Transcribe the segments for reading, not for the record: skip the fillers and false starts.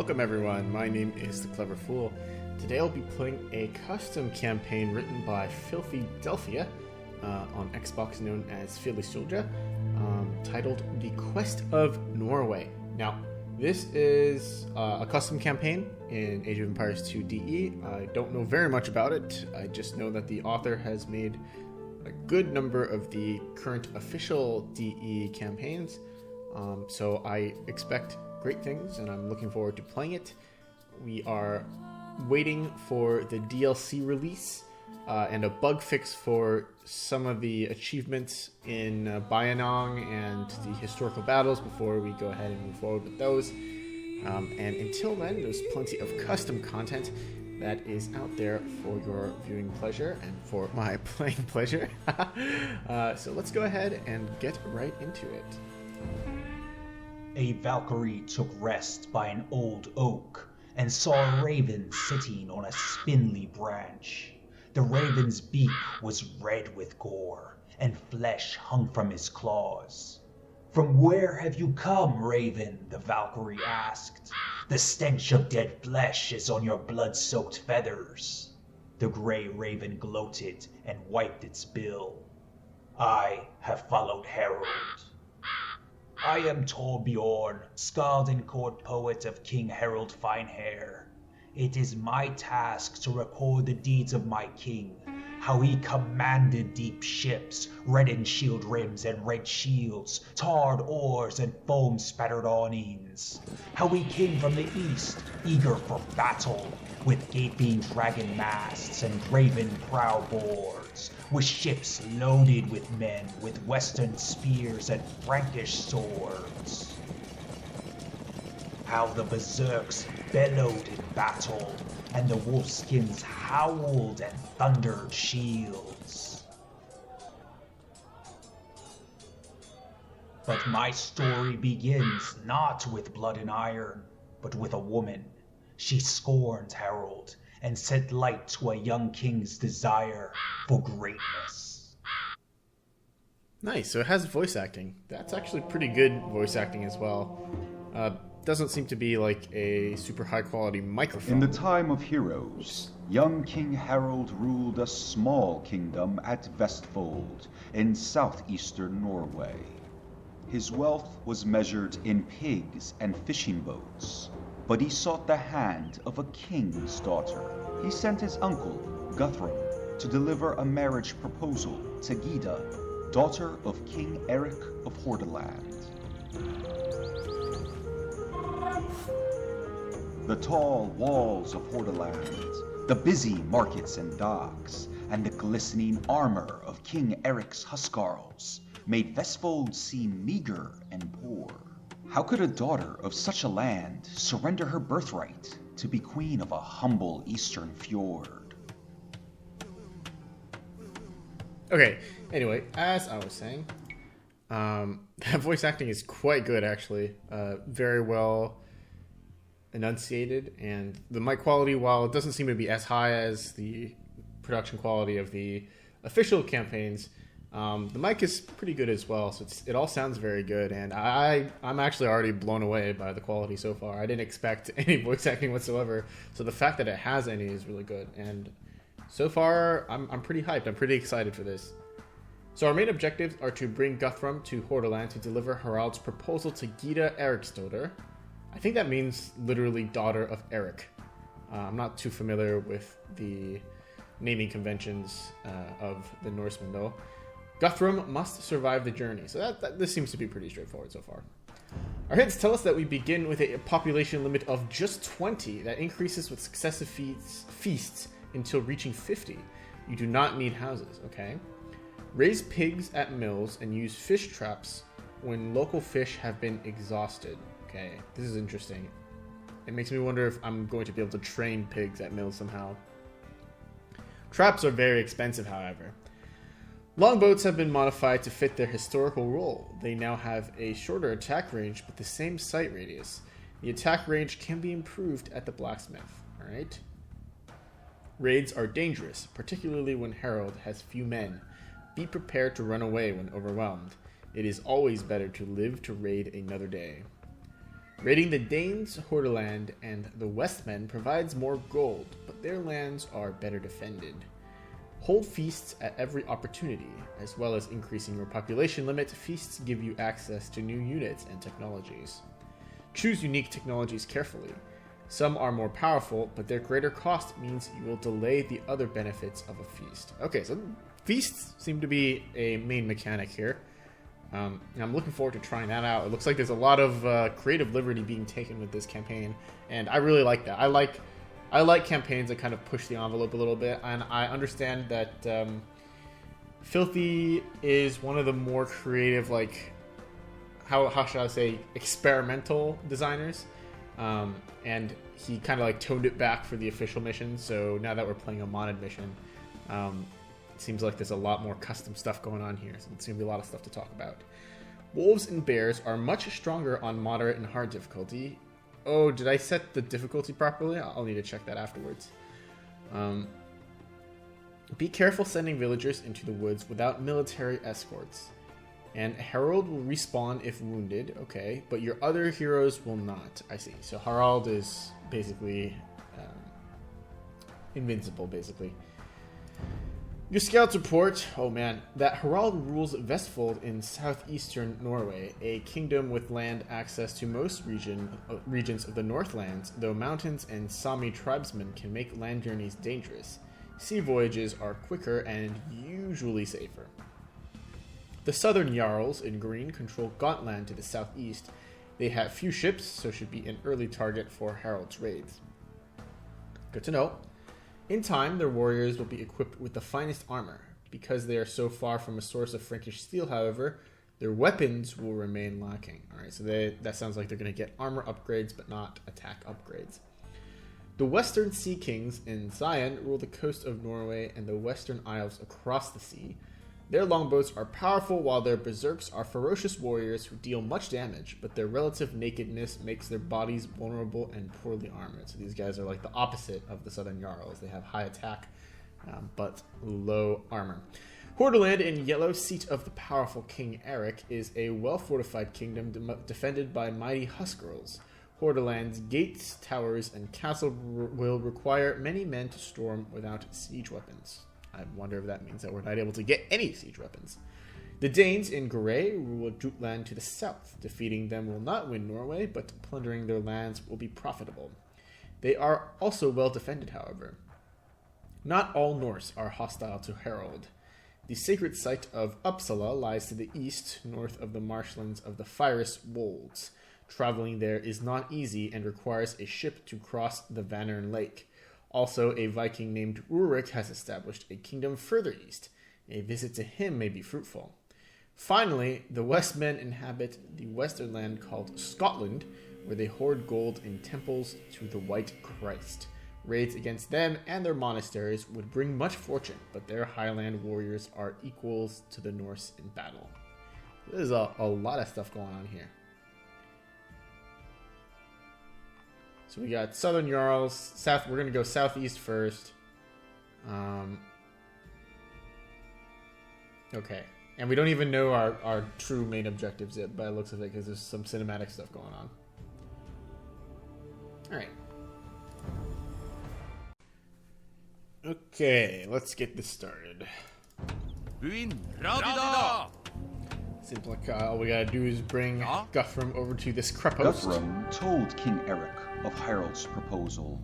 Welcome everyone, my name is The Clever Fool. Today I'll be playing a custom campaign written by Filthy Delphia on Xbox known as Philly Soldier, titled The Quest of Norway. Now, this is a custom campaign in Age of Empires 2 DE. I don't know very much about it. I just know that the author has made a good number of the current official DE campaigns. So I expect great things, and I'm looking forward to playing it. We are waiting for the DLC release and a bug fix for some of the achievements in Bayanang and the historical battles before we go ahead and move forward with those. And until then, there's plenty of custom content that is out there for your viewing pleasure and for my playing pleasure. So let's go ahead and get right into it. A Valkyrie took rest by an old oak and saw a raven sitting on a spindly branch. The raven's beak was red with gore, and flesh hung from his claws. "From where have you come, raven?" the Valkyrie asked. "The stench of dead flesh is on your blood-soaked feathers." The gray raven gloated and wiped its bill. "I have followed Harold. I am Torbjorn, skald and court poet of King Harold Finehair. It is my task to record the deeds of my king, how he commanded deep ships, reddened shield rims and red shields, tarred oars and foam-spattered awnings. How he came from the east, eager for battle, with gaping dragon masts and graven prow boards, with ships loaded with men with western spears and Frankish swords. How the berserks bellowed in battle, and the wolfskins howled and thundered shields. But my story begins not with blood and iron, but with a woman. She scorned Harold and set light to a young king's desire for greatness. Nice, so it has voice acting. That's actually pretty good voice acting as well. Doesn't seem to be like a super high quality microphone. In the time of heroes, young King Harold ruled a small kingdom at Vestfold in southeastern Norway. His wealth was measured in pigs and fishing boats, but he sought the hand of a king's daughter. He sent his uncle, Guthrum, to deliver a marriage proposal to Gyda, daughter of King Eric of Hordaland. The tall walls of Hordaland, the busy markets and docks, and the glistening armor of King Eric's huskarls made Vestfold seem meager and poor. How could a daughter of such a land surrender her birthright to be queen of a humble eastern fjord? Okay, anyway, as I was saying, that voice acting is quite good actually. Very well enunciated, and the mic quality, while it doesn't seem to be as high as the production quality of the official campaigns, the mic is pretty good as well, so it all sounds very good, and I'm actually already blown away by the quality so far. I didn't expect any voice acting whatsoever, so the fact that it has any is really good, and so far I'm pretty hyped. I'm pretty excited for this. So our main objectives are to bring Guthrum to Hordaland to deliver Harald's proposal to Gyda Eriksdottir. I think that means literally daughter of Eric. I'm not too familiar with the naming conventions of the Norsemen though. Guthrum must survive the journey, so this seems to be pretty straightforward so far. Our hints tell us that we begin with a population limit of just 20 that increases with successive feasts until reaching 50. You do not need houses, okay? Raise pigs at mills and use fish traps when local fish have been exhausted. Okay, this is interesting. It makes me wonder if I'm going to be able to train pigs at mills somehow. Traps are very expensive, however. Longboats have been modified to fit their historical role. They now have a shorter attack range but the same sight radius. The attack range can be improved at the blacksmith. Alright. Raids are dangerous, particularly when Harold has few men. Be prepared to run away when overwhelmed. It is always better to live to raid another day. Raiding the Danes, Hordaland, and the Westmen provides more gold, but their lands are better defended. Hold feasts at every opportunity, as well as increasing your population limit. Feasts give you access to new units and technologies. Choose unique technologies carefully. Some are more powerful, but their greater cost means you will delay the other benefits of a feast. Okay, so feasts seem to be a main mechanic here. And I'm looking forward to trying that out. It looks like there's a lot of creative liberty being taken with this campaign, and I really like that. I like campaigns that kind of push the envelope a little bit, and I understand that Filthy is one of the more creative, like, how should I say, experimental designers, and he kind of like toned it back for the official mission. So now that we're playing a modded mission, it seems like there's a lot more custom stuff going on here, so it's going to be a lot of stuff to talk about. Wolves and bears are much stronger on moderate and hard difficulty. Oh, did I set the difficulty properly? I'll need to check that afterwards. Be careful sending villagers into the woods without military escorts. And Harold will respawn if wounded, okay, but your other heroes will not. I see. So Harald is basically invincible, basically. Your scouts report, oh man, that Harald rules Vestfold in southeastern Norway, a kingdom with land access to most regions of the Northlands, though mountains and Sami tribesmen can make land journeys dangerous. Sea voyages are quicker and usually safer. The southern Jarls in green control Gauntland to the southeast. They have few ships, so should be an early target for Harald's raids. Good to know. In time, their warriors will be equipped with the finest armor. Because they are so far from a source of Frankish steel, however, their weapons will remain lacking. Alright, so that sounds like they're going to get armor upgrades, but not attack upgrades. The Western Sea Kings in Zion rule the coast of Norway and the Western Isles across the sea. Their longbows are powerful, while their berserks are ferocious warriors who deal much damage, but their relative nakedness makes their bodies vulnerable and poorly armored. So these guys are like the opposite of the Southern Jarls. They have high attack, but low armor. Hordaland in yellow, seat of the powerful King Eric, is a well-fortified kingdom defended by mighty huskarls. Hordaland's gates, towers, and castle will require many men to storm without siege weapons. I wonder if that means that we're not able to get any siege weapons. The Danes in grey rule Jutland to the south. Defeating them will not win Norway, but plundering their lands will be profitable. They are also well defended, however. Not all Norse are hostile to Harold. The sacred site of Uppsala lies to the east, north of the marshlands of the Fyrus Wolds. Traveling there is not easy and requires a ship to cross the Vanern Lake. Also, a Viking named Rurik has established a kingdom further east. A visit to him may be fruitful. Finally, the Westmen inhabit the western land called Scotland, where they hoard gold in temples to the White Christ. Raids against them and their monasteries would bring much fortune, but their Highland warriors are equals to the Norse in battle. There's a lot of stuff going on here. So we got Southern Jarls, south. We're gonna go southeast first. Okay, and we don't even know our true main objectives yet, by the looks of it, because there's some cinematic stuff going on. All right. Okay, let's get this started. Seems like all we gotta do is bring Guthrum over to this Krepos. Guthrum told King Eric of Harold's proposal.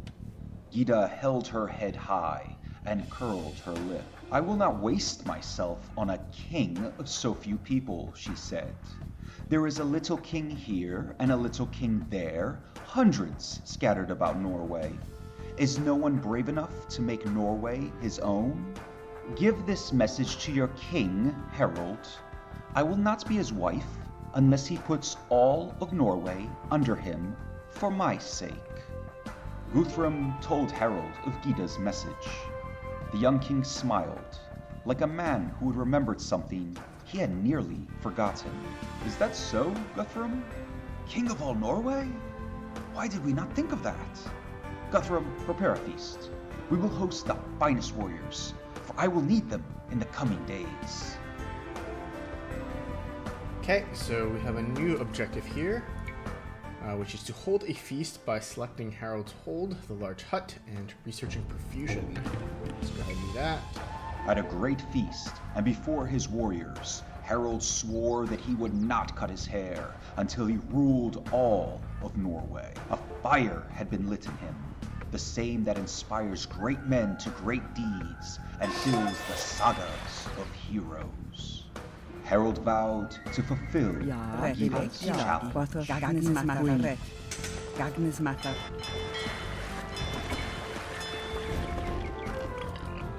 Gyda held her head high and curled her lip. I will not waste myself on a king of so few people, she said. There is a little king here and a little king there, hundreds scattered about Norway. Is no one brave enough to make Norway his own? Give this message to your king, Harold. I will not be his wife unless he puts all of Norway under him for my sake. Guthrum told Harold of Gyda's message. The young king smiled, like a man who had remembered something he had nearly forgotten. Is that so, Guthrum? King of all Norway? Why did we not think of that? Guthrum, prepare a feast. We will host the finest warriors, for I will need them in the coming days. Okay, so we have a new objective here. which is to hold a feast by selecting Harold's Hold, the large hut, and researching perfusion. Let's go ahead and do that. At a great feast, and before his warriors, Harold swore that he would not cut his hair until he ruled all of Norway. A fire had been lit in him, the same that inspires great men to great deeds and fills the sagas of heroes. Harold vowed to fulfill Giva's challenge.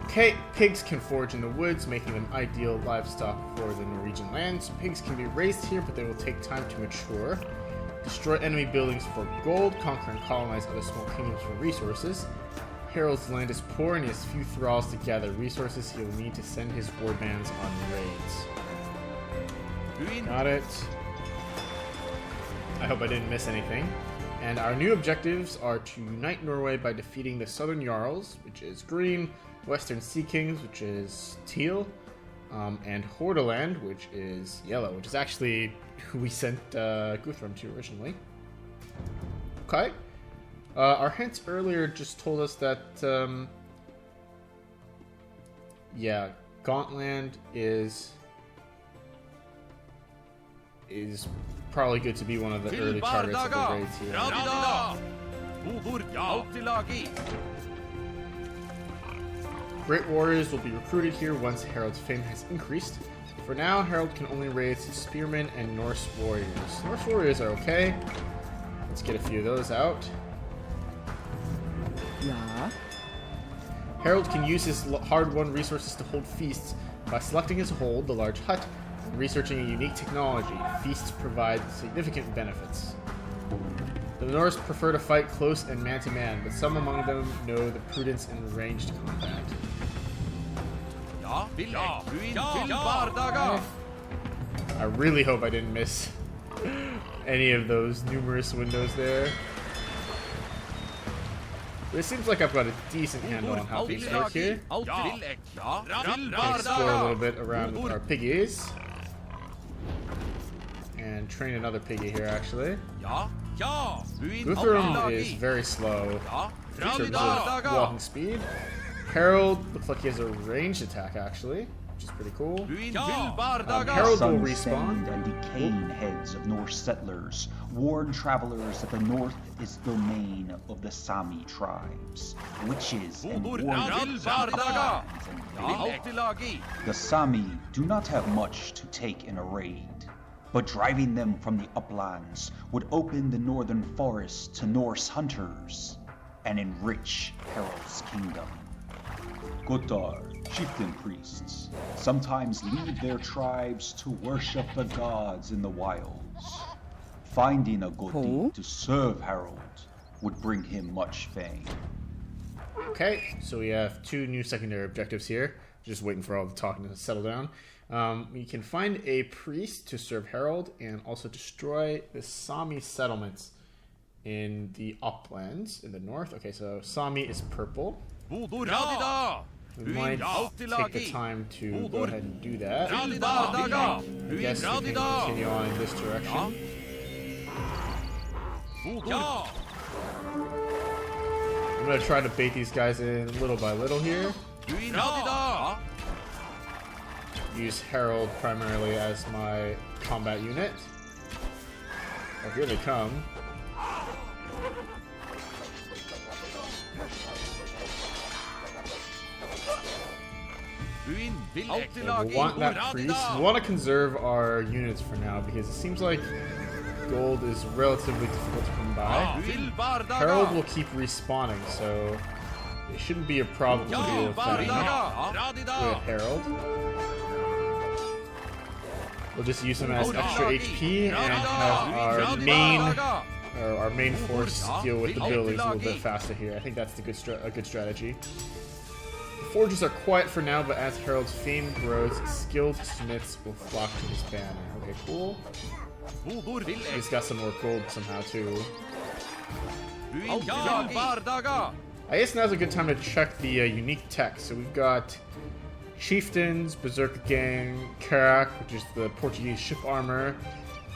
Okay, pigs can forage in the woods, making them ideal livestock for the Norwegian lands. Pigs can be raised here, but they will take time to mature. Destroy enemy buildings for gold, conquer and colonize other small kingdoms for resources. Harold's land is poor and he has few thralls to gather resources. He will need to send his warbands on raids. Got it. I hope I didn't miss anything. And our new objectives are to unite Norway by defeating the Southern Jarls, which is green, Western Sea Kings, which is teal, and Hordaland, which is yellow, which is actually who we sent Guthrum to originally. Okay. Our hints earlier just told us that, yeah, Gauntland is probably good to be one of the early targets of the raids here. Great warriors will be recruited here once Harold's fame has increased. For now, Harold can only raise spearmen and Norse warriors. Norse warriors are okay. Let's get a few of those out. Yeah. Harold can use his hard-won resources to hold feasts by selecting his hold, the large hut, and researching a unique technology. Feasts provide significant benefits. The Norse prefer to fight close and man-to-man, but some among them know the prudence in ranged combat. I really hope I didn't miss any of those numerous windows there. But it seems like I've got a decent handle on how things work here. Explore a little bit around with our piggies. And train another piggy here, actually. Guthrum is very slow in terms of walking speed. Harold looks like he has a ranged attack, actually, which is pretty cool. Harold will respawn. And decaying heads of Norse settlers warn travelers that the north is the domain of the Sami tribes, witches and warriors. The Sami do not have much to take in a raid, but driving them from the uplands would open the northern forests to Norse hunters and enrich Harold's kingdom. Gotar, chieftain priests, sometimes lead their tribes to worship the gods in the wilds. Finding a Goti to serve Harold would bring him much fame. Okay, so we have two new secondary objectives here. Just waiting for all the talking to settle down. We can find a priest to serve Harold and also destroy the Sami settlements in the uplands in the north. Okay, so Sami is purple. We might take the time to go ahead and do that. I guess we can continue on in this direction. I'm going to try to bait these guys in little by little here. Use Harold primarily as my combat unit. Oh, here they come. And we'll want that priest. We want to conserve our units for now because it seems like gold is relatively difficult to come by. Harold will keep respawning, so it shouldn't be a problem to deal with that with Harold. We'll just use him as extra HP and have our main force deal with the buildings a little bit faster here. I think that's a good strategy. The forges are quiet for now, but as Harold's fame grows, skilled smiths will flock to his banner. Okay, cool. He's got some more gold somehow too. I guess now's a good time to check the unique tech. So we've got Chieftains, Berserk Gang, Karak, which is the Portuguese ship armor,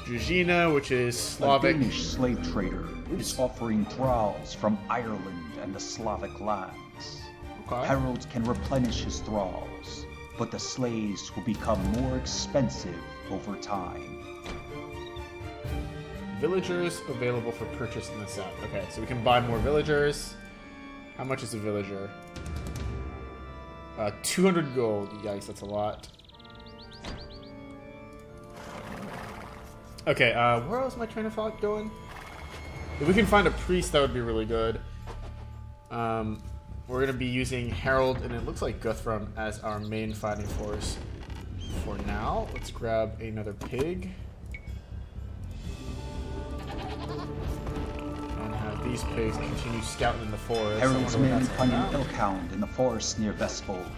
Druzhina, which is A Slavic. Danish slave trader is offering thralls from Ireland and the Slavic lands. Okay. Harold can replenish his thralls, but the slaves will become more expensive over time. Villagers available for purchase in the south. Okay, so we can buy more villagers. How much is a villager? 200 gold. Yikes, that's a lot. Okay, where else is my train of thought going? If we can find a priest, that would be really good. We're going to be using Harold, and it looks like Guthrum as our main fighting force for now. Let's grab another pig. And have these pigs continue scouting in the forest. Harold's I wonder men what that's find an about. elk hound in the forest near Vestfold.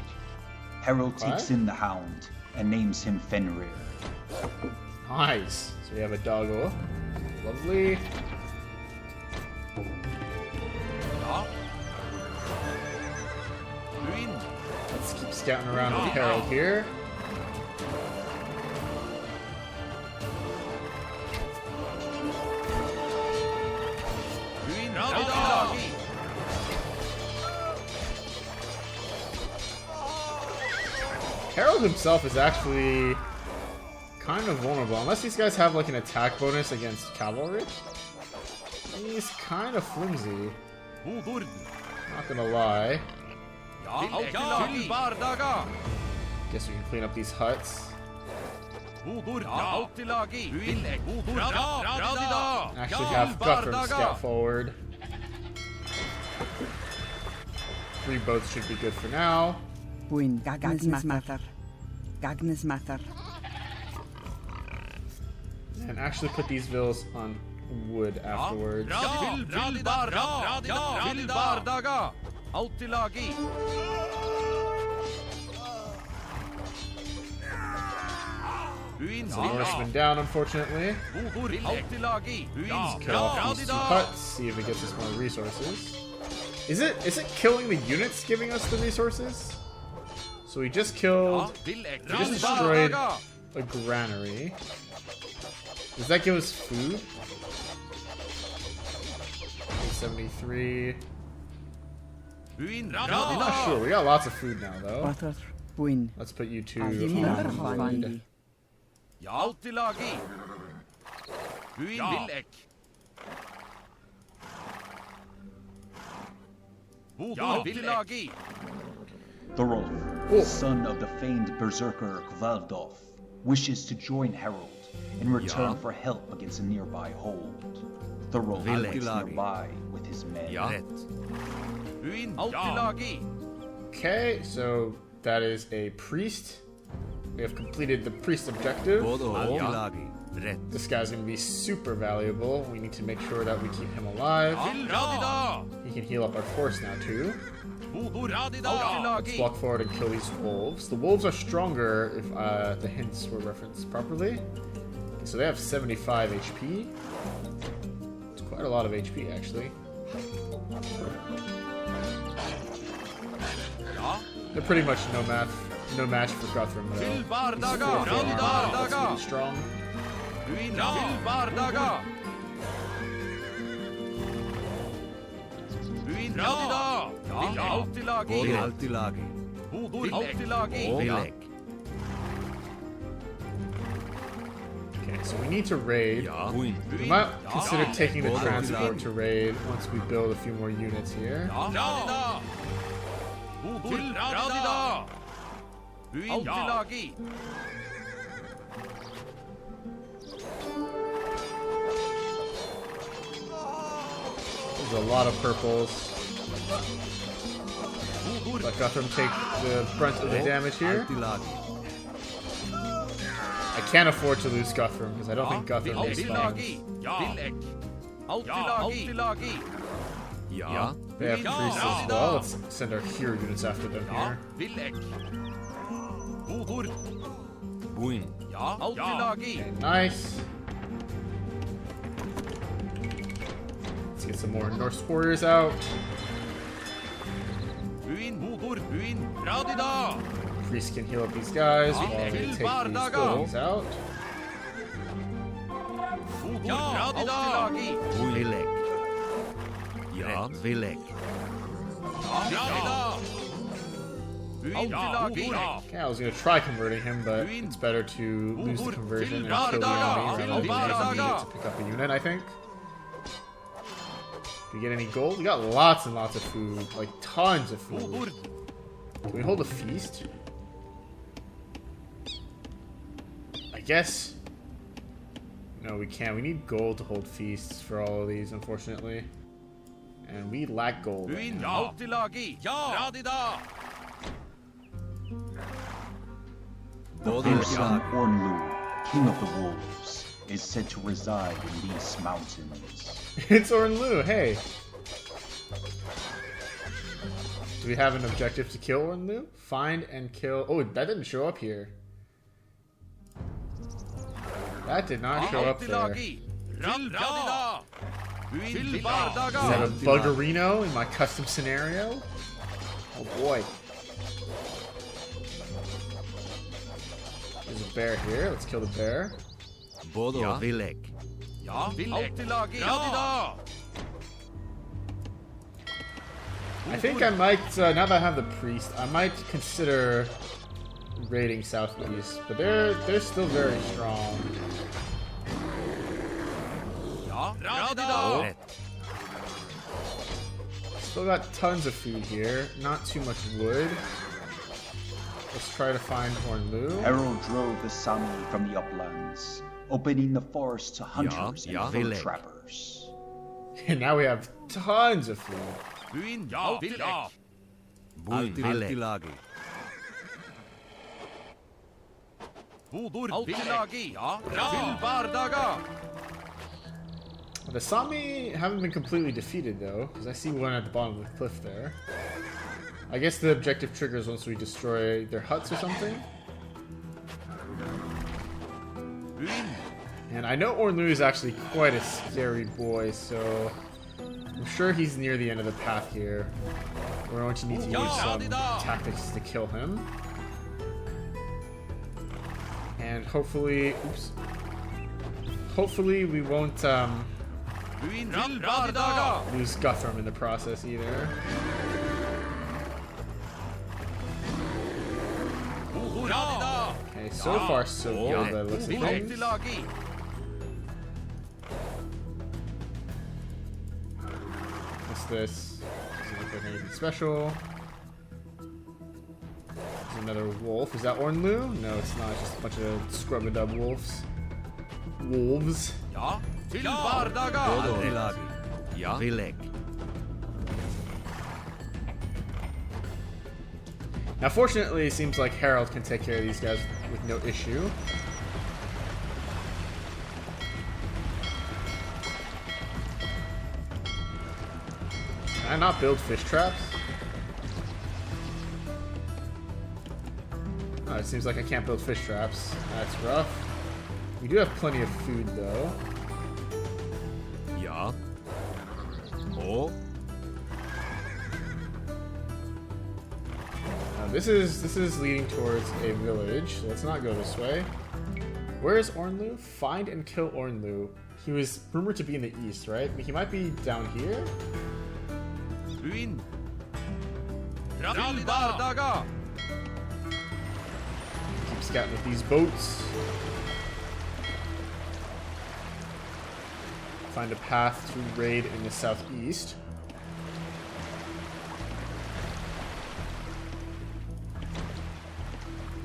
Harold takes in the hound and names him Fenrir. Nice. So we have a doggo. Lovely. Let's keep scouting around with Harold here. Harold himself is actually kind of vulnerable, unless these guys have like an attack bonus against cavalry. He's kind of flimsy. Not gonna lie. Guess we can clean up these huts. Actually have Guthrum scout forward. 3 boats should be good for now. Buin Gagnes Matter. Gagnes Matter. And actually put these villas on wood afterwards. So Norseman down, unfortunately. Let's kill off these 2 huts, see if it gets us more resources. Is it killing the units giving us the resources? So we just killed, we just destroyed a granary. Does that give us food? 73. I'm not sure. We got lots of food now, though. Butter. Buin. Let's put you 2 Azimar on wood. Handi. Thorolf, son of the famed berserker Kvaldolf, wishes to join Harold in return for help against a nearby hold. Thorolf waits nearby with his men. Okay, so that is a priest. We have completed the priest objective. This guy's going to be super valuable. We need to make sure that we keep him alive. He can heal up our force now, too. Let's walk forward and kill these wolves. The wolves are stronger if the hints were referenced properly. Okay, so they have 75 HP. It's quite a lot of HP, actually. They're pretty much no match for Guthrum, though. He's 4 armor. That's pretty strong. Okay, so we need to raid. We might consider taking the transport to raid once we build a few more units here. There's a lot of purples. Let Guthrum take the brunt of the damage here. I can't afford to lose Guthrum because I don't think Guthrum responds. They have priests as well. Let's send our hero units after them here. Okay, nice. Let's get some more Norse warriors out. Priests can heal up these guys while they take these buildings out. Vilek. Ja, Vilek. Okay, I was gonna try converting him, but it's better to lose the conversion and kill the enemy rather than using it to pick up a unit, I think. Do we get any gold? We got lots and lots of food, like tons of food. Can we hold a feast? I guess. No, we can't. We need gold to hold feasts for all of these, unfortunately. And we lack gold. Right now. The fearsome Ornlu, king of the wolves, is said to reside in these mountains. It's Ornlu, hey! Do we have an objective to kill Ornlu? Find and kill... Oh, that didn't show up here. That did not show up there. Is that a buggerino in my custom scenario? Oh boy. There's a bear here. Let's kill the bear. Ja, Vilek. I think I might, now that I have the priest, I might consider raiding southeast, but they're still very strong. Still got tons of food here, not too much wood. Let's try to find Ornlu. Harold drove the Sami from the uplands, opening the forest to hunters and fur Vilek. trappers. And now we have tons of food. Vilek. The Sami haven't been completely defeated though, because I see one at the bottom of the cliff there. I guess the objective triggers once we destroy their huts or something. And I know Ornlu is actually quite a scary boy, so I'm sure he's near the end of the path here. We're going to need to use some tactics to kill him. And hopefully, oops. Hopefully we won't lose Guthrum in the process either. Okay, so far so good by the looks of things. What's this? Doesn't look like anything special. There's another wolf. Is that Ornlu? No, it's not. It's just a bunch of scrub-a-dub wolves. Wolves. Ja, Vilek. Now, fortunately, it seems like Harold can take care of these guys with no issue. Can I not build fish traps? Oh, it seems like I can't build fish traps. That's rough. We do have plenty of food, though. Ja. Oh. This is leading towards a village. So let's not go this way. Where is Ornlu? Find and kill Ornlu. He was rumored to be in the east, right? He might be down here. Keep scouting with these boats. Find a path to raid in the southeast.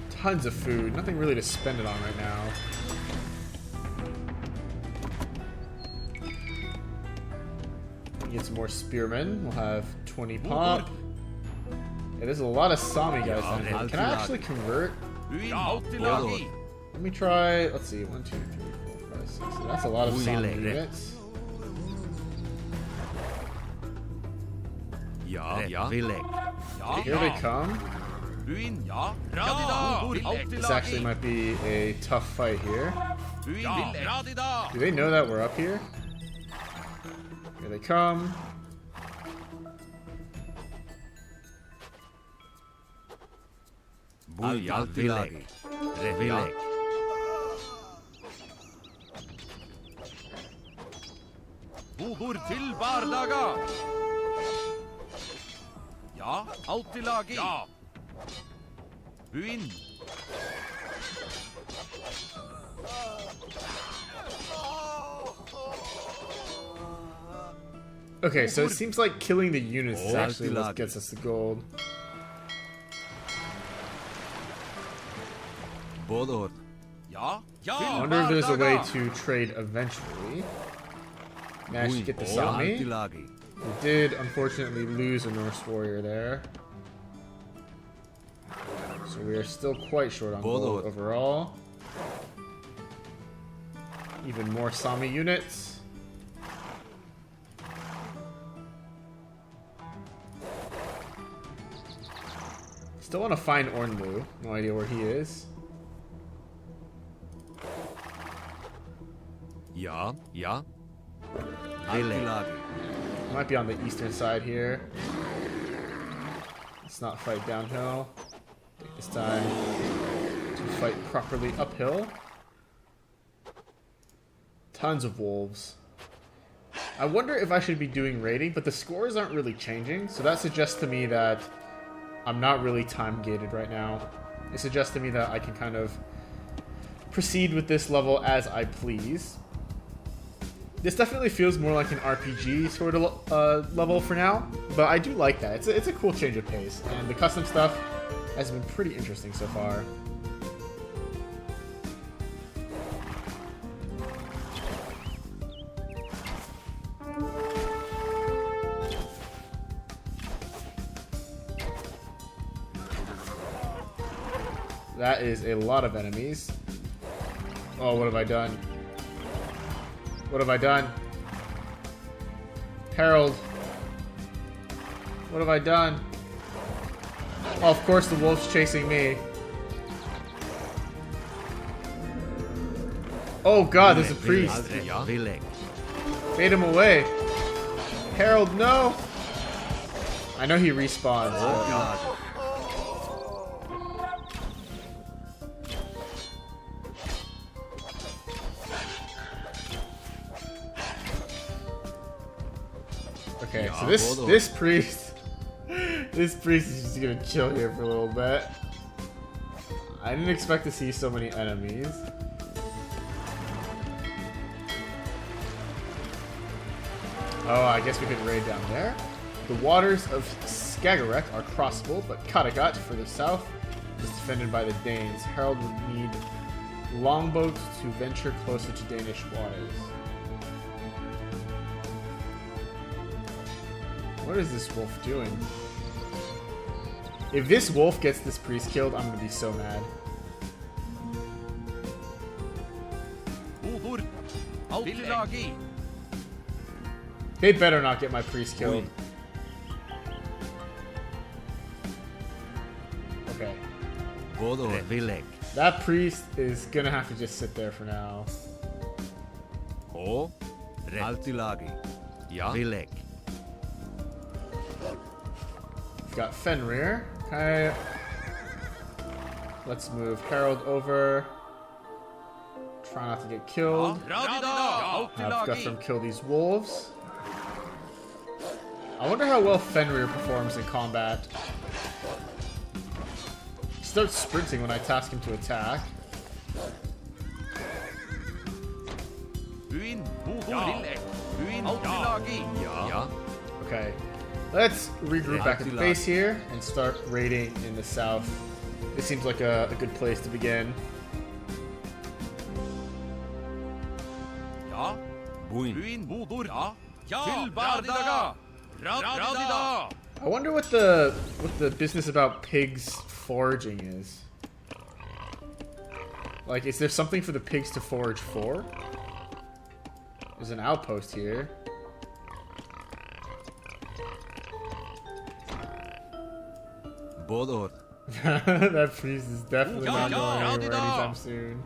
Tons of food. Nothing really to spend it on right now. Get some more spearmen. We'll have 20 pop. Yeah, there's a lot of Sami guys down here. Can I actually convert? Let me try. Let's see. 1, 2, 3, 4, 5, 6. So that's a lot of Sami units. Ja, Vilek. Here they come. This actually might be a tough fight here. Do they know that we're up here? Here they come. Ja, Vilek. Vilek. Hoder til bardaga. Ja, alltid lagi. Ja. Buin. Okay, so it seems like killing the units is actually what gets us the gold. Bodor. Ja, ja. I wonder if there's a way to trade eventually. Managed to get the Sami. We did unfortunately lose a Norse warrior there. So we are still quite short on gold overall. Even more Sami units. Still want to find Ornlu. No idea where he is. Ja, ja. Might be on the eastern side here. Let's not fight downhill. Take this time to fight properly uphill. Tons of wolves. I wonder if I should be doing raiding, but the scores aren't really changing, so that suggests to me that I'm not really time gated right now. It suggests to me that I can kind of proceed with this level as I please. This definitely feels more like an RPG sort of level for now, but I do like that. It's a cool change of pace, and the custom stuff has been pretty interesting so far. That is a lot of enemies. Oh, what have I done? What have I done? Harold. What have I done? Oh, of course the wolf's chasing me. Oh god, there's a priest. Fade him away. Harold, no! I know he respawns. Oh god. Okay, so this priest is just gonna chill here for a little bit. I didn't expect to see so many enemies. Oh, I guess we could raid down there. The waters of Skagerrak are crossable, but Kattegat further south is defended by the Danes. Harold would need longboats to venture closer to Danish waters. What is this wolf doing? If this wolf gets this priest killed, I'm gonna be so mad. They better not get my priest killed. Okay. That priest is gonna have to just sit there for now. Oh, Altilagi. Ja, Vilek. We've got Fenrir. Okay. Let's move Harold over. Try not to get killed. Have Guthrum kill these wolves. I wonder how well Fenrir performs in combat. He starts sprinting when I task him to attack. Okay. Let's regroup back at the base here and start raiding in the south. This seems like a good place to begin. Ja. Buin. Ja. I wonder what the business about pigs foraging is. Like, is there something for the pigs to forage for? There's an outpost here. Bodor. That priest is definitely not going anywhere anytime soon.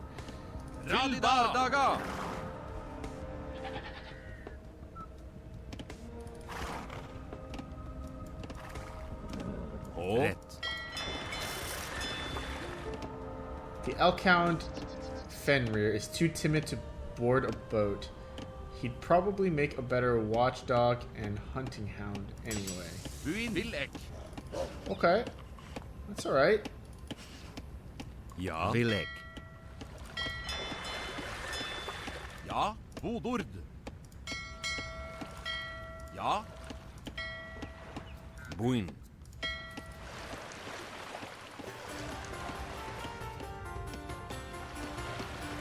Oh. The Elkhound Fenrir is too timid to board a boat. He'd probably make a better watchdog and hunting hound anyway. Buin Villek. Okay. That's alright. Ja. Villek. Ja. Wood. Ja. Buin.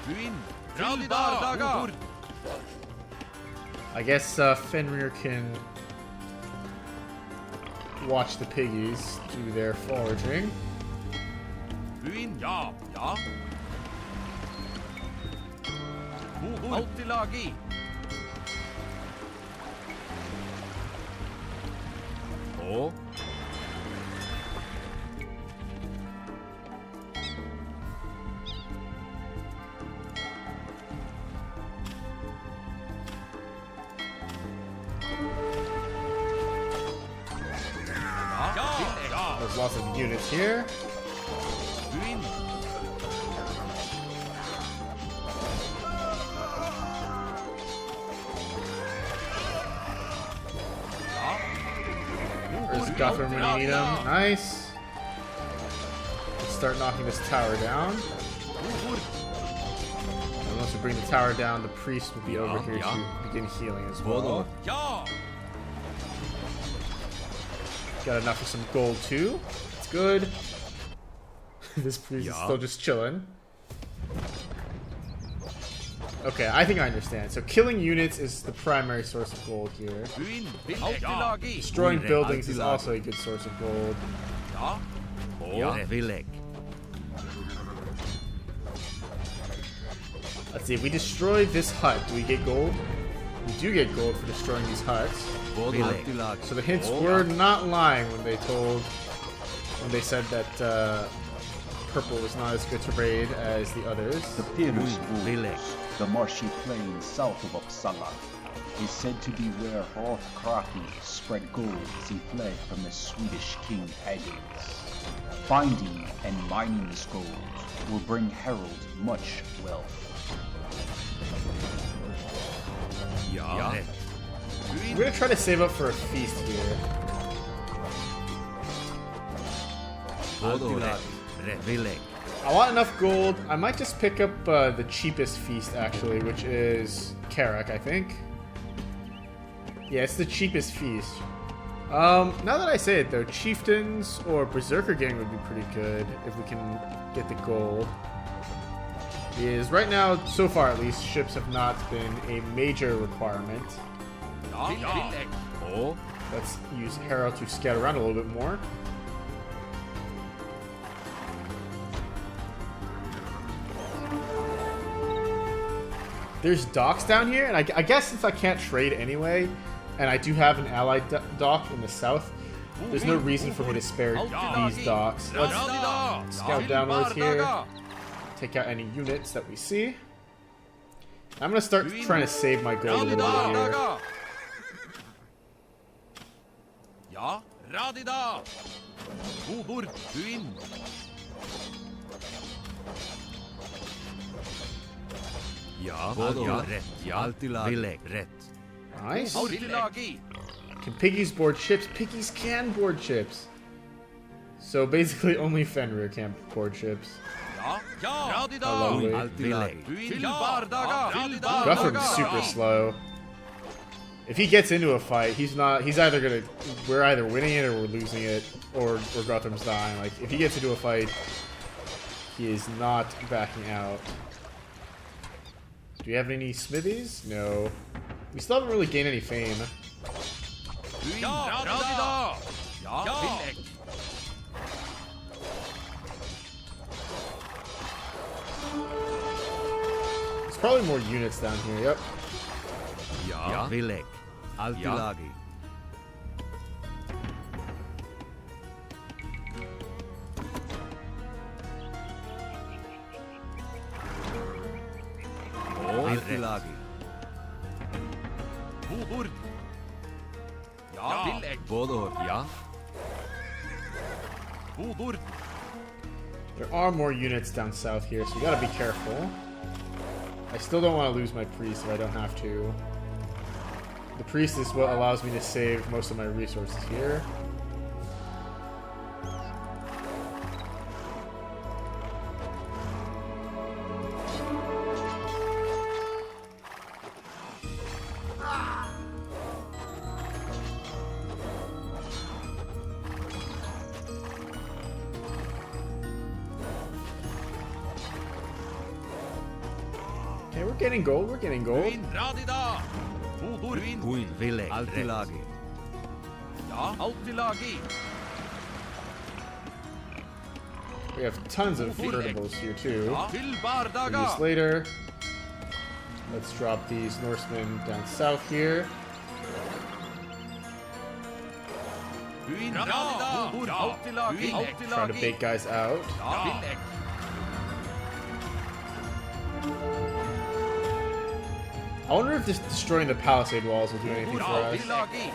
Buin. Radida. I guess Fenrir can watch the piggies do their foraging. Buin. Ja. Ja. Altilagi. Og There's lots of units here. Buin. There's Guthrum when you need him. Nice. Let's start knocking this tower down. And once we bring the tower down, the priest will be over here to begin healing as well. Ja. Got enough for some gold too. It's good. This priest is still just chilling. Okay, I think I understand. So killing units is the primary source of gold here. Buin. Altilagi. Destroying buildings is also a good source of gold. Ja. Og Villek. Let's see, if we destroy this hut, do we get gold? We do get gold for destroying these huts. So the hints were not lying when they said that purple was not as good to raid as the others. The Pirus Wolds, the marshy plain south of Uppsala, is said to be where Hrothkraki spread gold as he fled from the Swedish king Hagens. Finding and mining this gold will bring Harold much wealth. Ja. We're gonna try to save up for a feast here. Villek. I want enough gold. I might just pick up the cheapest feast actually, which is Karak, I think. Yeah, it's the cheapest feast. Now that I say it though, chieftains or berserker gang would be pretty good if we can get the gold. Is right now, so far at least, ships have not been a major requirement. Og Let's use Harrow to scout around a little bit more. There's docks down here, and I guess since I can't trade anyway, and I do have an allied dock in the south, there's no reason for me to spare these docks. Let's scout downwards here, take out any units that we see. I'm gonna start trying to save my gold a little bit here. Ja. Radida. Wood. Buin. Ja. Rett. Ja. Villek. Rett. Nice. Altilagi. Can piggies board ships? Piggies can board ships. So basically only Fenrir can board ships. Ja. Ja. Radida. Lovely. Villek. Buin. Bardaga. Radida. Guthrum's super slow. If he gets into a fight, he's either gonna, we're either winning it or we're losing it, or Guthrum's dying. Like, if he gets into a fight, he is not backing out. Do we have any smithies? No. We still haven't really gained any fame. Ja. Radida. Ja. Villek. There's probably more units down here, yep. Ja. Villek. Altilagi. Og Altilagi. Wood. Ja. Villek. Bådor. Ja. Wood. There are more units down south here, so we gotta be careful. I still don't want to lose my priest if I don't have to. The priest is what allows me to save most of my resources here. Okay, we're getting gold, we're getting gold. Radida. Kuin Villek. Altilagi. Ja, Altilagi. We have tons of convertibles here too. Til Use Bardaga. later. Let's drop these Norsemen down south here. Kuin Radida. Altilagi. Trying to bait guys out. Villek. I wonder if this destroying the palisade walls will do anything for us. Altilagi.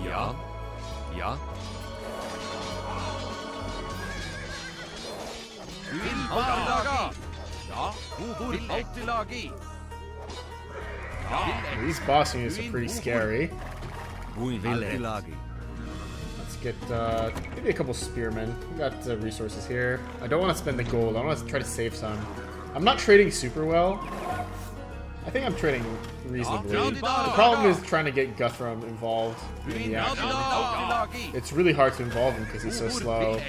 Ja. Ja. Til Bardaga. Ja, Altilagi. These boss units are pretty scary. Altilagi. Let's get maybe a couple spearmen. We got resources here. I don't want to spend the gold. I want to try to save some. I'm not trading super well. I think I'm trading reasonably. The problem is trying to get Guthrum involved in the action. It's really hard to involve him because he's so slow.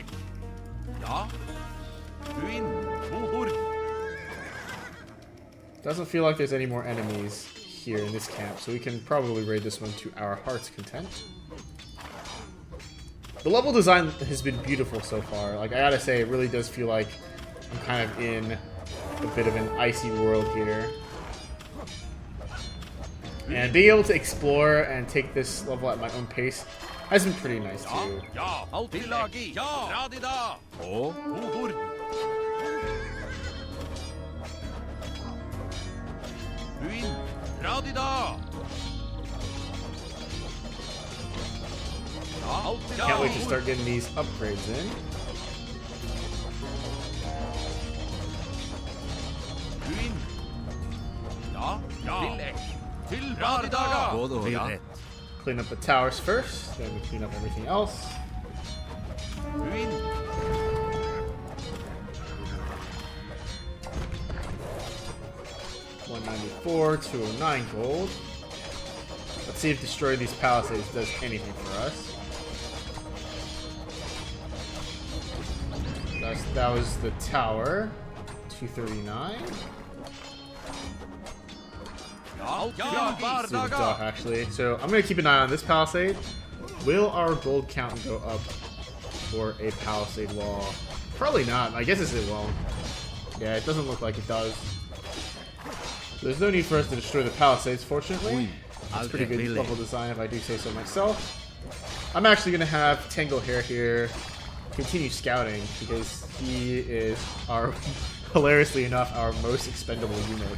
Doesn't feel like there's any more enemies here in this camp, so we can probably raid this one to our heart's content. The level design has been beautiful so far. Like, I gotta say, it really does feel like I'm kind of in a bit of an icy world here. And being able to explore and take this level at my own pace has been pretty nice too. Altilagi. Radida. Oh. Radida. Can't wait to start getting these upgrades in. Clean up the towers first, then we clean up everything else. 194, 209 gold. Let's see if destroying these palisades does anything for us. That was the tower. 239. See the dock, actually. So I'm gonna keep an eye on this palisade. Will our gold count go up for a palisade wall? Probably not. I guess it won't. Yeah, it doesn't look like it does. There's no need for us to destroy the palisades, fortunately. It's pretty good level design, if I do say so myself. I'm actually gonna have Tangle Hair here continue scouting because he is our, hilariously enough, our most expendable unit.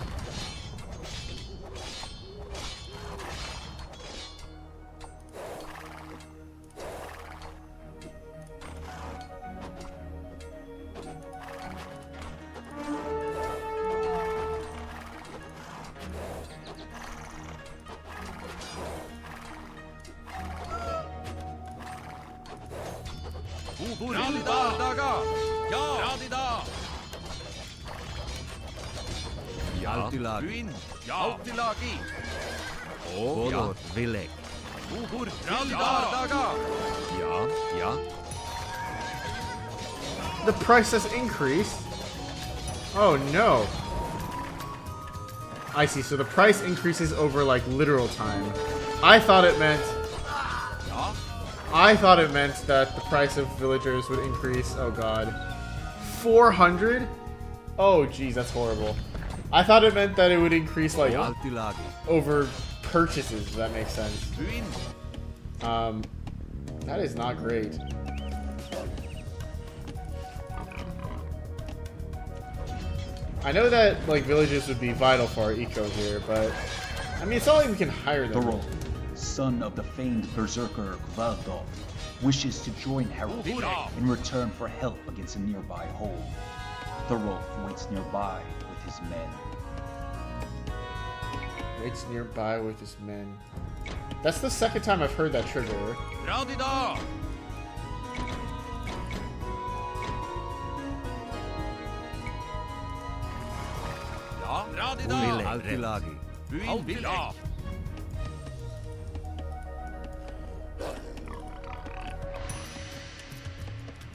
Altilagi. Oh, Villek. Ja. The price has increased. Oh no. I see, so the price increases over like literal time. I thought it meant that the price of villagers would increase. Oh god. 400? Oh geez, that's horrible. I thought it meant that it would increase like over purchases, if that makes sense. That is not great. I know that like villages would be vital for our eco here, but I mean it's not like we can hire them. The roll. son of the famed berserker Gvaldolf, wishes to join Harold in return for help against a nearby hold. Thorolf waits nearby with his men. Waits nearby with his men. That's the second time I've heard that trigger. Radida! Ja, Radida! Altilagi. Altilagi.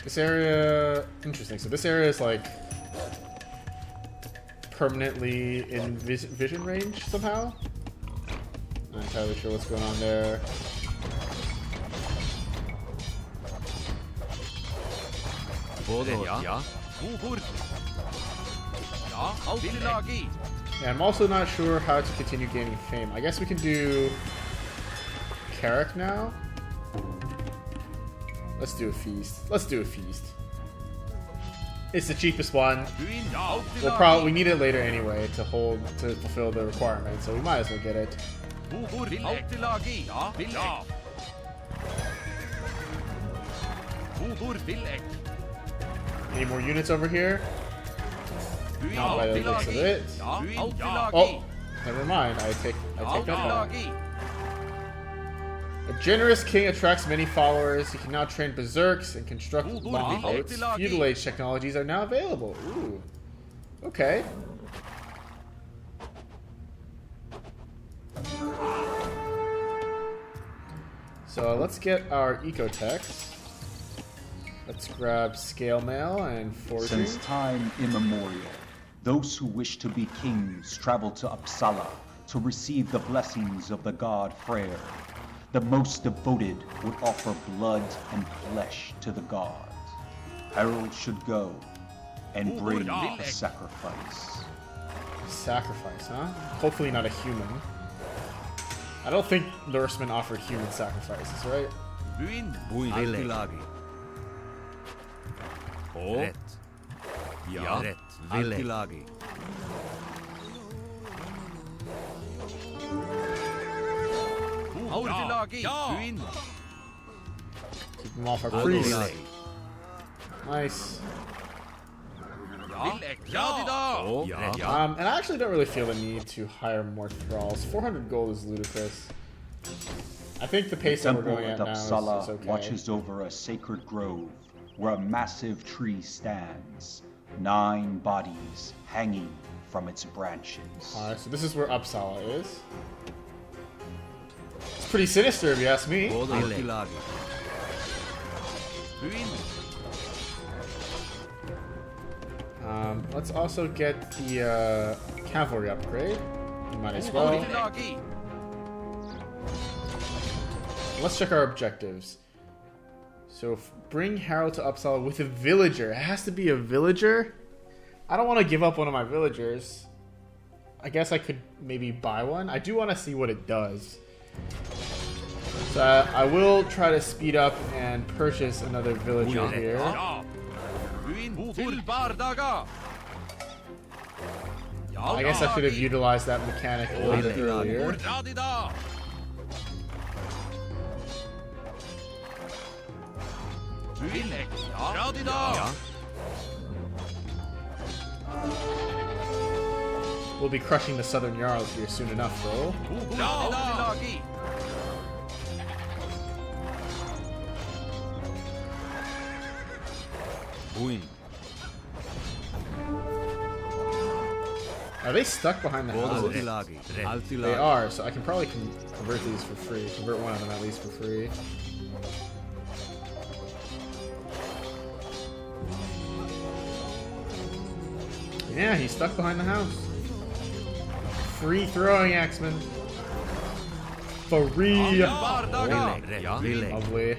This area, interesting. So this area is like permanently in vision range somehow. Not entirely sure what's going on there. Ja. Ja, Altilagi. Yeah, I'm also not sure how to continue gaining fame. I guess we can do Carrick now. Let's do a feast. Let's do a feast. It's the cheapest one. We need it later anyway to fulfill the requirement, so we might as well get it. Altilagi. Ja. Any more units over here? Not by the looks of it. Oh, Oh, never mind. I take that back. A generous king attracts many followers. He can now train berserks and construct longboats. Feudal age technologies are now available. Ooh. Okay. So let's get our ecotex. Let's grab scale mail and forging. Since time immemorial, those who wish to be kings travel to Uppsala to receive the blessings of the god Freyr. The most devoted would offer blood and flesh to the gods. Harold should go and bring a sacrifice. Sacrifice, huh? Hopefully not a human. I don't think Norsemen offer human sacrifices, right? Altilagi. Ret. Ja. Ret. Altilagi. Altilagi. Keep them off our priests. Nice. And I actually don't really feel the need to hire more thralls. 400 gold is ludicrous. I think the pace that we're Temple going at at now Uppsala is okay. watches over a sacred grove where a massive tree stands, 9 bodies hanging from its branches. Alright, so this is where Uppsala is. It's pretty sinister if you ask me. Altilagi. Let's also get the cavalry upgrade. We might as well. Let's check our objectives. So bring Harold to Uppsala with a villager. It has to be a villager. I don't want to give up one of my villagers. I guess I could maybe buy one. I do want to see what it does. So I will try to speed up and purchase another villager here. I guess I should have utilized that mechanic a little bit earlier. We'll be crushing the Southern Jarls here soon enough, though. Are they stuck behind the houses? They are, so I can probably convert these for free. Convert one of them at least for free. Yeah, he's stuck behind the house. Free throwing axemen. Free. Lovely.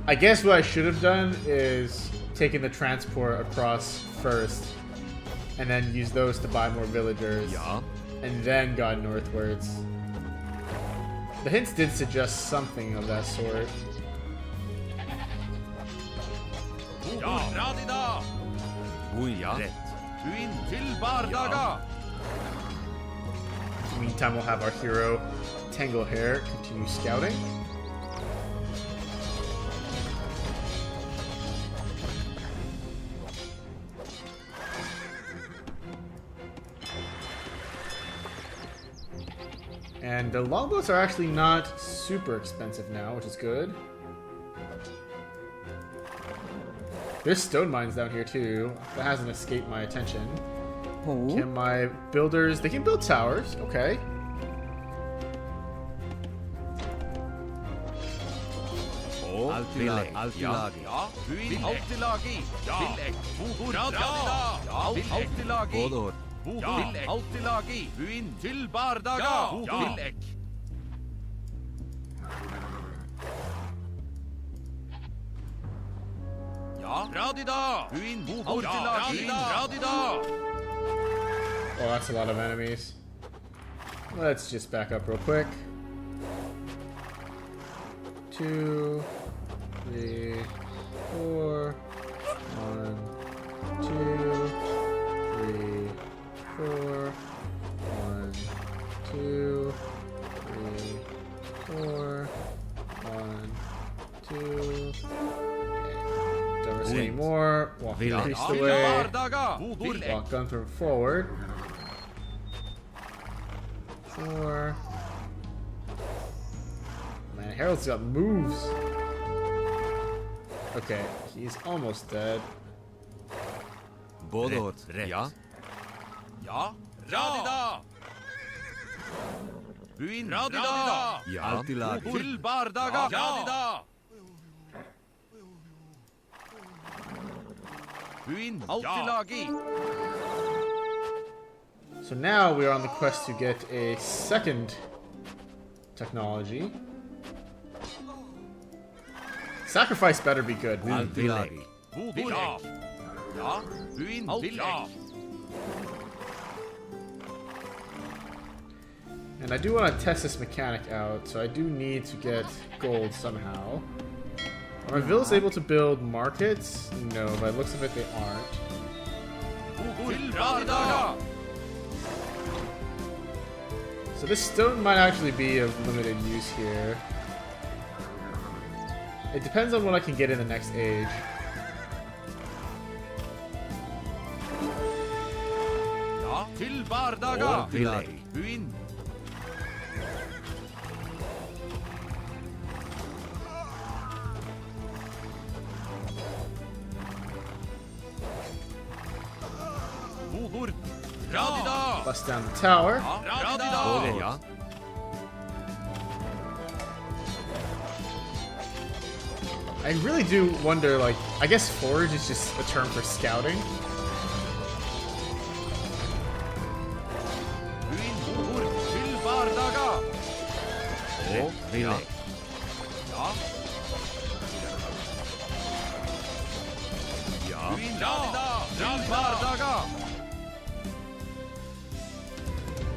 I guess what I should have done is taken the transport across first, and then use those to buy more villagers, and then gone northwards. The hints did suggest something of that sort. Buin. Ja. Rett. Buin til bardaga. In the meantime, we'll have our hero, Finehair, continue scouting. And the longbows are actually not super expensive now, which is good. There's stone mines down here too. That hasn't escaped my attention. Oh. Can my builders... They can build towers. Okay. Altilagi. Ja. Buin. Altilagi. Ja. Wood. Ja. Altilagi. Bodor. Wood. Altilagi. Buin til bardaga. Ja. Ja. Radida. Buin. Altilagi. Radida. Oh, that's a lot of enemies. Let's just back up real quick. 2, 3, 4. 1, 2, 3, 4. 1, 2, 3, 4. 1, 2. Okay. Don't risk any more. Walk the priest away. Walk Gunther forward. 4. Man, Harold's got moves. Okay, he's almost dead. Bodor. Ja. Ja. Radida. Buin. Radida. Ja. Altilagi. Til bardaga. Radida. Buin. Altilagi. So now we are on the quest to get a second technology. Sacrifice better be good. Altilagi. Ja. Ja. Buin. Altilagi. And I do want to test this mechanic out, so I do need to get gold somehow. Are my villas able to build markets? No, by the looks of it they aren't. So this stone might actually be of limited use here. It depends on what I can get in the next age. Ja. Til bardaga. Altilagi. Buin. Radida. Bust down the tower. Radida. Ja. I really do wonder, like, I guess forage is just a term for scouting. Til bardaga. Ja. Ja. Ja. Radida. Til bardaga.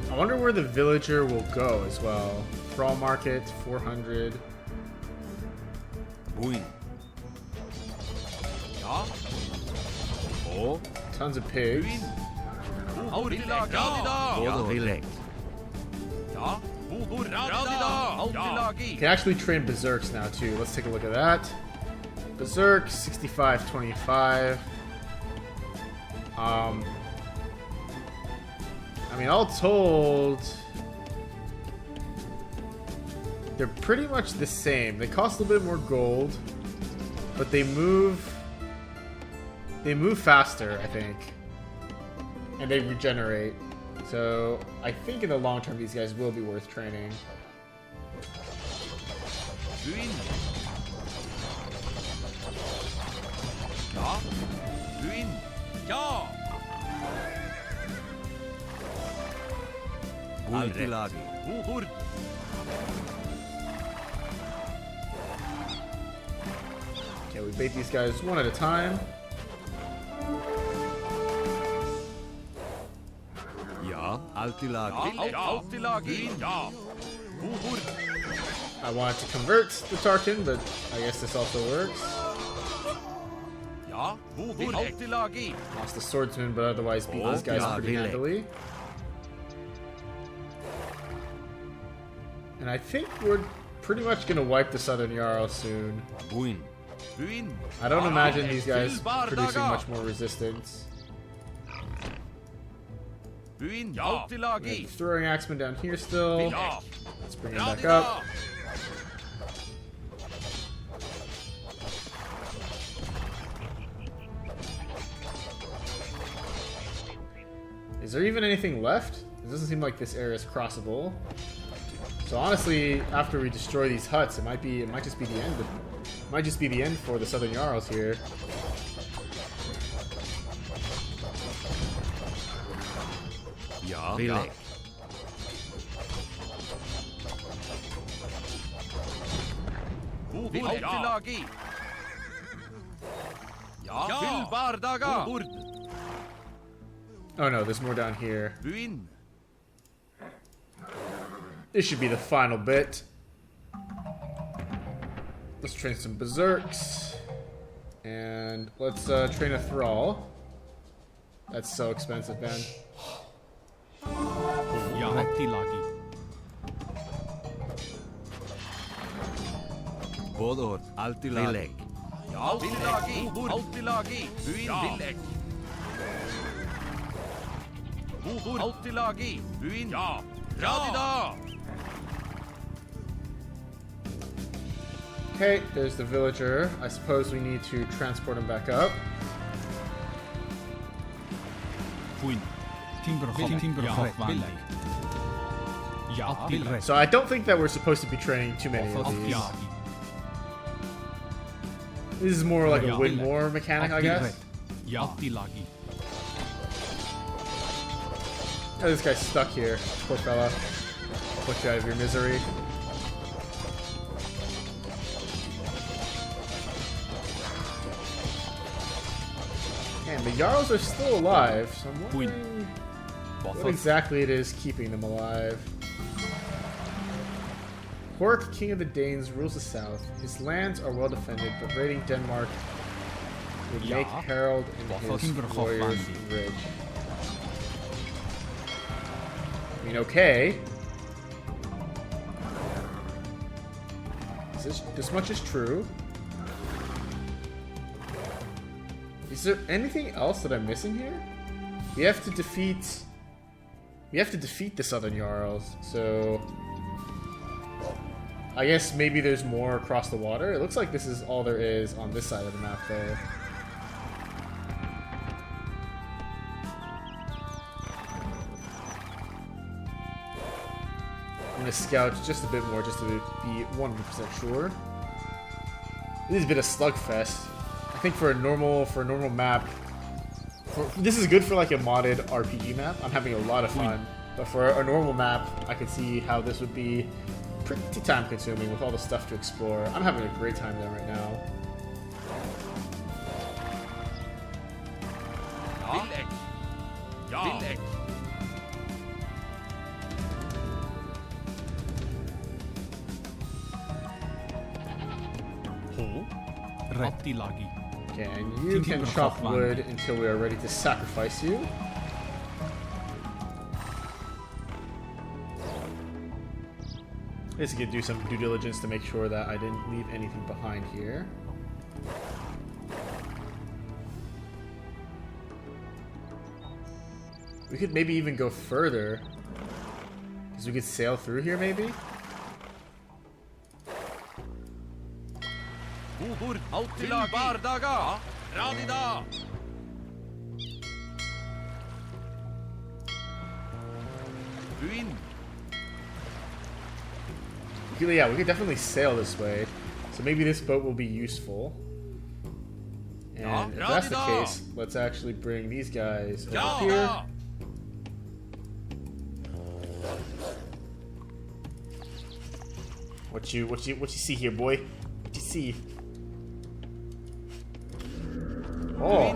I wonder where the villager will go as well. Thrall market, 400. Buin. Ja. Oh. Tons of pigs. Altilagi. Radida. Ja. Ja. Radida. Altilagi. Can actually train berserks now too. Let's take a look at that. Berserk 65-25. I mean, all told, they're pretty much the same. They cost a little bit more gold, but they move faster, I think, and they regenerate. So I think in the long term, these guys will be worth training. Buin. Ja. Buin. Ja. Altilagi. Wood. Okay, we bait these guys one at a time. Ja. Altilagi. Altilagi. Ja. Wood. I wanted to convert the Tarkan, but I guess this also works. Ja. Ja, hvor alltid lagi. Lost the swordsman, but otherwise beat these guys pretty handily. And I think we're pretty much gonna wipe the Southern Jarl soon. Buin. I don't imagine these guys producing much more resistance. Buin. Alltid lagi. Throwing axemen down here still. Ja. Let's bring them back up. Is there even anything left? It doesn't seem like this area is crossable. So honestly, after we destroy these huts, it might just be the end. It might just be the end for the Southern Jarls here. Ja. Billig. Hvor alltid lagi. Ja. Fyll bardaga. Bord. Oh no, there's more down here. Buin. This should be the final bit. Let's train some berserks. And let's train a thrall. That's so expensive, man. Ja, alltid lagi. Bådår. Alltid lagi. Ja, alltid lagi. Alltid lagi. Buin. Billig. Hvor alltid lagi. Buin. Ja. Radida. Okay, there's the villager. I suppose we need to transport him back up. Buin. Timberhoff vanlig. Ja, billig. So I don't think that we're supposed to be training too many of these. This is more like a win more mechanic, I guess. Ja, alltid lagi. Oh, this guy's stuck here. Poor fella. I'll put you out of your misery. And the Jarls are still alive, so I'm wondering what exactly it is keeping them alive. Hork, King of the Danes, rules the south. His lands are well defended, but raiding Denmark would make Harold and his warriors rich. I mean, okay. This much is true. Is there anything else that I'm missing here? We have to defeat the Southern Jarls, so I guess maybe there's more across the water. It looks like this is all there is on this side of the map, though. I'm gonna scout just a bit more, just to be 100% sure. This is a bit of slugfest. I think for a normal map, this is good for like a modded RPG map. I'm having a lot of fun, but for a normal map, I could see how this would be pretty time-consuming with all the stuff to explore. I'm having a great time there right now. Billig. Ja. Billig. Alltid lagi. Okay, and you can chop wood until we are ready to sacrifice you. Just gonna do some due diligence to make sure that I didn't leave anything behind here. We could maybe even go further, because we could sail through here maybe? Hvor alltid lagi. Bardaga. Radida. Buin. Yeah, we could definitely sail this way. So maybe this boat will be useful. And if that's the case, let's actually bring these guys over here. What you see here, boy? What you see? Oh.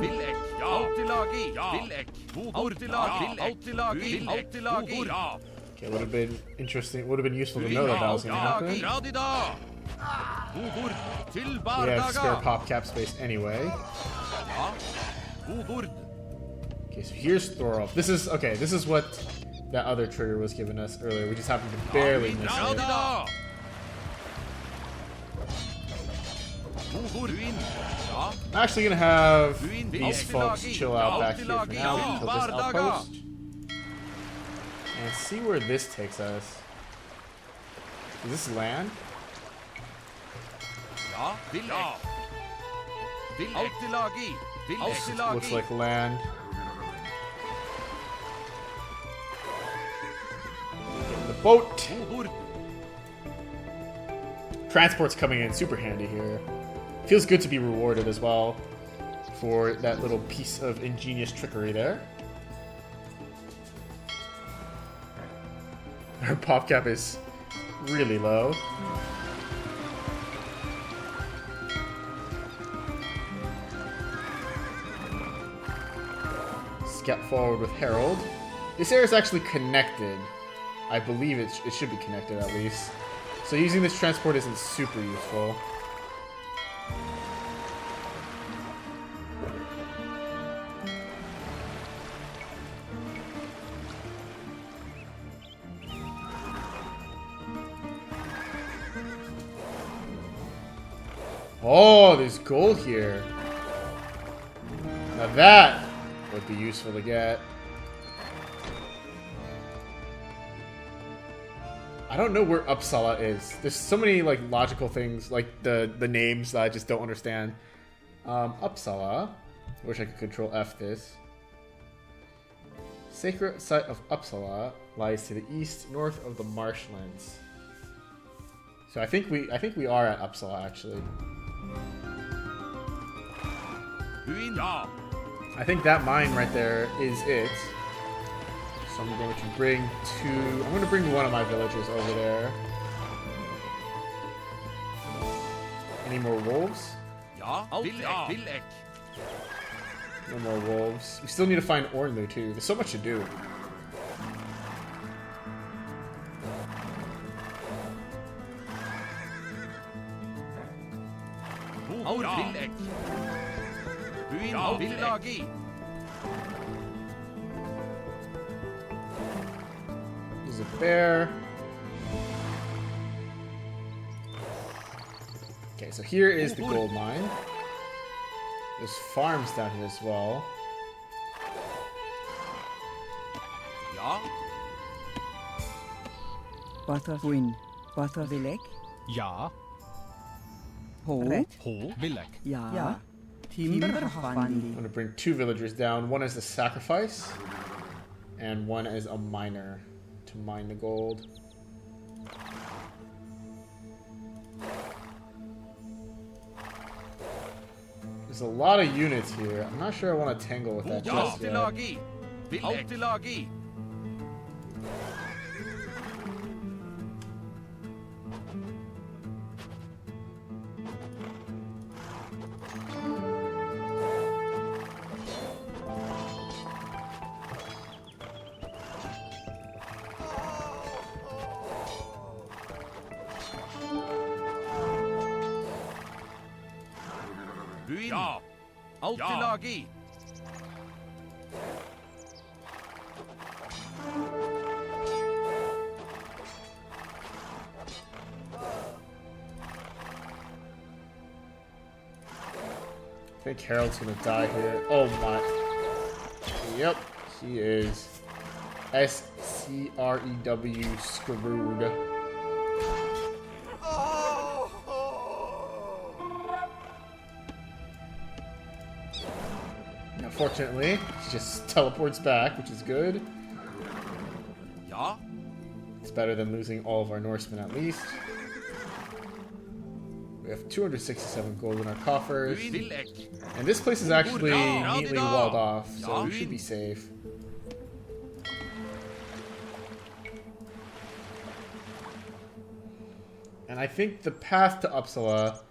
Okay, would have been interesting. Would have been useful to know that that was going to happen. We have spare pop cap space anyway. Ja. Wood. Okay, so here's Thorolf. This is okay. This is what that other trigger was giving us earlier. We just happened to barely miss it. Ja. Wood. Ja. I'm actually gonna have these folks chill out back here for now until this outpost, and see where this takes us. Is this land? Ja. Ja. Alltid lagi. Alltid Looks lagi. like land. Get in the boat. Wood. Transport's coming in super handy here. Feels good to be rewarded as well for that little piece of ingenious trickery there. Our pop cap is really low. Scout forward with Harold. This area is actually connected. I believe it should be connected at least. So using this transport isn't super useful. Oh, there's gold here. Now that would be useful to get. I don't know where Uppsala is. There's so many like logical things, like the names that I just don't understand. Uppsala. I wish I could control F this. Sacred site of Uppsala lies to the east, north of the marshlands. So I think we are at Uppsala actually. Ja. I think that mine right there is it. So I'm going to bring I'm going to bring one of my villagers over there. Any more wolves? Ja. Villek. No more wolves. We still need to find Ornlu too. There's so much to do. Villek. Alltid lagi. There's a bear. Okay, so here is the gold mine. There's farms down here as well. Ja. Water Win. Water Vilek. Ja. Ho. Ho. Villek. Ja. Timber I'm going to bring two villagers down. One as a sacrifice, and one as a miner to mine the gold. There's a lot of units here. I'm not sure I want to tangle with that just Alltid yet. lagi. Alltid lagi. Ja. Alltid lagi. I think Harold's gonna die here. Oh my. Yep, he is. SCREW screwed. Unfortunately, he just teleports back, which is good. Ja. It's better than losing all of our Norsemen at least. We have 267 gold in our coffers. Villek. And this place is actually Ja, neatly ja. walled off, so Ja, we should win. be safe. And I think the path to Uppsala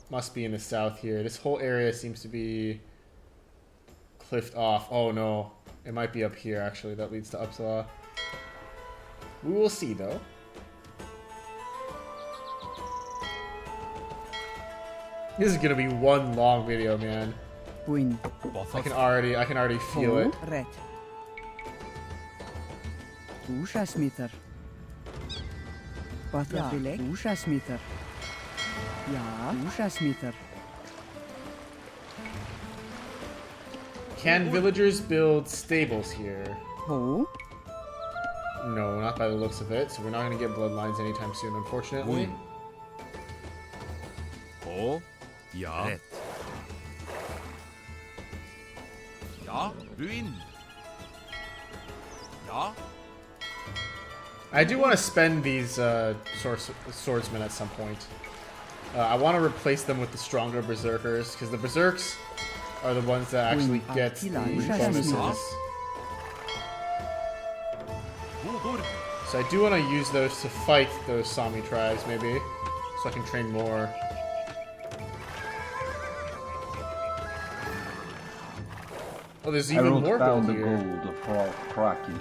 must be in the south here. This whole area seems to be cliffed off. Oh no, it might be up here actually that leads to Uppsala. We will see though. This is gonna be one long video, man. Buin. I can already feel it. Red. Úrsasmíðar. Batrafileg. Úrsasmíðar. Ja. Úrsasmíðar. Can villagers build stables here? Ho. No, not by the looks of it. So we're not going to get bloodlines anytime soon, unfortunately. Ho. Ja. Rätt. Ja. Ruin. Ja. I do want to spend these swordsmen at some point. I want to replace them with the stronger berserkers, because the berserks are the ones that actually get the bonuses. So I do want to use those to fight those Sami tribes, maybe, so I can train more. Oh, there's even Harold more found gold the here. gold of Hrolf Kraki.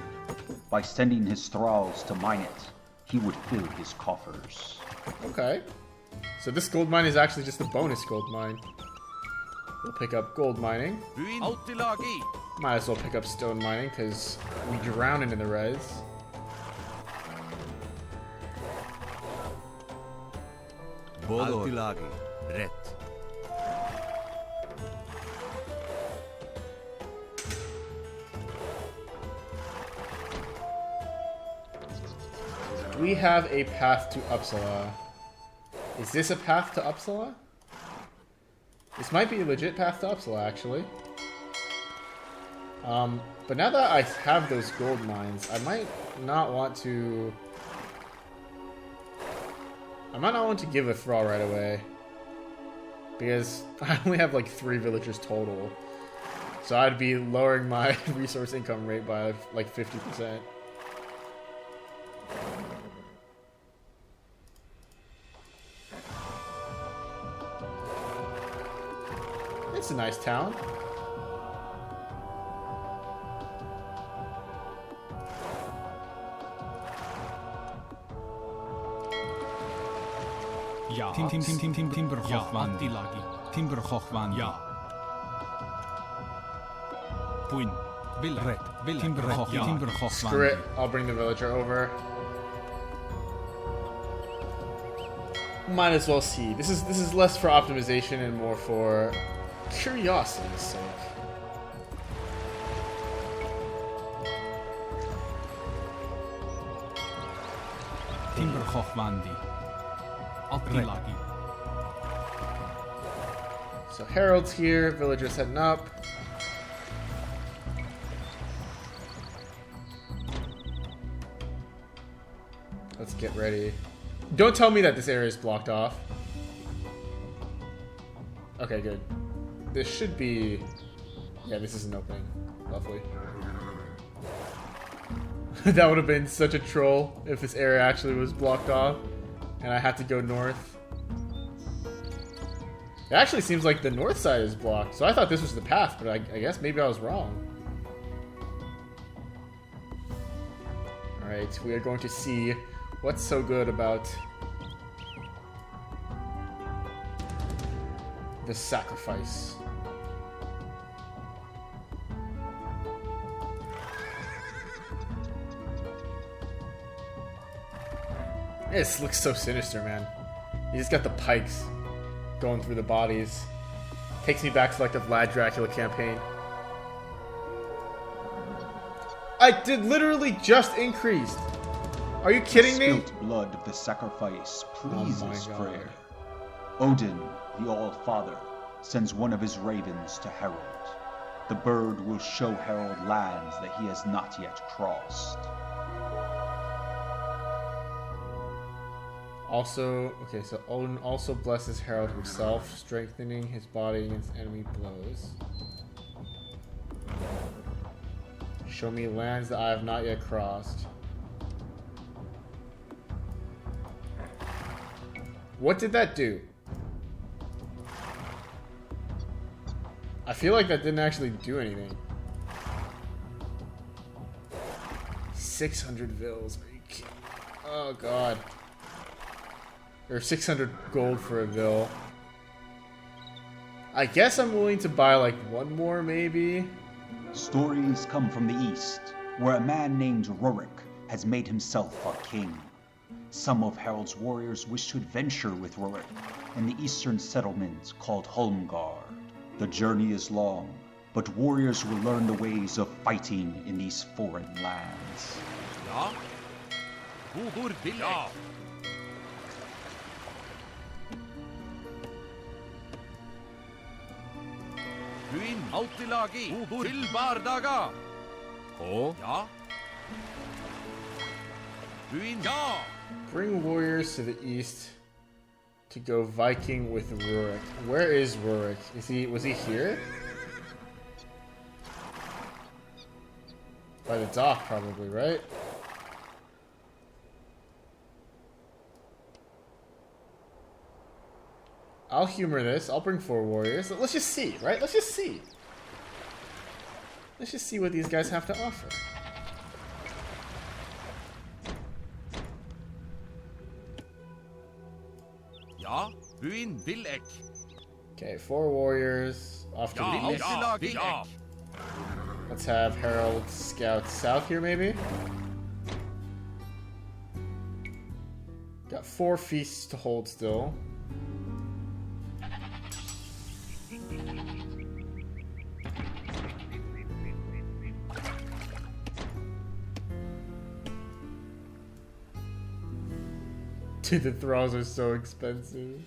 By sending his thralls to mine it, he would fill his coffers. Okay. So this gold mine is actually just a bonus gold mine. We'll pick up gold mining. Ruin. Altilagi. Might as well pick up stone mining, because we drowning in the res. Altilagi. Rätt. We have a path to Uppsala. Is this a path to Uppsala? This might be a legit path to Uppsala, actually. But now that I have those gold mines, I might not want to give a thrall right away. Because I only have like 3 villagers total. So I'd be lowering my resource income rate by like 50%. It's a nice town. Ja. Timberhochwand. Timberhochwand. Ja. Buin. Red. Timberhochwand. Screw it. I'll bring the villager over. Might as well see. This is less for optimization and more for curiosity's sake. Timberhochwandi. Altilagi. So Harold's here, villagers heading up. Let's get ready. Don't tell me that this area is blocked off. Okay, good. This should be... Yeah, this is an opening. Lovely. That would have been such a troll if this area actually was blocked off and I had to go north. It actually seems like the north side is blocked, so I thought this was the path, but I guess maybe I was wrong. Alright, we are going to see what's so good about the sacrifice. This looks so sinister, man. You just got the pikes going through the bodies. Takes me back to like the Vlad Dracula campaign. I did literally just increased. Are you kidding me? The spilt blood of the sacrifice pleases God. Freyr. Odin, the All-Father, sends one of his ravens to Harold. The bird will show Harold lands that he has not yet crossed. Also, okay, so Odin also blesses Harold himself, strengthening his body against enemy blows. Show me lands that I have not yet crossed. What did that do? I feel like that didn't actually do anything. 600 vills. Are you kidding? Oh god. Or 600 gold for a vill. I guess I'm willing to buy like one more, maybe. Stories come from the east, where a man named Rurik has made himself a king. Some of Harold's warriors wish to adventure with Rurik in the eastern settlement called Holmgard. The journey is long, but warriors will learn the ways of fighting in these foreign lands. Ja. Hvor vil jeg? Buin, alltid lagi. Til bardaga. Og? Ja. Buin, ja. Bring warriors to the east to go Viking with Rurik. Where is Rurik? Was he here? By the dock, probably, right? I'll humor this. I'll bring 4 warriors. Let's just see, right? Let's just see. Let's just see what these guys have to offer. Ja, buin vil ek. Okay, 4 warriors. Off to Ja, the east. alltid lagi. Ja. Let's have Harold scout south here, maybe. Got 4 feasts to hold still. Dude, the thralls are so expensive.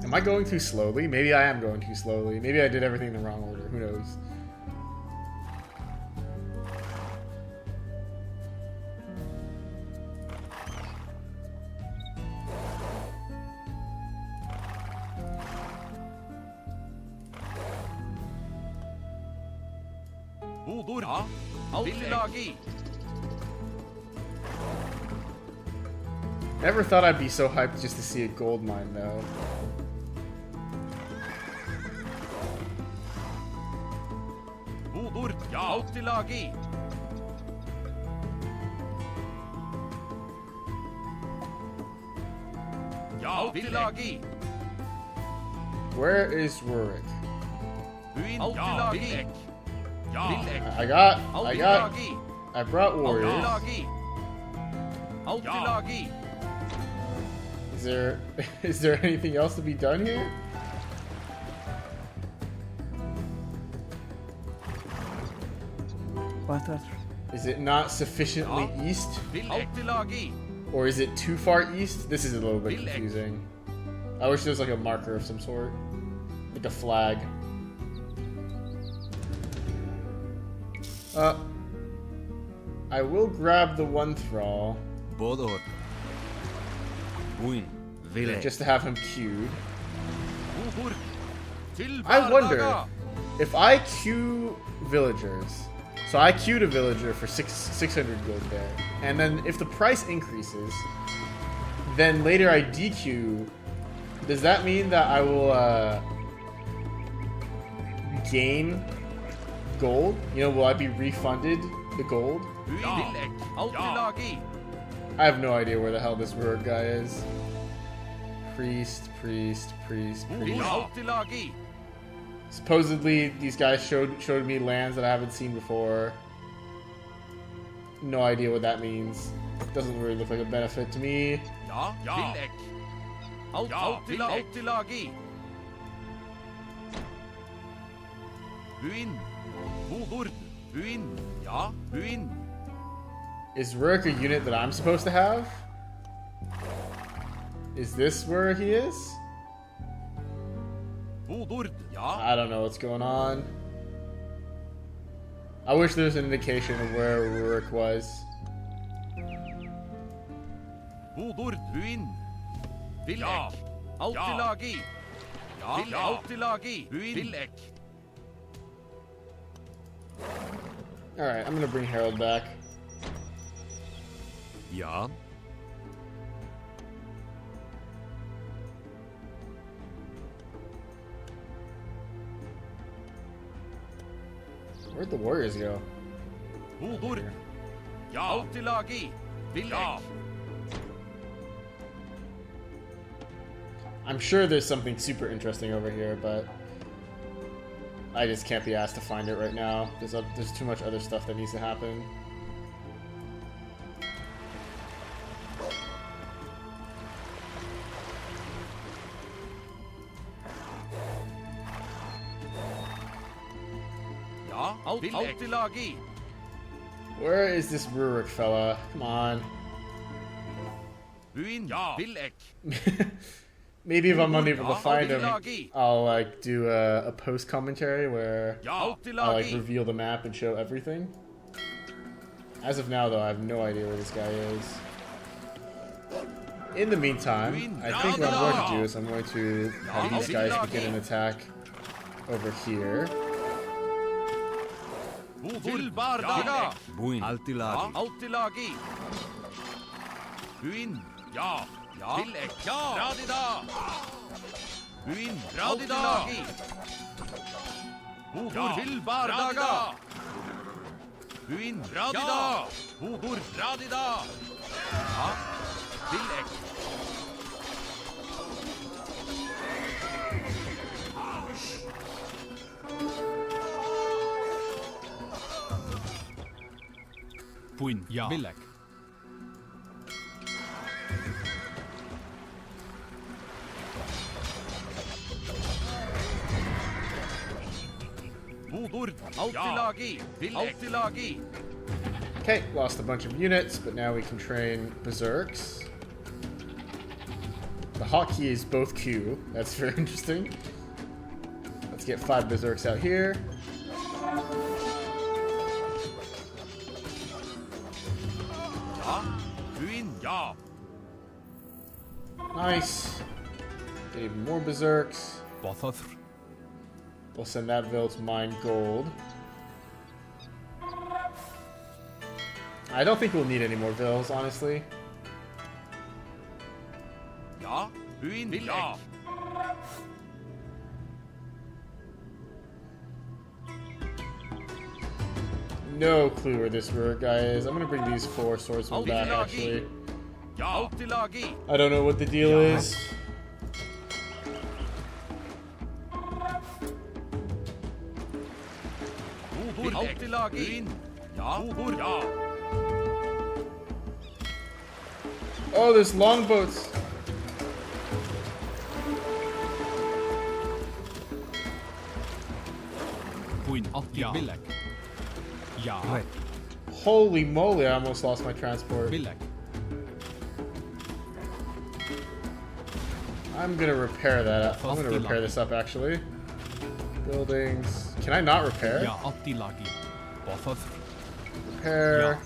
Am I going too slowly? Maybe I am going too slowly. Maybe I did everything in the wrong order. Who knows? Hvor? Ja, alltid lagi. Never thought I'd be so hyped just to see a gold mine, though. Hvor? Ja, alltid lagi. Ja, alltid lagi. Where is Rurik? Buin, alltid lagi. Ja, I got, alltid I lagi. brought Alltid warriors. lagi. Alltid lagi. Is there anything else to be done here? Butter. Is it not sufficiently east? Alltid lagi. Or is it too far east? This is a little bit confusing. I wish there was like a marker of some sort. Like a flag. I will grab the one thrall. Bodor. Buin. Village. Just to have him queued. Hvor? Til I wonder bardaga. if I queue villagers. So I queued a villager for 600 gold there. And then if the price increases, then later I DQ. Does that mean that I will gain gold? You know, will I be refunded the gold? Buin vil ek. Alltid lagi. I have no idea where the hell this Rurik guy is. Priest. Buin alltid lagi. Supposedly, these guys showed me lands that I haven't seen before. No idea what that means. Doesn't really look like a benefit to me. Ja, vil ek. Alltid lagi. Buin. Hvor? Buin. Ja, buin. Is Rurik a unit that I'm supposed to have? Is this where he is? Hvor? Ja. I don't know what's going on. I wish there was an indication of where Rurik was. Hvor? Buin. Vil ek. Alltid lagi. Ja, alltid lagi. Buin. Vil ek. Alright, I'm gonna bring Harold back. Ja. Where'd the warriors go? Hvor? Ja, alltid lagi. Vil ek. I'm sure there's something super interesting over here, but I just can't be asked to find it right now. There's too much other stuff that needs to happen. Ja, alltid lagi. Where is this Rurik fella? Come on. Buin, ja, vil ek. Maybe if I'm unable to find him, I'll like do a post commentary where I like reveal the map and show everything. As of now, though, I have no idea where this guy is. In the meantime, I think what I'm going to do is I'm going to have these guys begin an attack over here. Buin, alltid lagi. Buin, ja. Ja, vil ek. Ja, radida. Buin, radida. Hodor vil bardaga. Buin, radida. Hodor, radida. Ja, vil ek. Buin, ja. Vil ek. Okay, lost a bunch of units, but now we can train berserks. The hotkey is both Q. That's very interesting. Let's get 5 berserks out here. Nice. Get even more berserks. We'll send that Vil to mine gold. I don't think we'll need any more Vils, honestly. Ja, Buin, ja. No clue where this Rurik guy is. I'm gonna bring these 4 swordsmen back, actually. I don't know what the deal is. Oh, there's longboats. Ja. Vil ek. Ja. Holy moly, I almost lost my transport. Vil ek. I'm gonna repair that. I'm gonna repair this up, actually. Buildings. Can I not repair? Ja, alltid lagi. Repair.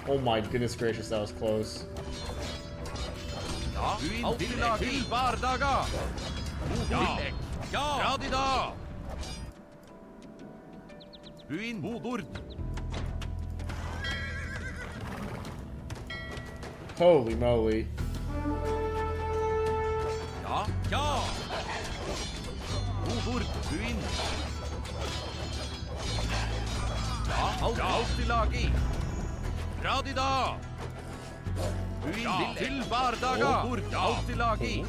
Oh my goodness gracious, that was close. Holy moly. Alltid lagi. Radida. Buin til bardaga. Alltid lagi.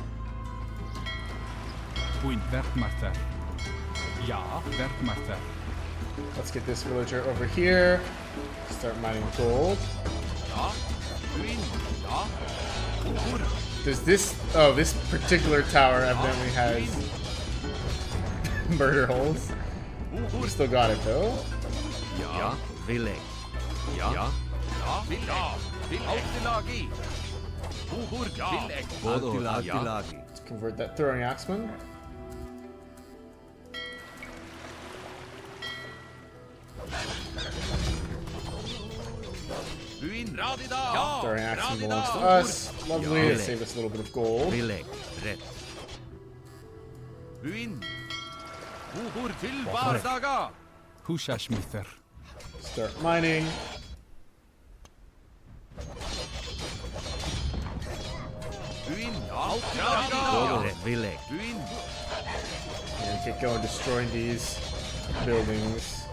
Buin, verkmaster. Ja, verkmaster. Let's get this villager over here. Start mining gold. Does this... Oh, this particular tower evidently has murder holes. We still got it, though. Ja, vil ek. Ja, vil ek. Alltid lagi. Hodor, vil ek. Alltid lagi. Let's convert that throwing axemen. Buin, radida. Throwing axemen belongs to us. Lovely. It saved us a little bit of gold. Vil ek. Rett. Buin. Hodor til bardaga. Husasmither. Start mining. Buin, alltid radida. Vil ek. Buin. And get going destroying these buildings.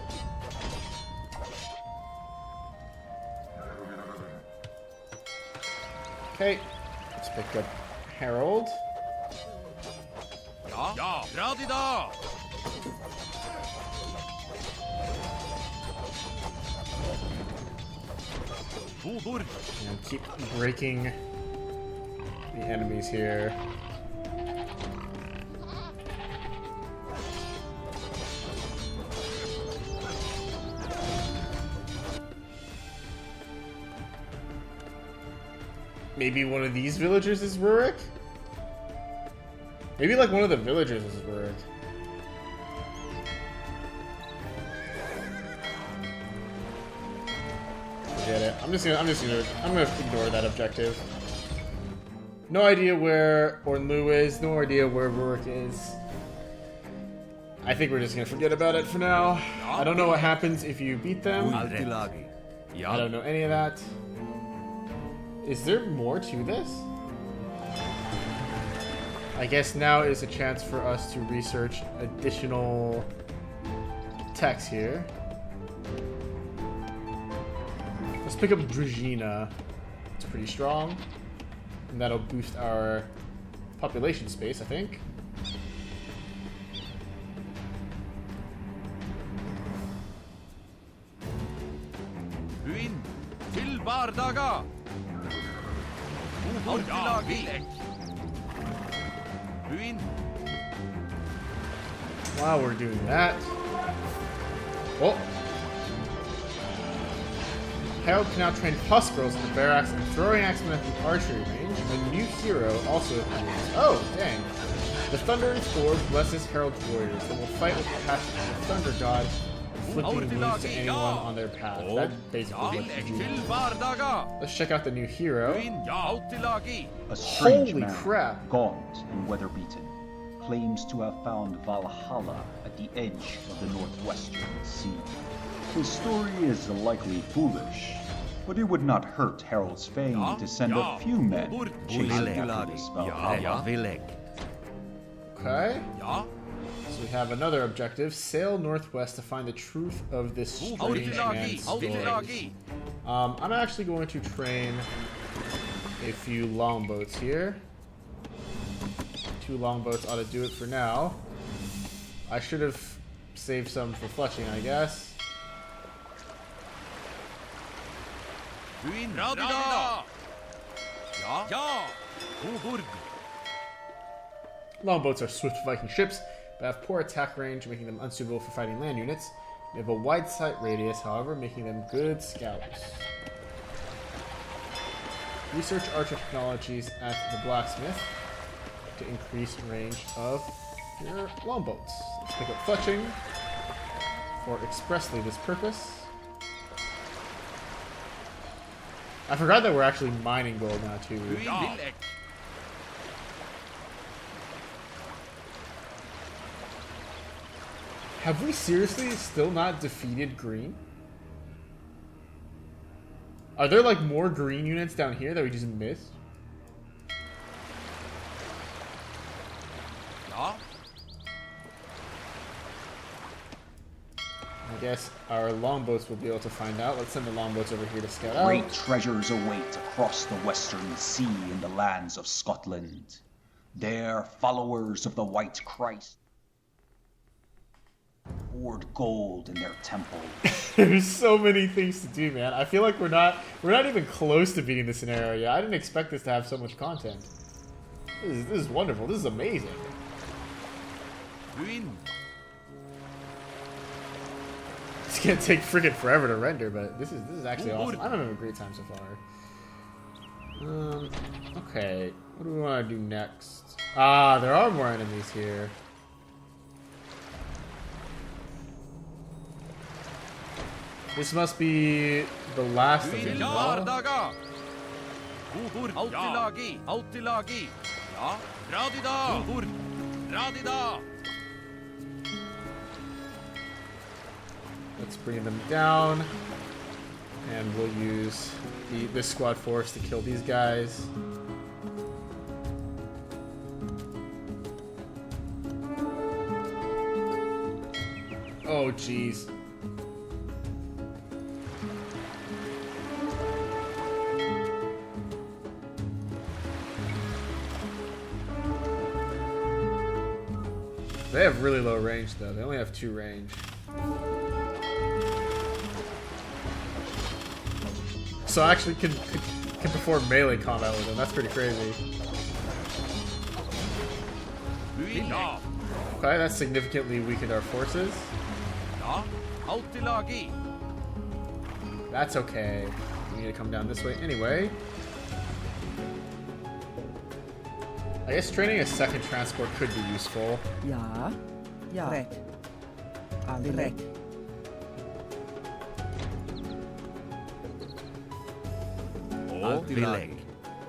Okay, let's pick up Harold. Ja, dra de da! Wood. And keep breaking the enemies here. Maybe one of these villagers is Rurik? Maybe like one of the villagers is Rurik. Forget it. I'm gonna ignore that objective. No idea where Ornlu is, no idea where Rurik is. I think we're just gonna forget about it for now. I don't know what happens if you beat them. I don't know any of that. Is there more to this? I guess now is a chance for us to research additional text here. Let's pick up Dragina. It's pretty strong. And that'll boost our population space, I think. Buin til bardaga! Buin. While we're doing that. Oh! Harold can now train huskarls with the barracks and throwing axemen at the archery range. A new hero also appears. Oh, dang. The Thundering Sword blesses Harold's warriors that will fight with the passion of the Thunder God, inflicting wounds to anyone on their path. That's basically what you do. Let's check out the new hero. A strange Holy man, crap. gaunt and weather-beaten, claims to have found Valhalla at the edge of the northwestern sea. His story is likely foolish, but it would not hurt Harold's fame to send a few men chasing after this Valhalla. Okay. So we have another objective. Sail northwest to find the truth of this strange man's story. I'm actually going to train a few longboats here. 2 longboats ought to do it for now. I should have saved some for fletching, I guess. Longboats are swift Viking ships, but have poor attack range, making them unsuitable for fighting land units. They have a wide sight radius, however, making them good scouts. Research archer technologies at the blacksmith to increase range of your longboats. Let's pick up fletching for expressly this purpose. I forgot that we're actually mining gold now too. Have we seriously still not defeated green? Are there like more green units down here that we just missed? I guess our longboats will be able to find out. Let's send the longboats over here to scout out. Great treasures await across the western sea in the lands of Scotland. There, followers of the White Christ poured gold in their temple. There's so many things to do, man. I feel like we're not even close to beating this scenario yet. I didn't expect this to have so much content. This is wonderful. This is amazing. It's gonna take freaking forever to render, but this is actually awesome. I'm having a great time so far. Okay. What do we want to do next? Ah, there are more enemies here. This must be the last of them. Let's bring them down. And we'll use this squad force to kill these guys. Oh, jeez. have really low range though. They only have 2 range. So I actually can perform melee combat with them. That's pretty crazy. Ja. Okay, that significantly weakened our forces. Ja. Alltid lagi. That's okay. We need to come down this way anyway. I guess training a second transport could be useful. Ja. Ja. Rek. Aldrek. Alltid lagi.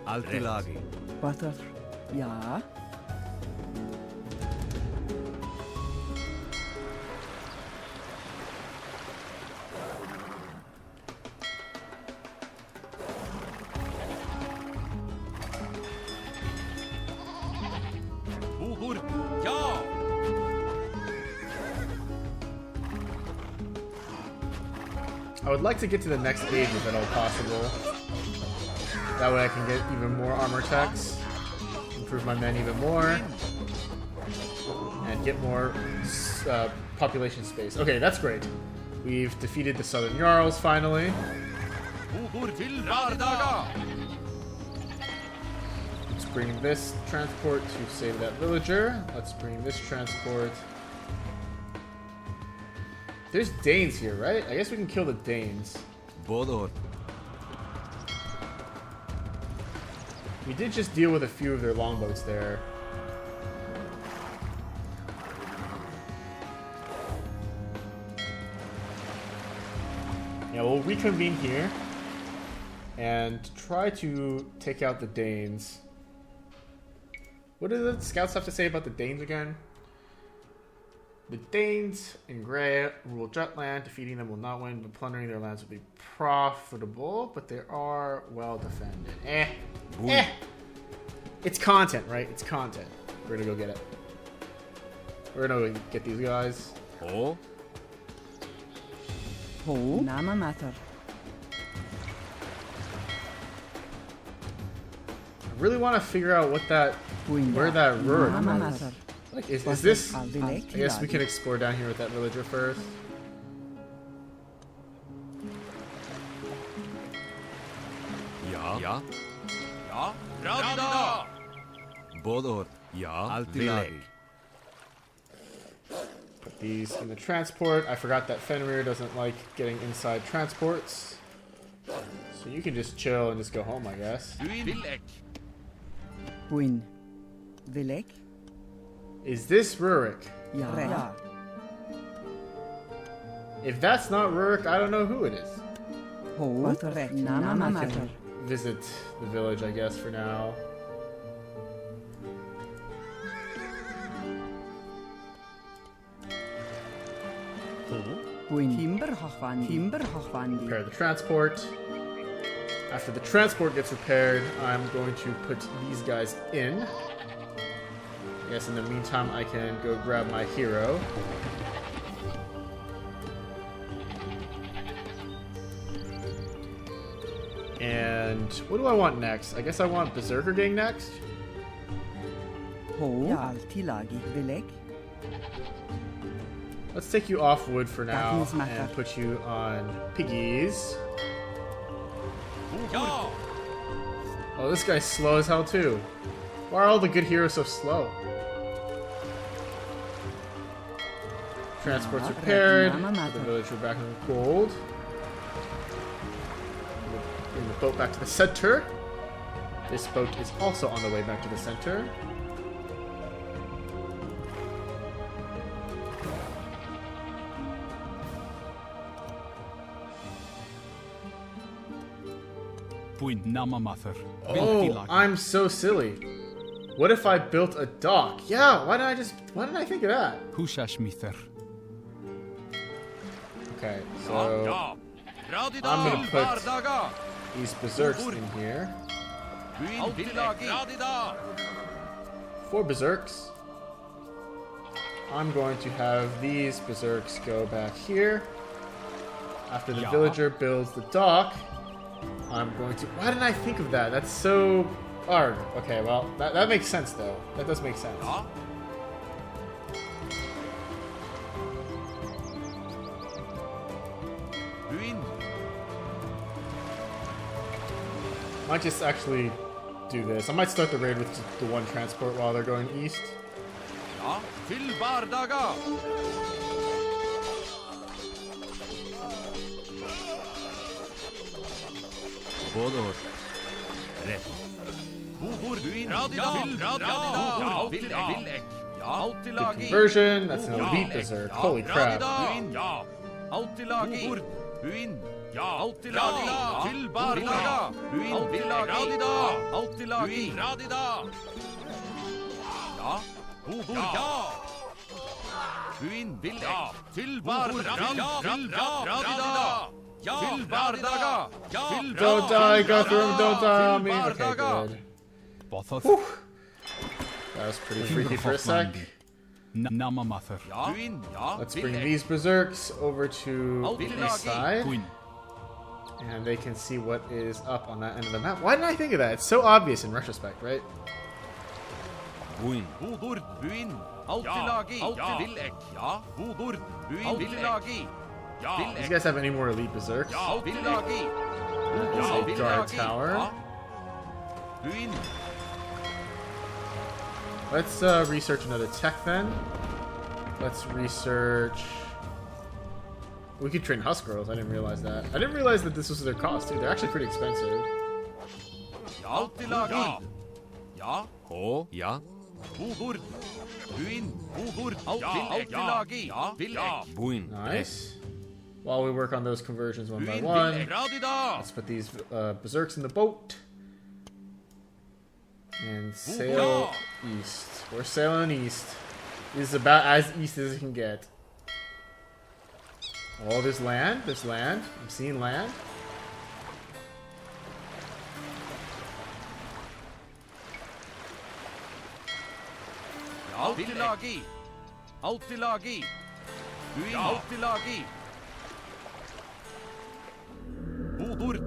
Alltid lagi. Butter. Ja. Wood. Ja. I would like to get to the next gauge if at all possible. That way I can get even more armor techs, improve my men even more, and get more population space. Okay, that's great. We've defeated the Southern Jarls finally. Wood till Vardaga. Let's bring this transport to save that villager. Let's bring this transport. There's Danes here, right? I guess we can kill the Danes. Bodor. We did just deal with a few of their longboats there. Yeah, we'll reconvene here and try to take out the Danes. What do the scouts have to say about the Danes again? The Danes in Grey rule Jutland. Defeating them will not win, but plundering their lands will be profitable. But they are well defended. It's content, right? It's content. We're gonna go get it. We're gonna go get these guys. Oh. Ho. Nama matter. I really want to figure out what that, where that Rurik Nama is. matter. Like, is this? I Aldrek. guess we can explore down here with that villager first. Ja. Ja. Ja. Radida. Bodor. Ja. Alltid lagi. Put these in the transport. I forgot that Fenrir doesn't like getting inside transports. So you can just chill and just go home, I guess. Villek. Buin. Vilek. Is this Rurik? Ja. Ja. If that's not Rurik, I don't know who it is. Ho. Butter. Nama matter. Visit the village, I guess, for now. Buin. Timber hochwandi. Timber hochwandi. Repair the transport. After the transport gets repaired, I'm going to put these guys in. I guess in the meantime, I can go grab my hero. And what do I want next? I guess I want Berserker Gang next. Ho. Ja. Altilagi. Vilek. Let's take you off wood for now Tarkans matter. and put you on piggies. Ja. Oh, this guy's slow as hell too. Why are all the good heroes so slow? Transport's repaired. Put the villager back in gold. Bring the boat back to the center. This boat is also on the way back to the center. Buin Nama Mather. Oh, I'm so silly. What if I built a dock? Yeah, why didn't I think of that? Hushashmither. Okay, Ja. so Ja. Radida. I'm gonna put Vardaga. these berserks in here. Alltid lagi. Radida. 4 berserks. I'm going to have these berserks go back here. After the Ja. villager builds the dock, I'm going to... Why didn't I think of that? That's so... Arg. Okay, well, that makes sense, though. That does make sense. Ja. Might just actually do this. I might start the raid with just the one transport while they're going east. Ja, til Bardaga! Bådår. Rett. Hvor du inn? Radida! Radida! Villek. Ja, alltid lagi. Conversion. That's an elite berserk. Holy crap. Ja, alltid lagi. Du inn. Ja, alltid lagi. Til Bardaga. Du inn. Alltid lagi. Radida! Alltid lagi. Radida! Ja. Ja. Du inn. Villek. Til Bardaga. Radida! Til Bardaga! Don't die, Guthrum. Don't die on me. Okay, good. Bothoth. That was pretty freaky for a sec. Namamather. Ja, du inn. Ja, Let's bring these berserks over to the east side. Queen. And they can see what is up on that end of the map. Why didn't I think of that? It's so obvious in retrospect, right? Bodord, du inn. Alltid lagi. Alltid Villek. Ja, Bodord, du inn. Alltid lagi. Ja, Do you guys have any more elite berserks? ja, alltid lagi. That is a guard tower. Du inn. Let's research another tech then. Let's research... We could train huskarls. I didn't realize that. I didn't realize that this was their cost too. They're actually pretty expensive. Ja, alltid lagi. Ja. Ja. Bodord. Du inn. Bodord. Alltid lagi. Ja, Villek. Nice. While we work on those conversions one Du by inn. one, Villek. Radida. let's put these berserks in the boat. And sail east. We're sailing east. This is about as east as it can get. Oh, there's land. There's land. I'm seeing land. Ja, alltid lagi. Alltid lagi. Du inn. Alltid lagi. Bodord.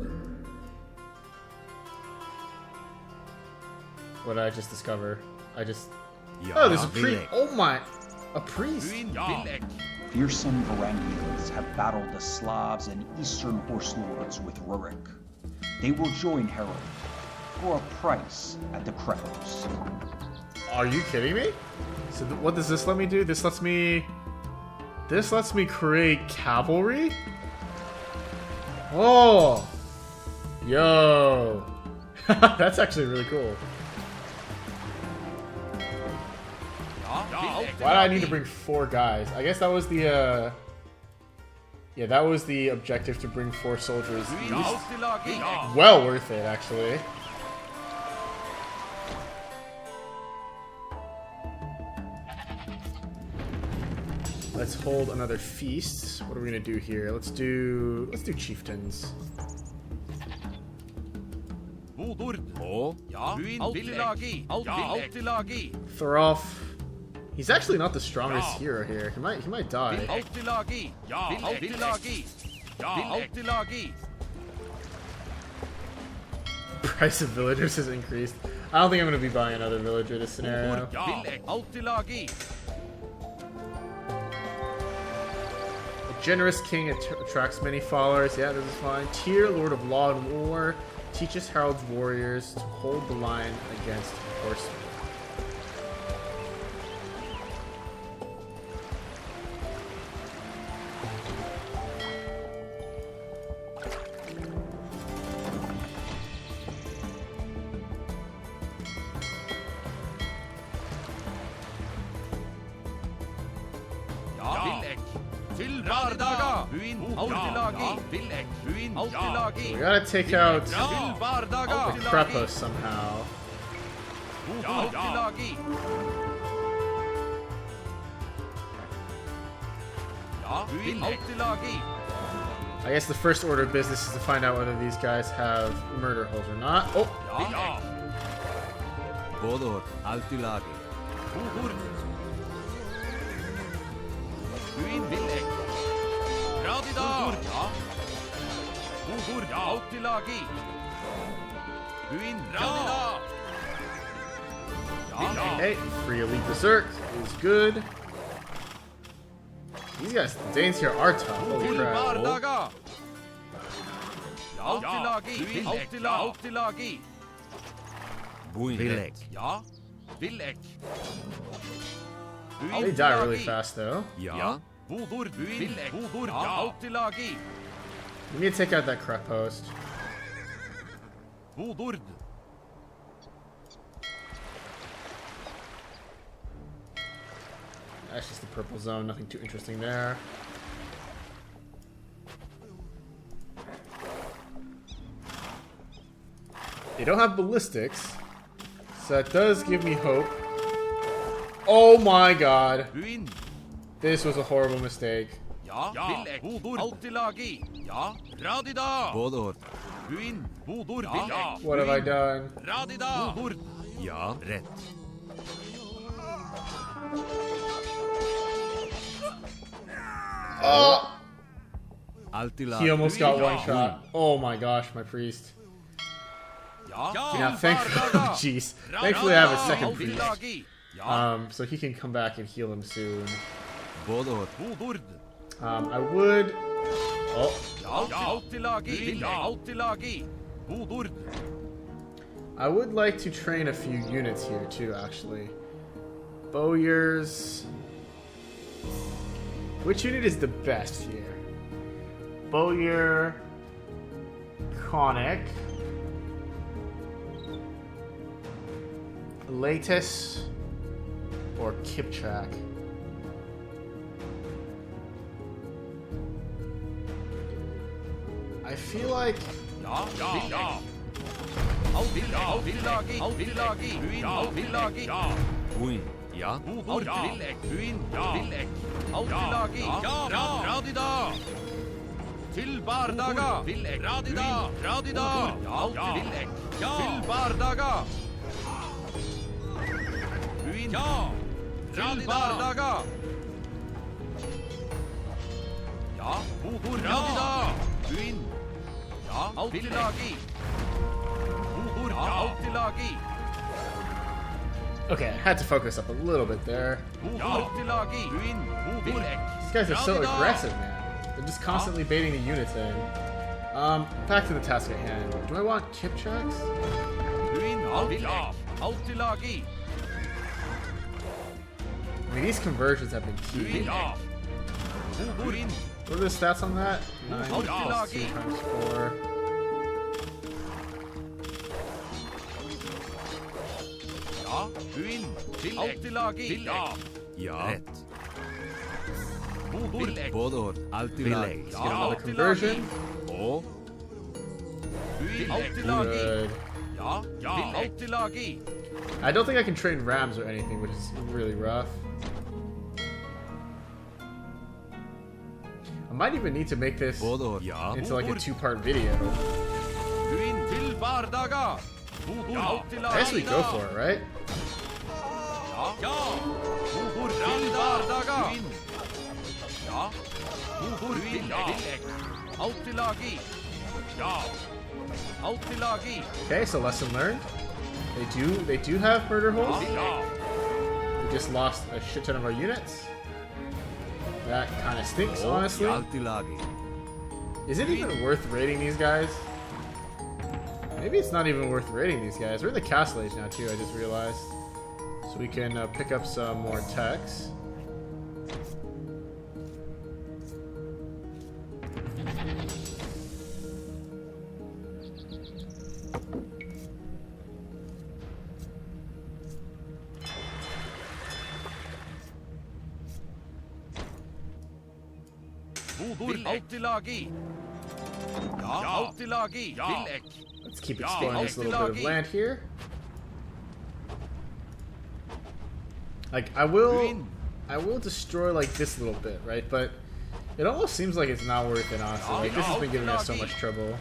What did I just discover? Oh, there's a priest. Oh my. A priest. Du inn. Villek. Fearsome Varangians have battled the Slavs and Eastern Horse Lords with Rurik. They will join Harold for a price at the Krepos. Are you kidding me? So what does this let me do? This lets me create cavalry? Oh! Yo! That's actually really cool. Why did I need to bring 4 guys? I guess that was the, yeah, that was the objective, to bring 4 soldiers east. Alltid lagi. Well worth it, actually. Let's hold another feast. What are we gonna do here? Let's do chieftains. Bodord. Ja, du inn. Alltid lagi. Alltid lagi. Thorolf. He's actually not the strongest hero here. He might die. Alltid lagi. Ja, alltid lagi. Ja, alltid lagi. Price of villagers has increased. I don't think I'm gonna be buying another villager this scenario. Ja, Villek. Alltid lagi. A generous king attracts many followers. Yeah, this is fine. Tyr, Lord of Law and War, teaches Harold's warriors to hold the line against horsemen. Ja, Villek. Til Bardaga. Du inn. Alltid lagi. Villek. Du inn. Alltid lagi. We gotta take out Til Bardaga. the Krepos somehow. Ja, alltid lagi. Ja, du inn. Alltid lagi. I guess the first order of business is to find out whether these guys have murder holes or not. Oh, Ja. Bodor, alltid lagi. Bodord. Du inn. Villek. Radida. Ja. Bodord. Ja, alltid lagi. Du inn. Radida. Ja, hey, free elite berserk is good. These guys, the Danes here are tough. Holy til crap. Bardaga. Alltid lagi. Alltid lagi. Builek. Ja. Villek. They die really fast though. Ja. Bodor. Villek. Bodor. Ja. Alltid lagi. We need to take out that crap post. Bodord. That's just the purple zone, nothing too interesting there. They don't have ballistics, so that does give me hope. Oh my god. Buin. This was a horrible mistake. Ja. Villek. Bodor. Alltid lagi. Ja. Radida. Bodor. Buin. Bodor. Villek. What have I done? Radida. Bodor. Ja. Rätt. Oh! Alltid He lagi. almost got one shot. Oh my gosh, my priest. Ja. Yeah, jeez. Thankfully I have a second priest. So he can come back and heal him soon. Bodor. Bodord. I would... Oh, Alltid lagi. Alltid lagi. Bodord. I would like to train a few units here too, actually. Boyars. Which unit is the best here? Boyar, konnik, leitis, or kipchak. I feel like Ja. Villek. Alltid lagi. Alltid lagi. Buin. Alltid lagi. Ja. Buin. Ja. Bodor. Villek. Buin. Villek. Alltid lagi. Ja. Radida. Til bardaga. Villek. Radida. Radida. Alltid villek. Til bardaga. Buin. Ja. Til bardaga. Ja. Bodor. Radida. Buin. Ja. Alltid lagi. Bodor. Ja. Alltid lagi. okay, I had to focus up a little bit there. Bodor. Alltid lagi. Buin. Villek. These guys are so aggressive, man. They're just constantly baiting the units in. Back to the task at hand. Do I want kipchaks? Buin. Villek. Alltid lagi. I mean, these conversions have been key. Ja. Bodor. What are the stats on that? 9 Oh, plus 2 lucky. times 4. Ja. Buin. Alltid lagi. Ja. Ja. Rätt. Bodor. Bodor. Alltid lagi. Let's get another conversion. Och. Buin. Alltid lagi. Good. Ja. Alltid lagi. I don't think I can train rams or anything, which is really rough. I might even need to make this Bodor. Ja. into like a 2-part video. Buin til bardaga. Bodor. Alltid lagi. I guess we go for it, right? Ja. Bodor til bardaga. Buin. Ja. Bodor. Villek. Alltid lagi. Ja. Alltid lagi. Okay, so lesson learned. They do have murder holes. Ja. We just lost a shit ton of our units. That kind of stinks, honestly. Alltid lagi. Is it even worth raiding these guys? Maybe it's not even worth raiding these guys. We're in the castle age now too, I just realized. So we can pick up some more techs. Bodor. Alltid lagi. Ja. Alltid lagi. Villek. Let's keep exploring this little bit of land here. Like I will destroy like this little bit, right? But it almost seems like it's not worth it, honestly. Like this has been giving us so much trouble.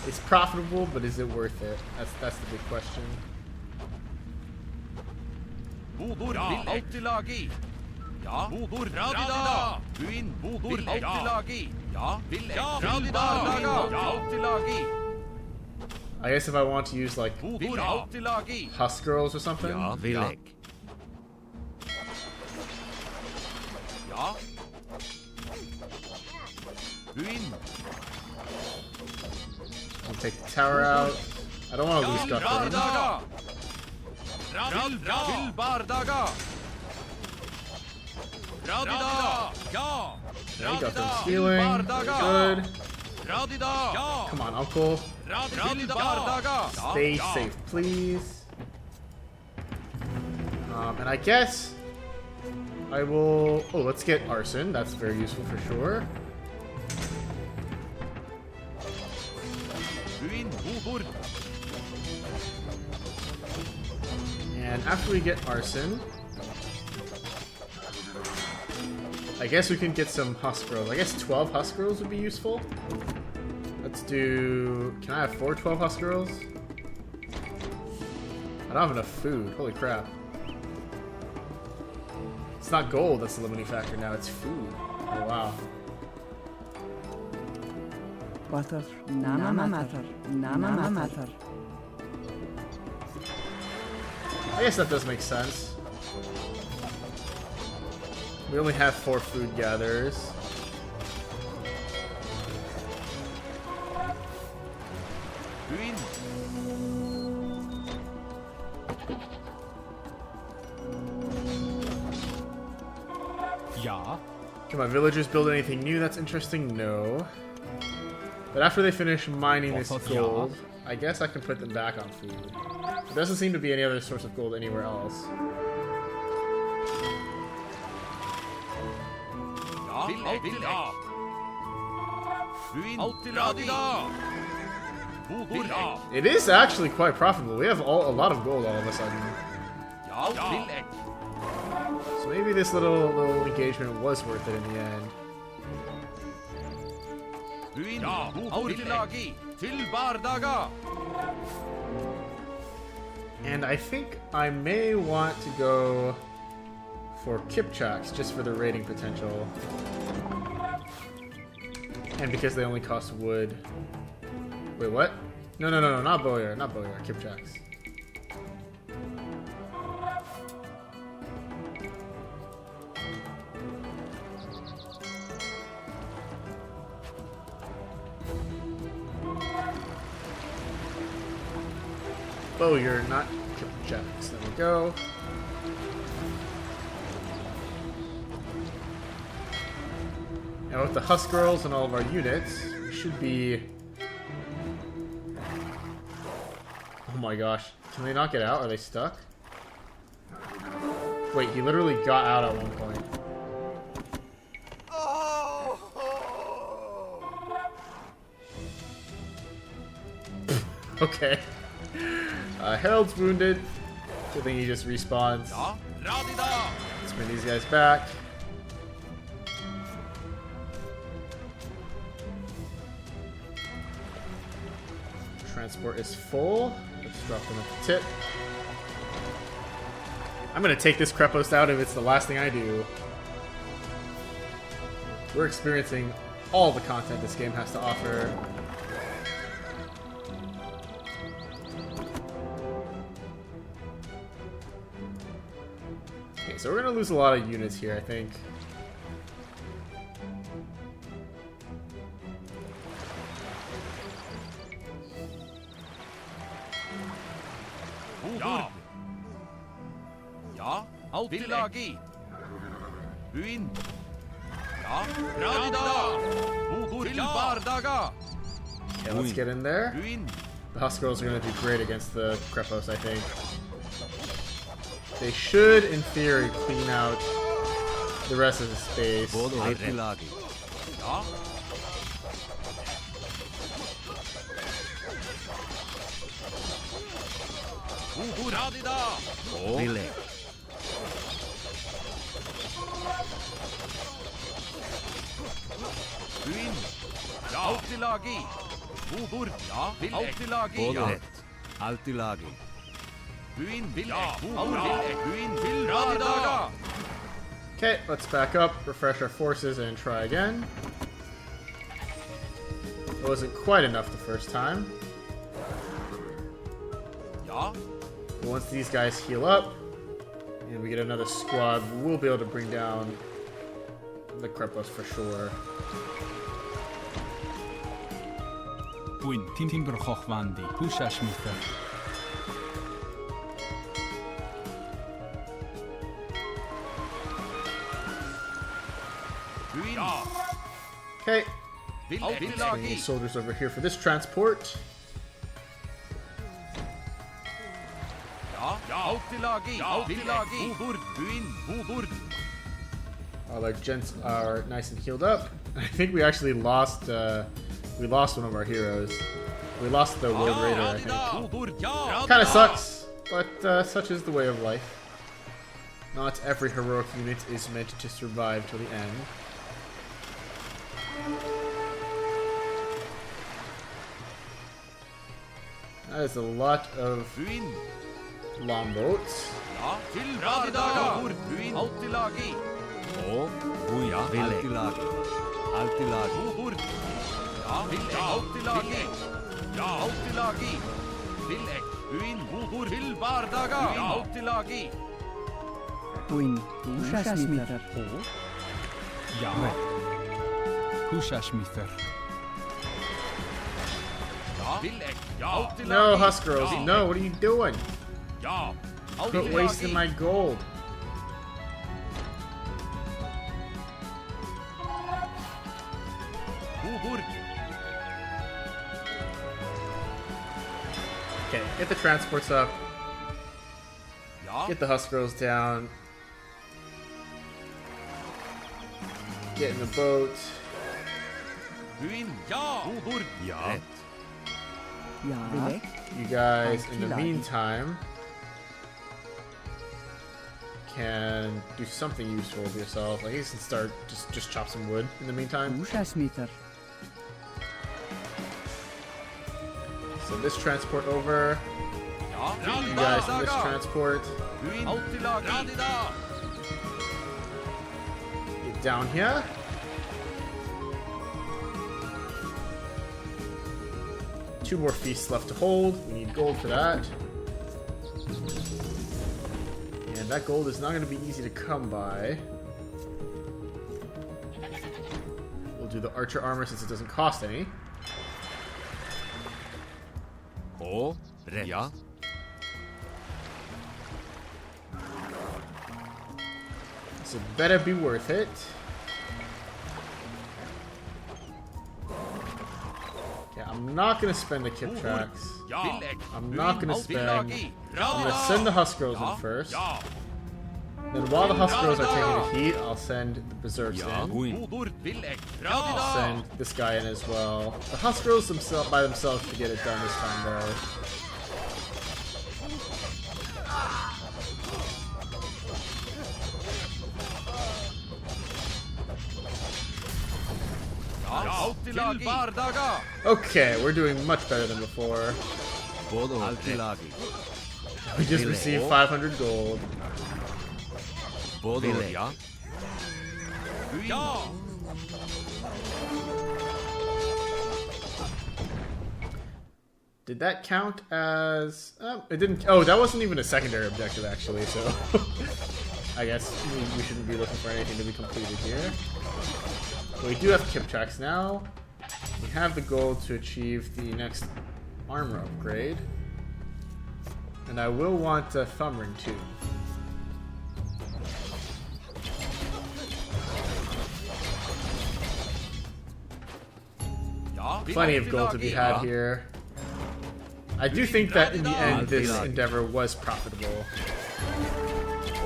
It's profitable, but is it worth it? That's the big question. Bodor. Alltid lagi. Ja. Bodor. Radida. Buin. Bodor. Alltid lagi. Ja. Villek. Radida. Ja. Alltid lagi. I guess if I want to use like Bodor. Alltid lagi. huskarls or something. Ja. Villek. Ja. Buin. I'll take the tower out. I don't want to lose Guthrum. Bardaga. Til Bardaga. Radida. Ja. There you go, Guthrum's healing. Good. Radida. Come on, Uncle. Radida. Bardaga. Stay safe, please. And I guess I will... Oh, let's get Arson. That's very useful for sure. Buin. Hubur. And after we get Arson, I guess we can get some huskarls. I guess 12 huskarls would be useful. Let's do... Can I have 12 huskarls? I don't have enough food. Holy crap. It's not gold that's the limiting factor now, it's food. Oh wow. Butter, nama matter, nama matter. I guess that does make sense. We only have 4 food gatherers. Buin. Ja. Can my villagers build anything new that's interesting? No. But after they finish mining this gold, I guess I can put them back on food. There doesn't seem to be any other source of gold anywhere else. Radida. Buin. Radida. Hubur. It is actually quite profitable. We have a lot of gold all of a sudden. Ja. So maybe this little engagement was worth it in the end. Buin. Hubur. Til Bardaga. And I think I may want to go for kipchaks just for the raiding potential. And because they only cost wood. Wait, what? No, not boyar, kipchaks. Boyar, not kipchaks. There we go. Now with the huskarls and all of our units, we should be... Oh my gosh. Can they not get out? Are they stuck? Wait, he literally got out at one point. Okay. Harold's wounded. Good thing he just respawns. Let's bring these guys back. Transport is full. Let's drop them at the tip. I'm gonna take this Krepos out if it's the last thing I do. We're experiencing all the content this game has to offer. Okay, so we're gonna lose a lot of units here, I think. Ja. Alltid. Buin. Ja. Radida. Til Bardaga. Okay, let's get in there. Buin. The huskarls are gonna do great against the Krepos, I think. They should, in theory, clean out the rest of the space. Altilagi. Ja. Radida. Village. Buin. Ja. Alltid. Hubur. Ja. Alltid. Både Ja. rett. Altilagi. Buin. Ja. Buin. Til Radida. Okay, let's back up, refresh our forces, and try again. It wasn't quite enough the first time. Ja. But once these guys heal up, and we get another squad, we'll be able to bring down the Krepos for sure. Buin, timber chochvandi, pushashmither. Okay. Altilagi. Any soldiers over here for this transport. Altilagi. Bubur. Buin. Bubur. All our gents are nice and healed up. I think we actually lost. We lost one of our heroes. We lost the Woad Raider, I think. Kind of sucks, but such is the way of life. Not every heroic unit is meant to survive till the end. That is a lot of longboats. Altilagi. O, buja, altilagi. Altilagi. Altilagi. Altilagi. Villek. Buin. Bubur. Tilbardaga. Altilagi. Buin, pushashmither. Ja. Pushashmither. Villek. No, huskarls, no, what are you doing? Ja. Quit wasting my gold. Bubur. Okay, get the transports up. Ja. Get the huskarls down. Get in the boat. Buin. Ja. Bubur. Ja. Ja. You guys, in the Altilagi. meantime, can do something useful with yourself. Like you can start just chop some wood in the meantime. Pushashmither. Send this transport over. Ja. You guys in this transport. Buin. Altilagi. Get down here. Two more feasts left to hold. We need gold for that. And that gold is not going to be easy to come by. We'll do the archer armor since it doesn't cost any. O, ja. So it better be worth it. Okay, I'm not going to spend the kipchaks. Ja. I'm not going to spend... Altilagi. I'm going to send the huskarls in first. Then while the huskarls are taking the heat, I'll send the berserks Ja, in. buin. Bubur. Villek. I'll send this guy in as well. The huskarls by themselves to get it done this time though. Tilbardaga. Okay, we're doing much better than before. Bodo, altilagi. We just received 500 gold. Bodo, ja. Ja. Did that count as... it didn't... Oh, that wasn't even a secondary objective actually, so... I guess we shouldn't be looking for anything to be completed here. But we do have kipchaks now. We have the gold to achieve the next armor upgrade. And I will want a thumb ring too. Ja. Plenty of gold to be had here. I do think that in the end this endeavor was profitable.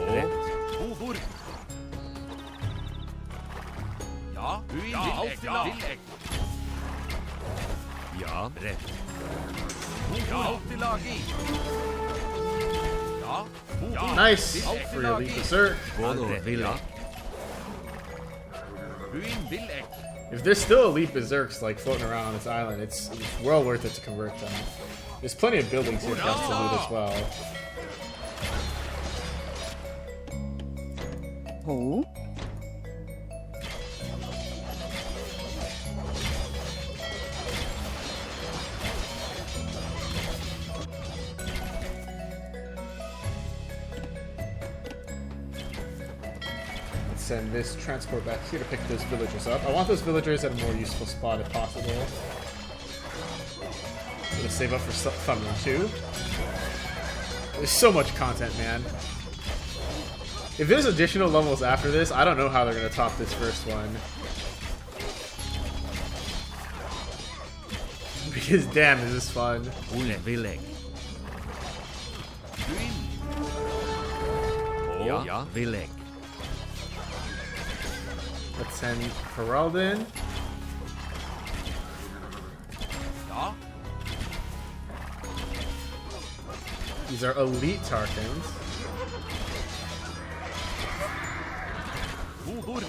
O, Bubur. Ja. Villek. ja. Altilagi. Ja. Bubur. Nice for your elite berserk. Bodo, ja. Buin. Villek. If there's still elite berserks like floating around on this island, it's well worth it to convert them. There's plenty of buildings here for us to loot as well. Ho. send this transport back here to pick those villagers up. I want those villagers at a more useful spot if possible. I'm gonna save up for Thumbing too. There's so much content, man. If there's additional levels after this, I don't know how they're gonna top this first one. Because damn, is this fun. Vilek. Ja, Vilek. Let's send Harald in. Ja. These are elite Tarkans. Wood.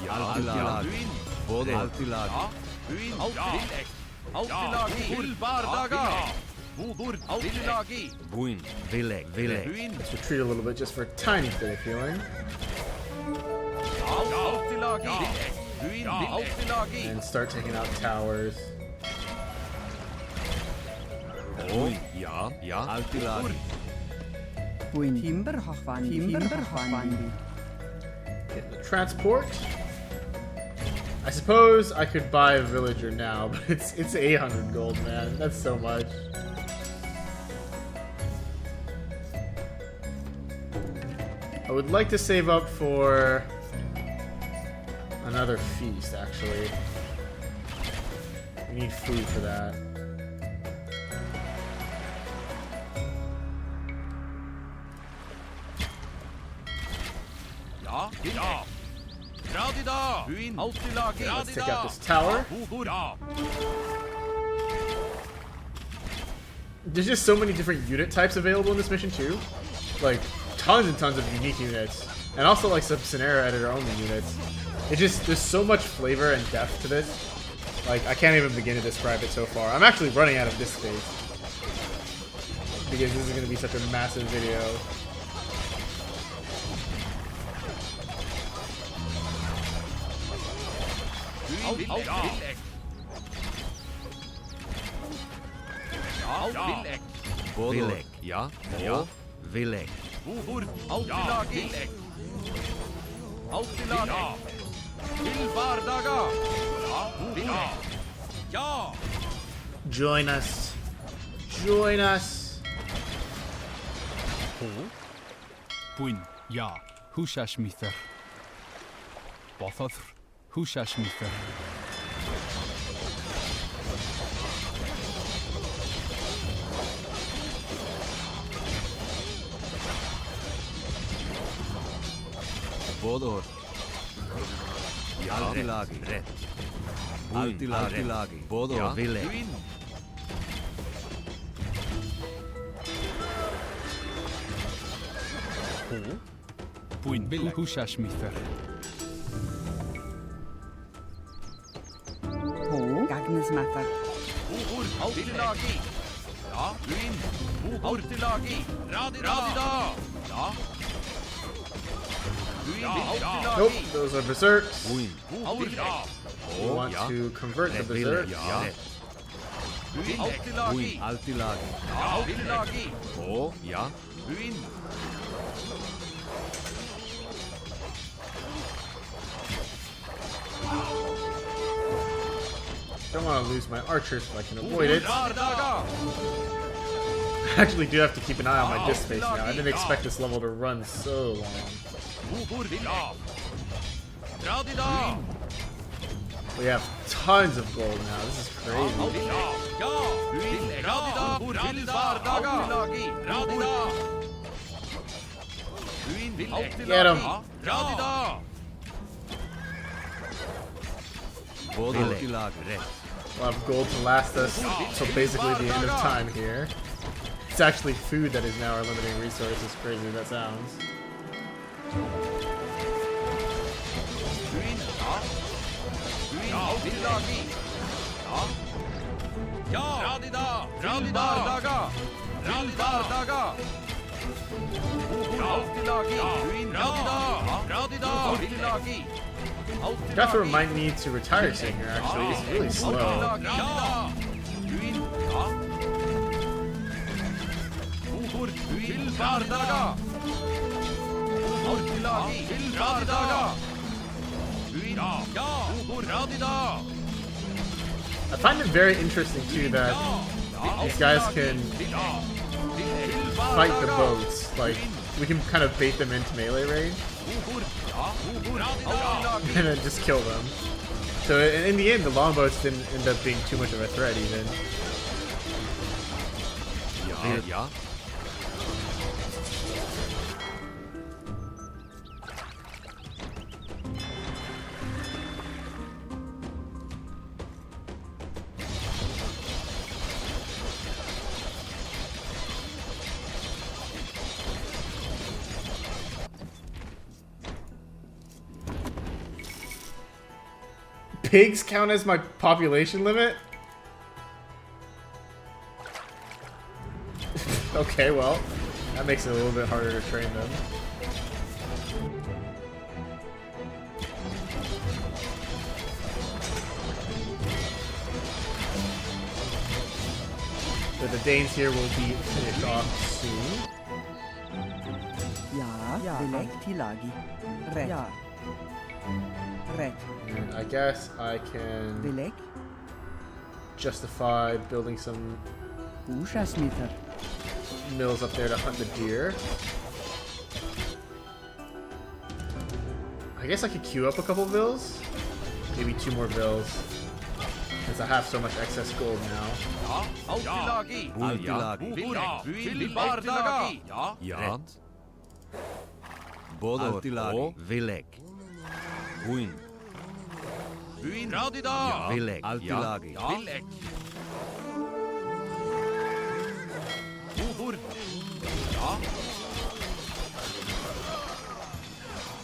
Altilagi. Både Altilagi. Uin. Vilek. Altilagi. Tilbardaga. Wodur. Altilagi. Buin. Vilek. Vilek. Uin. Let's retreat a little bit just for a tiny bit of healing. Altilagi. Uin. Altilagi. And start taking out towers. Oi, ja, ja. Altilagi. Buin. Timberhochwandi. Get the transport. I suppose I could buy a villager now, but it's 800 gold, man. That's so much. I would like to save up for another feast, actually. We need food for that. Ja. Ja. Radida. Uin. Altilagi. Let's take out this tower. Wodur. Ja. There's just so many different unit types available in this mission too. Like tons and tons of unique units. And also like some scenario editor only units. There's so much flavor and depth to this. Like I can't even begin to describe it so far. I'm actually running out of this space. Because this is gonna be such a massive video. Vilek. Vilek. Vilek. Ja, ja. Vilek. Wodur. Altilagi. Altilagi. Tilbardaga. Vilek. Ja. Join us. Join us. Buin. Ja. Húsasmíþar. Bothadr. Húsasmíþar. Bodor. Altilagi. Rätt. Altilagi. Bodor. Vilek. Uin. Buin. Húsasmíþar. Gagnesmatar. Wodur. Altilagi. Ja. Uin. Altilagi. Radida. Ja. Uin. Altilagi. Nope, those are berserks. Buin. Altilagi. We want ja. to convert the Vilek. berserks. Ja. Uin. Altilagi. Buin. Altilagi. Altilagi. Oh, ja. Uin. Don't want to lose my archers if I can avoid it. Tilbardaga. I actually do have to keep an eye on my disk space now. I didn't expect this level to run so long. Wodur. Ja. Radida. We have tons of gold now. This is crazy. Ja. Ja. Uin. Radida. Tilbardaga. Radida. Uin. Get him. Radida. Bodor. Altilagi. Rätt. We'll have gold to last us till basically the end of time here. It's actually food that is now our limiting resource, as crazy as that sounds. Uin. Ja. Uin. Altilagi. Ja. Ja. Radida. Tilbardaga. Tilbardaga. Wodur. Altilagi. Uin. Radida. Radida. Altilagi. You have to remind me to retire soon here, actually. It's really slow. Ja. Uin. Ja. Wodur. Tilbardaga. Alltilagi til Bardaga. Buin, ja, hvor Radida. I find it very interesting too that these guys can fight the boats. Like, we can kind of bait them into melee range and then just kill them. So in the end, the longboats didn't end up being too much of a threat even. Ja, ja. Pigs count as my population limit? Okay, well, that makes it a little bit harder to train them. So the Danes here will be finished off soon. Ja, Belek Tilagi. Ret. Ja. Ret. And I guess I can Belek. justify building some Ushasmither. mills up there to hunt the deer. I guess I could queue up a couple vills. Maybe 2 more vills. Since I have so much excess gold now. Alltilagi. Alltilagi. Buin, til Bardaga. Ja, Ja. Alltilagi. Vilek. Buin. Buin, Radida. Vilek. Alltilagi. Vilek. Hvor ja.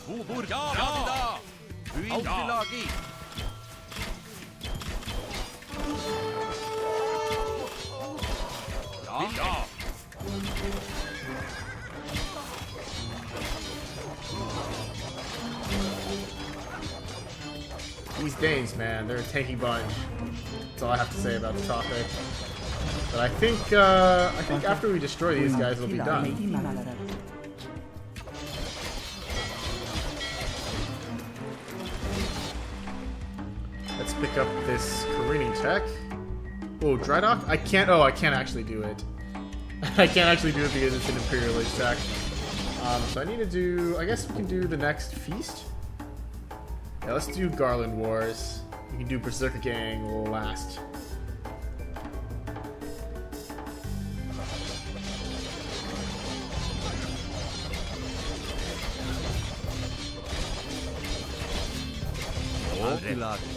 Hvor ja, Radida. Buin, Alltilagi. Ja, ja. These Danes, man, they're a tanky bunch. That's all I have to say about the topic. But I think after we destroy these guys, we'll be done. Let's pick up this careening tech. Oh, dry dock? I can't actually do it. I can't actually do it because it's an Imperial Age tech. So I need to do, I guess we can do the next feast. Yeah, let's do Garland Wars. We can do Berserker Gang last. Alltilagi.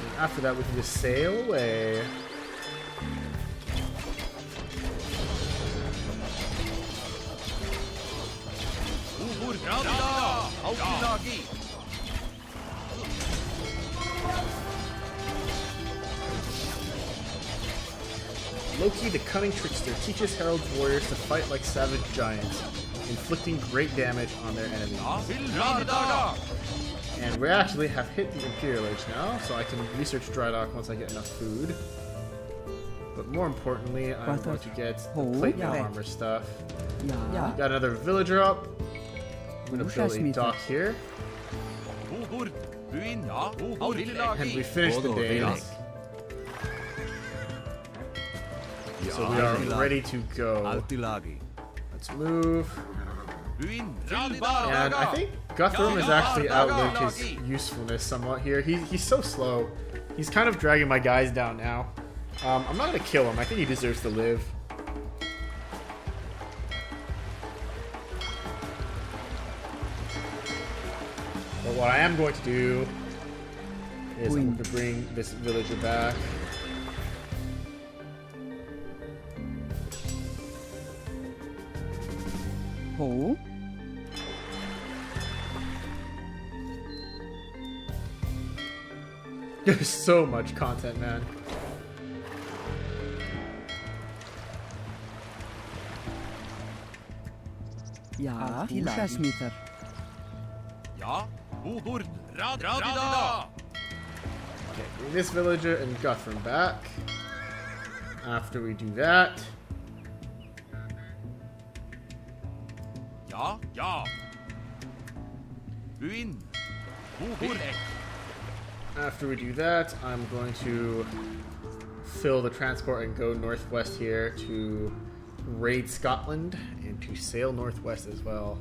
And after that, we can just sail away. Hvor Radida. Alltilagi. Loki, the cunning trickster, teaches Herald warriors to fight like savage giants, inflicting great damage on their enemies. Til Bardaga. And we actually have hit the Imperial Age now, so I can research dry dock once I get enough food. But more importantly, I'm going to get the plate mail armor stuff. Ja. Got another villager up. I'm going to build a dock here. Hvor Buin, ja. And Alltilagi. we finished the Danes. So we are ready to go. Alltilagi. Let's move. Buin, til And Bardaga. I think Guthrum has actually outlived his usefulness somewhat here. He's so slow. He's kind of dragging my guys down now. I'm not going to kill him. I think he deserves to live. But what I am going to do is I'm going to bring this villager back. Ho. There's so much content, man. Ja, Ushasmither. Ja, hvor Radida. Okay, bring this villager and Guthrum back. After we do that, Ja, ja. Buin. Hvor ek. After we do that, I'm going to fill the transport and go northwest here to raid Scotland and to sail northwest as well.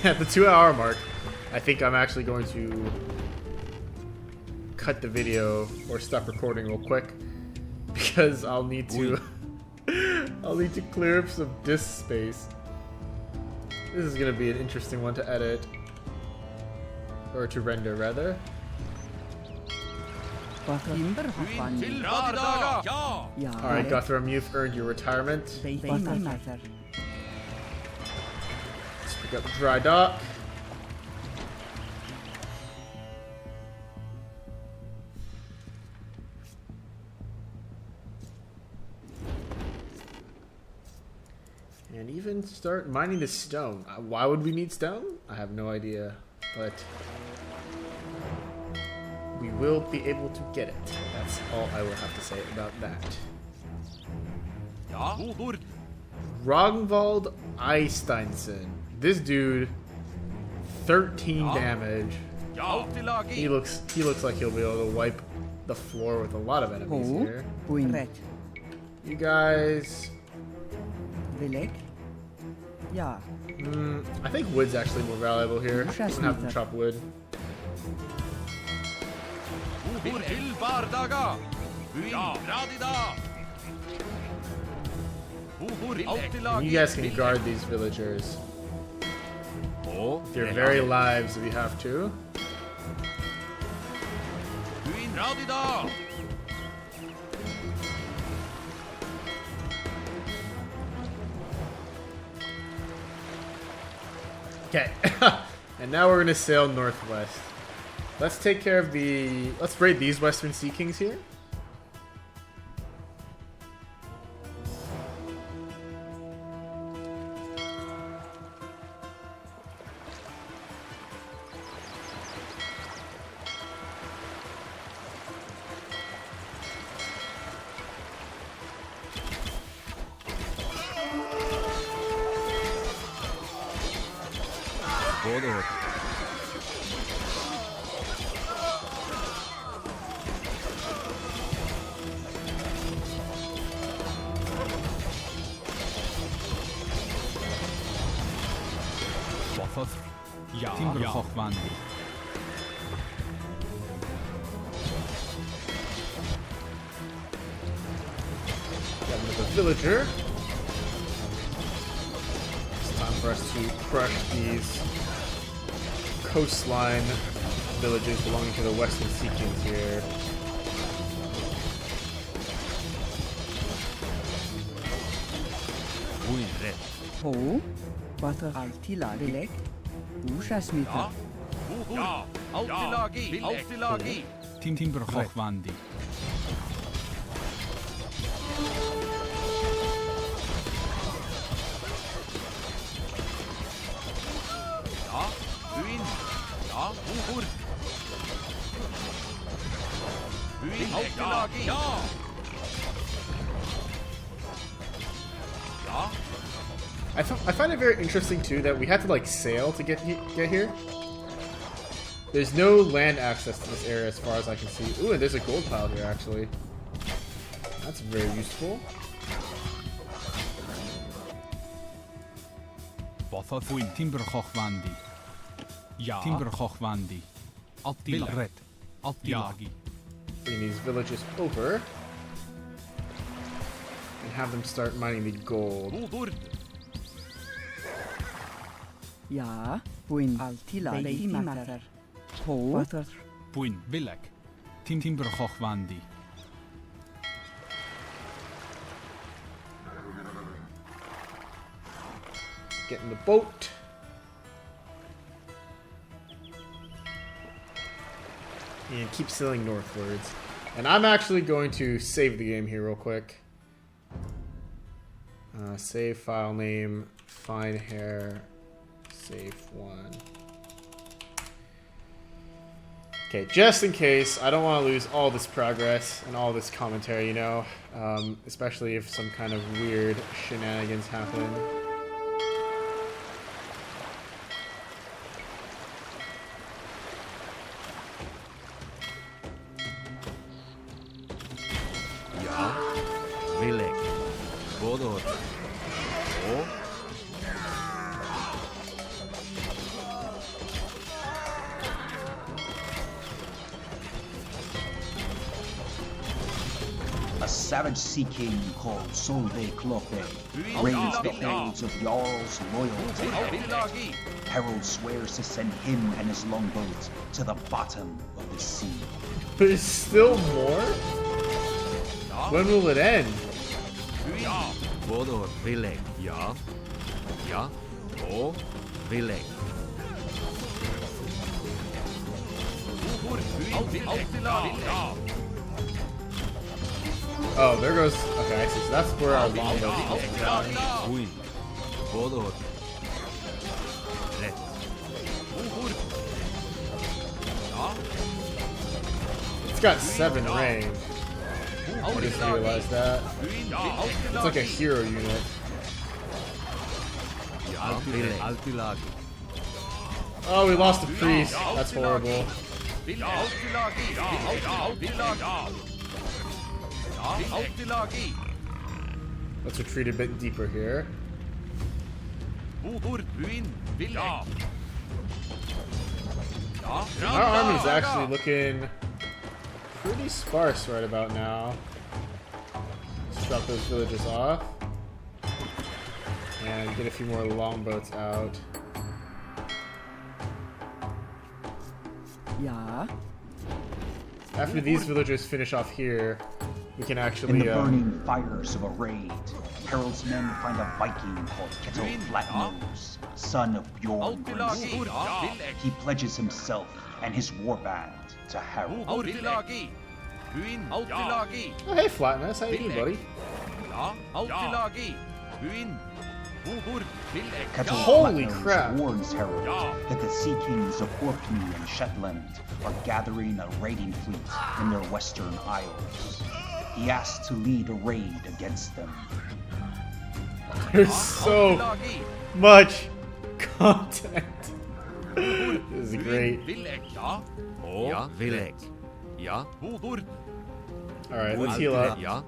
At the 2-hour mark, I think I'm actually going to cut the video or stop recording real quick because I'll need to clear up some disk space. This is gonna be an interesting one to edit. Or to render, rather. Timber Hoffman. Til Radidaga. Ja. Ja. Alright, Guthrum, you've earned your retirement. Matter. Let's pick up Dry Dock. And even start mining the stone. Why would we need stone? I have no idea, but we will be able to get it. That's all I will have to say about that. Ja. Hvor. Ragnvald Eisteinsen. This dude, 13 damage. Ja. Til He looks like he'll be able to wipe the floor with a lot of enemies Ho. here. Red. You guys, Vilek. Ja. I think wood's actually more valuable here. I'm gonna have them chop wood. Hvor. Til Bardaga. Buin. Ja. Radida. Hvor. And you guys can guard these villagers. Their very lives if you have to. Buin. Radida. Okay, and now we're gonna sail northwest. Let's take care of let's raid these Western Sea Kings here. Både. Wathaf. Ja. Timber Hoffman. Got another villager. It's time for us to crush these coastline villages belonging to the Western Sea Kings here. Buin red. Ho. Butter Altila. Vilek. Usha Smither. Ja. Altilagi. Altilagi. Timber Hoffman. Ja. Buin. Ja. Hvor. Buin. Altilagi. Ja. Ja. I find it very interesting too that we have to like sail to get here. There's no land access to this area as far as I can see. Ooh, and there's a gold pile here actually. That's very useful. Wathaf. Timber Hoffman. Ja. Timber Hoffman. Altila. Red. Altilagi. Bring these villages over and have them start mining the gold. Hvor. Ja. Buin Altila. Matter. Ho. Butter. Buin. Vilek. Timber Hoffman. Get in the boat. And keep sailing northwards. And I'm actually going to save the game here real quick. Save file name, Finehair, save 1. Okay, just in case, I don't want to lose all this progress and all this commentary, you know? Especially if some kind of weird shenanigans happen. Ja. Vilek. Bodor. O. A savage sea king called Solveig Kloppe raised the holds of Jarl's loyal to Harold. Harold swears to send him and his longboat to the bottom of the sea. There's still more? When will it end? Bodor. Vilek. Ja. Ja. O. Vilek. Oh, there goes. Okay, I see. So that's where our longboat's supposed to go. Queen. Bodor. Ret. It's got 7 range. I just realized that. It's like a hero unit. Ja. Vilek. Altilagi. Oh, we lost the priest. That's horrible. Let's retreat a bit deeper here. Our army's actually looking pretty sparse right about now. Let's drop those villagers off. And get a few more longboats out. Ja. After these villagers finish off here, we can In actually the burning fires of a raid, Harold's men find a Viking called Kettle Flatnose, son of Bjorn. He pledges himself and his warband to Harold. Oh, hey Flatness, how you doing, buddy? Kettle Holy Flatnose crap. warns Harold that the Sea Kings of Orkney and Shetland are gathering a raiding fleet in their western isles. He asks to lead a raid against them. There's so much content. This is great. Ja. Vilek. Ja. Alright, let's heal up. Ja.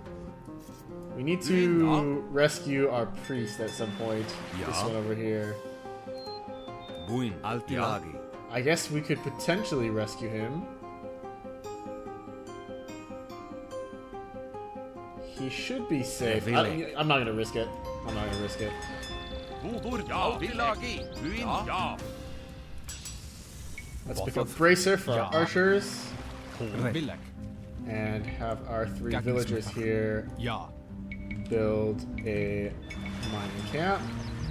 We need to rescue our priest at some point. Yeah. This one over here. Buin. Altilagi. I guess we could potentially rescue him. He should be safe. I'm not gonna risk it. I'm not gonna risk it. Let's pick up Bracer for our archers. Vilek. And have our 3 villagers here Ja. build a mining camp.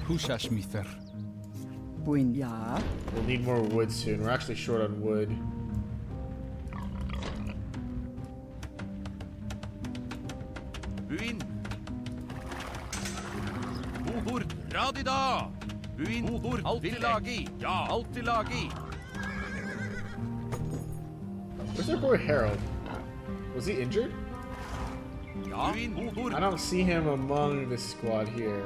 Husasmither. Buin. Ja. We'll need more wood soon. We're actually short on wood. Where's our boy Harold? Was he injured? I don't see him among the squad here.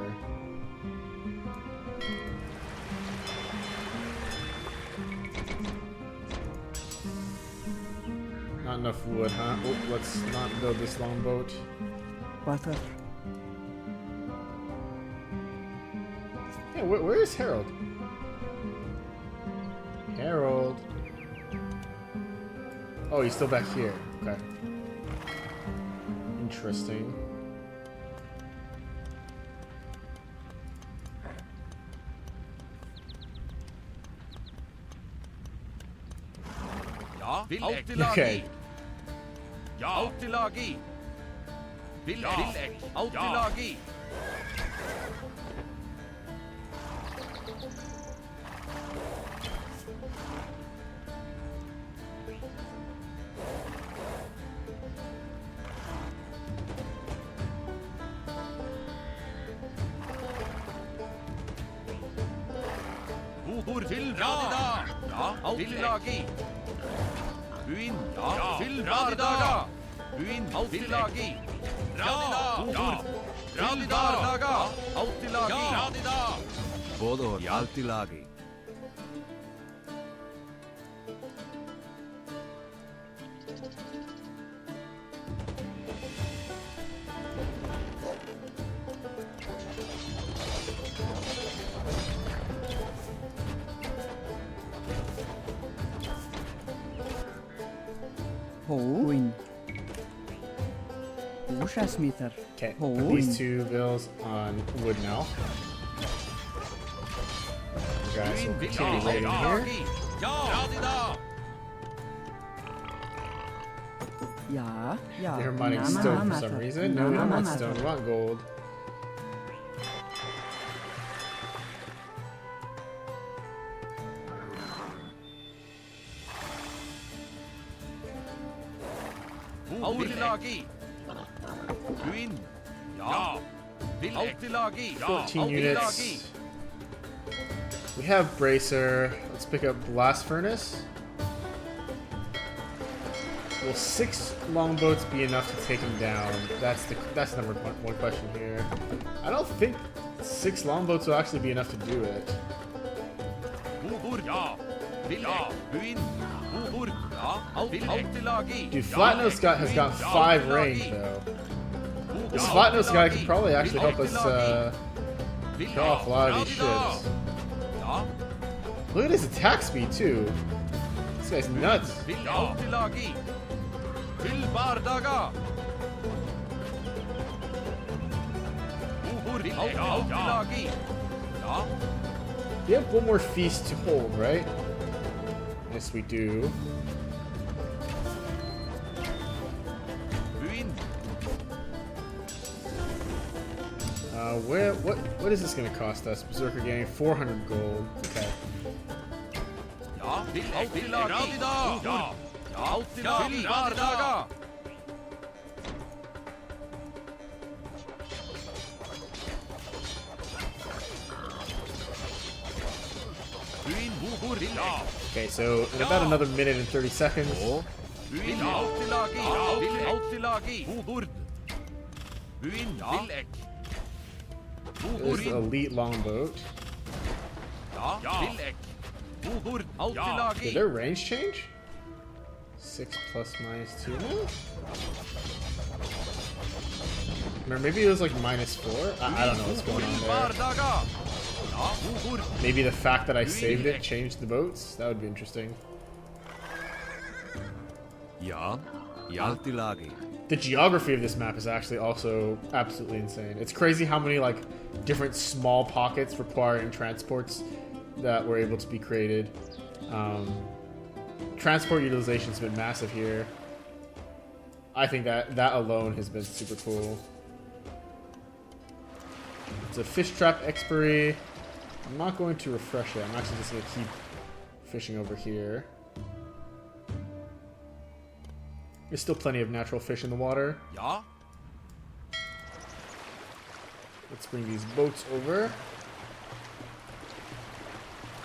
Not enough wood, huh? Oh, let's not build this longboat. Water. Yeah, where is Harold? Harold. Oh, he's still back here. Okay. Interesting. Okay. Buin, ja, til bardaga. Buin, alltid Radida, Radida, alltid Radida. Bådår, alltid lagi. Win. Husasmither. Okay, Oh. put these two bills on wood now. You guys will continue raiding here. Radida. Yeah. They're mining stone for some reason. No, we don't want stone, we want gold. Alltid Buin, ja, alltid 14 units. We have bracer. Let's pick up blast furnace. Will 6 longboats be enough to take him down? That's number one question here. I don't think 6 longboats will actually be enough to do it. Dude, Flatnose guy has got 5 range though. This Flatnose guy could probably actually help us kill off a lot of these ships. Look at his attack speed too. This guy's nuts. We have one more feast to hold, right? Yes, we do. What is this going to cost us? Berserker getting 400 gold. Okay. Okay, so in about another minute and 30 seconds. There's the elite longboat. Did their range change? 6 plus minus 2 now? Or maybe it was like minus 4? I don't know what's going on there. Maybe the fact that I saved it changed the boats? That would be interesting. Ja, alltid lagi. The geography of this map is actually also absolutely insane. It's crazy how many like different small pockets requiring transports that were able to be created. Transport utilization's been massive here. I think that alone has been super cool. It's a fish trap expiry. I'm not going to refresh it. I'm actually just going to keep fishing over here. There's still plenty of natural fish in the water. Ja. Let's bring these boats over.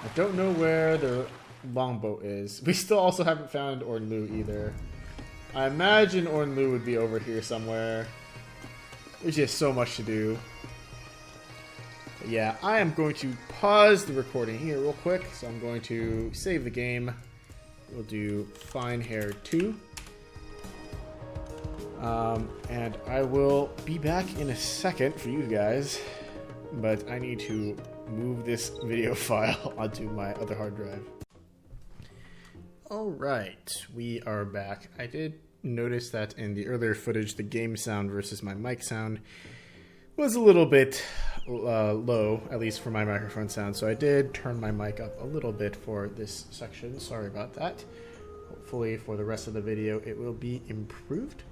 I don't know where the longboat is. We still also haven't found Ornlu either. I imagine Ornlu would be over here somewhere. There's just so much to do. But yeah, I am going to pause the recording here real quick. So I'm going to save the game. We'll do Finehair 2. And I will be back in a second for you guys, but I need to move this video file onto my other hard drive. Alright, we are back. I did notice that in the earlier footage, the game sound versus my mic sound was a little bit low, at least for my microphone sound, so I did turn my mic up a little bit for this section. Sorry about that. Hopefully for the rest of the video it will be improved.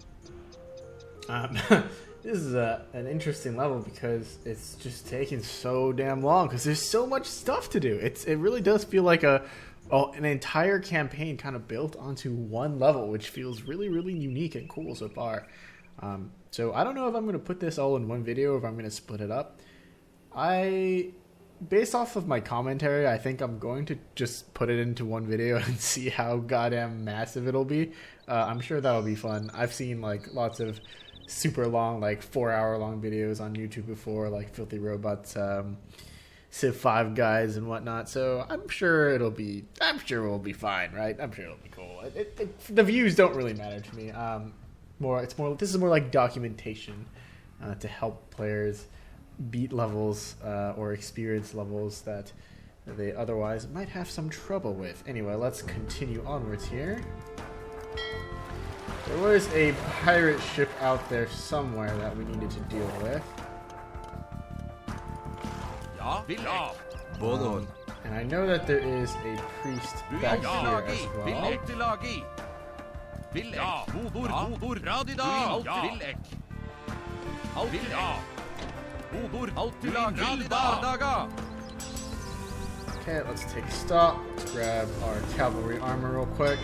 This is an interesting level because it's just taking so damn long because there's so much stuff to do. It really does feel like an entire campaign kind of built onto one level, which feels really, really unique and cool so far. So I don't know if I'm going to put this all in one video or if I'm going to split it up. I based off of my commentary, I think I'm going to just put it into one video and see how goddamn massive it'll be. I'm sure that'll be fun. I've seen like lots of super long, like 4-hour long videos on YouTube before, like Filthy Robots, Civ 5 guys and whatnot. So I'm sure we'll be fine, right? I'm sure it'll be cool. The views don't really matter to me. This is more like documentation to help players beat levels or experience levels that they otherwise might have some trouble with. Anyway, let's continue onwards here. There was a pirate ship out there somewhere that we needed to deal with. And I know that there is a priest back here as well. Okay, let's take stock. Let's grab our cavalry armor real quick.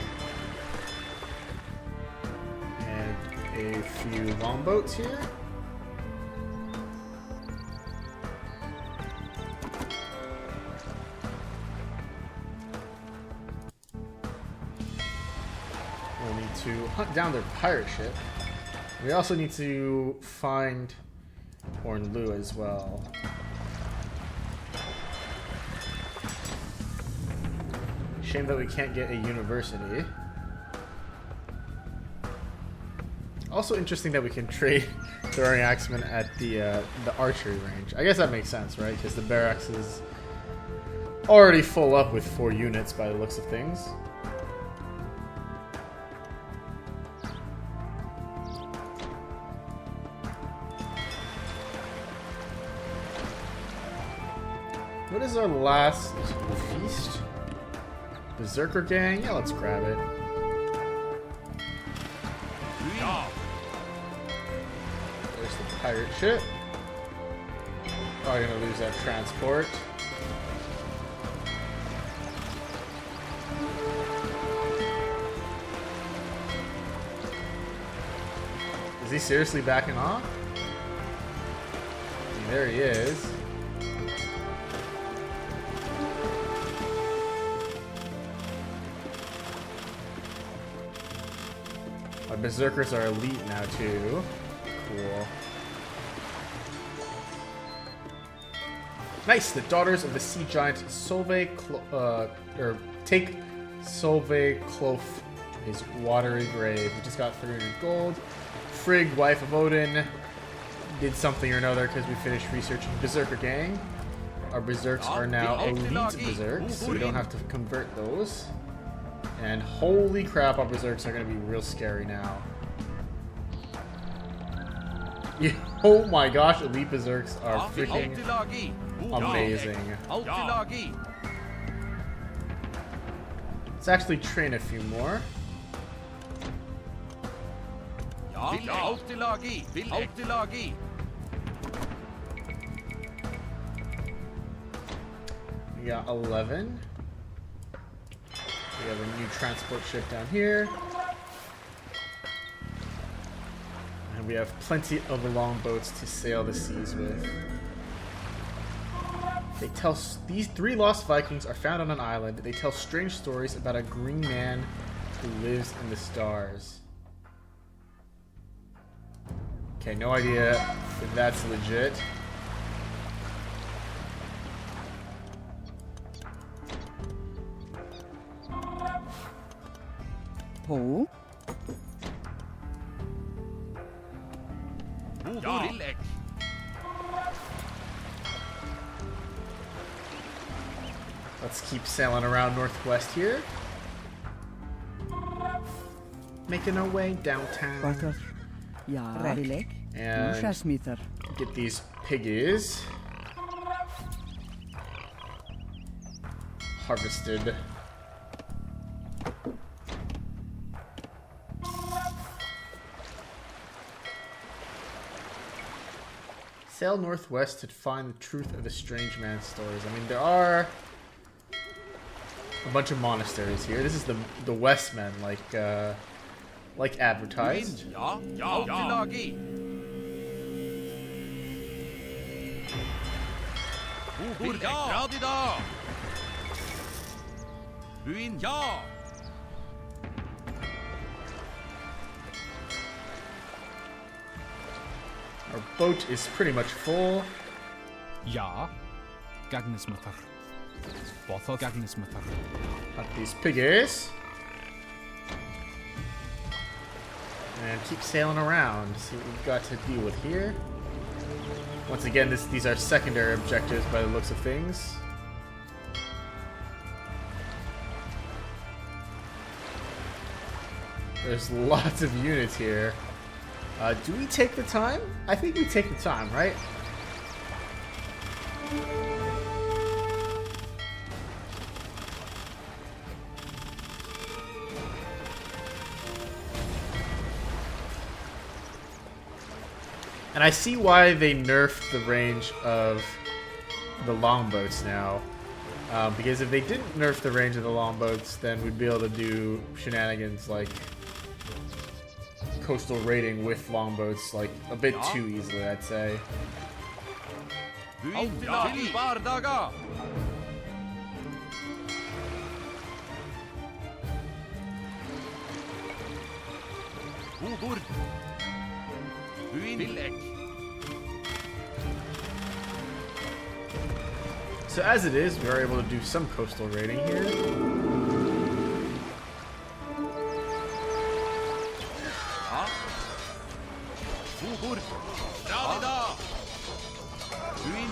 And a few longboats here. We'll need to hunt down their pirate ship. We also need to find Ornlu as well. Shame that we can't get a university. Also interesting that we can trade throwing axemen at the archery range. I guess that makes sense, right? Because the barracks is already full up with 4 units by the looks of things. What is our last feast? Berserker gang? Yeah, let's grab it. There's the pirate ship. Probably gonna lose that transport. Is he seriously backing off? I mean, there he is. Our berserkers are elite now too. Cool. Nice. The daughters of the sea giant take Solveig Clof to his watery grave. We just got 300 gold. Frigg, wife of Odin, did something or another because we finished researching Berserker Gang. Our berserks are now elite berserks, so we don't have to convert those. And holy crap, our berserks are going to be real scary now. Yeah, oh my gosh, elite berserks are freaking amazing. Let's actually train a few more. We got 11. We have a new transport ship down here. And we have plenty of longboats to sail the seas with. They tell these 3 lost Vikings are found on an island. They tell strange stories about a green man who lives in the stars. Okay, no idea if that's legit. Oh? Let's keep sailing around northwest here. Making our way downtown. Butter. Ja, Rilek. And get these piggies harvested. Sail northwest to find the truth of the strange man's stories. I mean, there are a bunch of monasteries here. This is the Westmen, like advertised. Wood, dra de da! Buin, ja! Our boat is pretty much full. Ja. Gagnismutter. Botho Gagnismutter. Got these piggies. And keep sailing around. See what we've got to deal with here. Once again, these are secondary objectives by the looks of things. There's lots of units here. Do we take the time? I think we take the time, right? And I see why they nerfed the range of the longboats now. Because if they didn't nerf the range of the longboats, then we'd be able to do shenanigans like coastal raiding with longboats like a bit too easily, I'd say. Buin, til bardaga! Bord. Buin, til ek. So as it is, we are able to do some coastal raiding here. Bord, dra de da! Buin.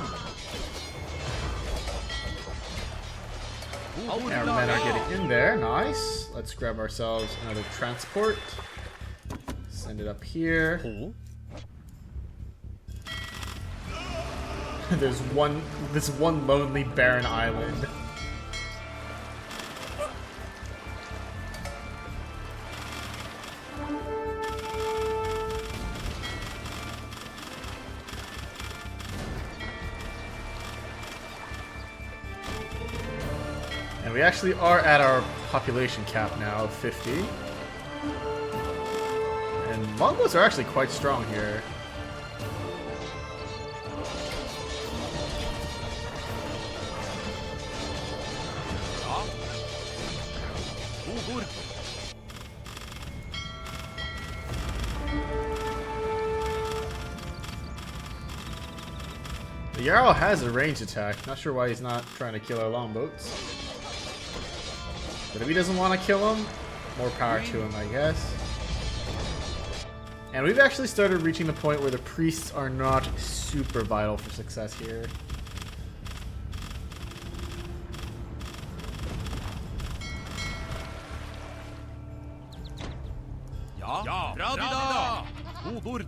And our men are getting in there. Nice. Let's grab ourselves another transport. Send it up here. There's this one lonely barren island. And we actually are at our population cap now of 50. And longboats are actually quite strong here. The Jarl has a ranged attack. Not sure why he's not trying to kill our longboats. But if he doesn't want to kill them, more power to him, I guess. And we've actually started reaching the point where the priests are not super vital for success here. Ja, dra de da! Bord.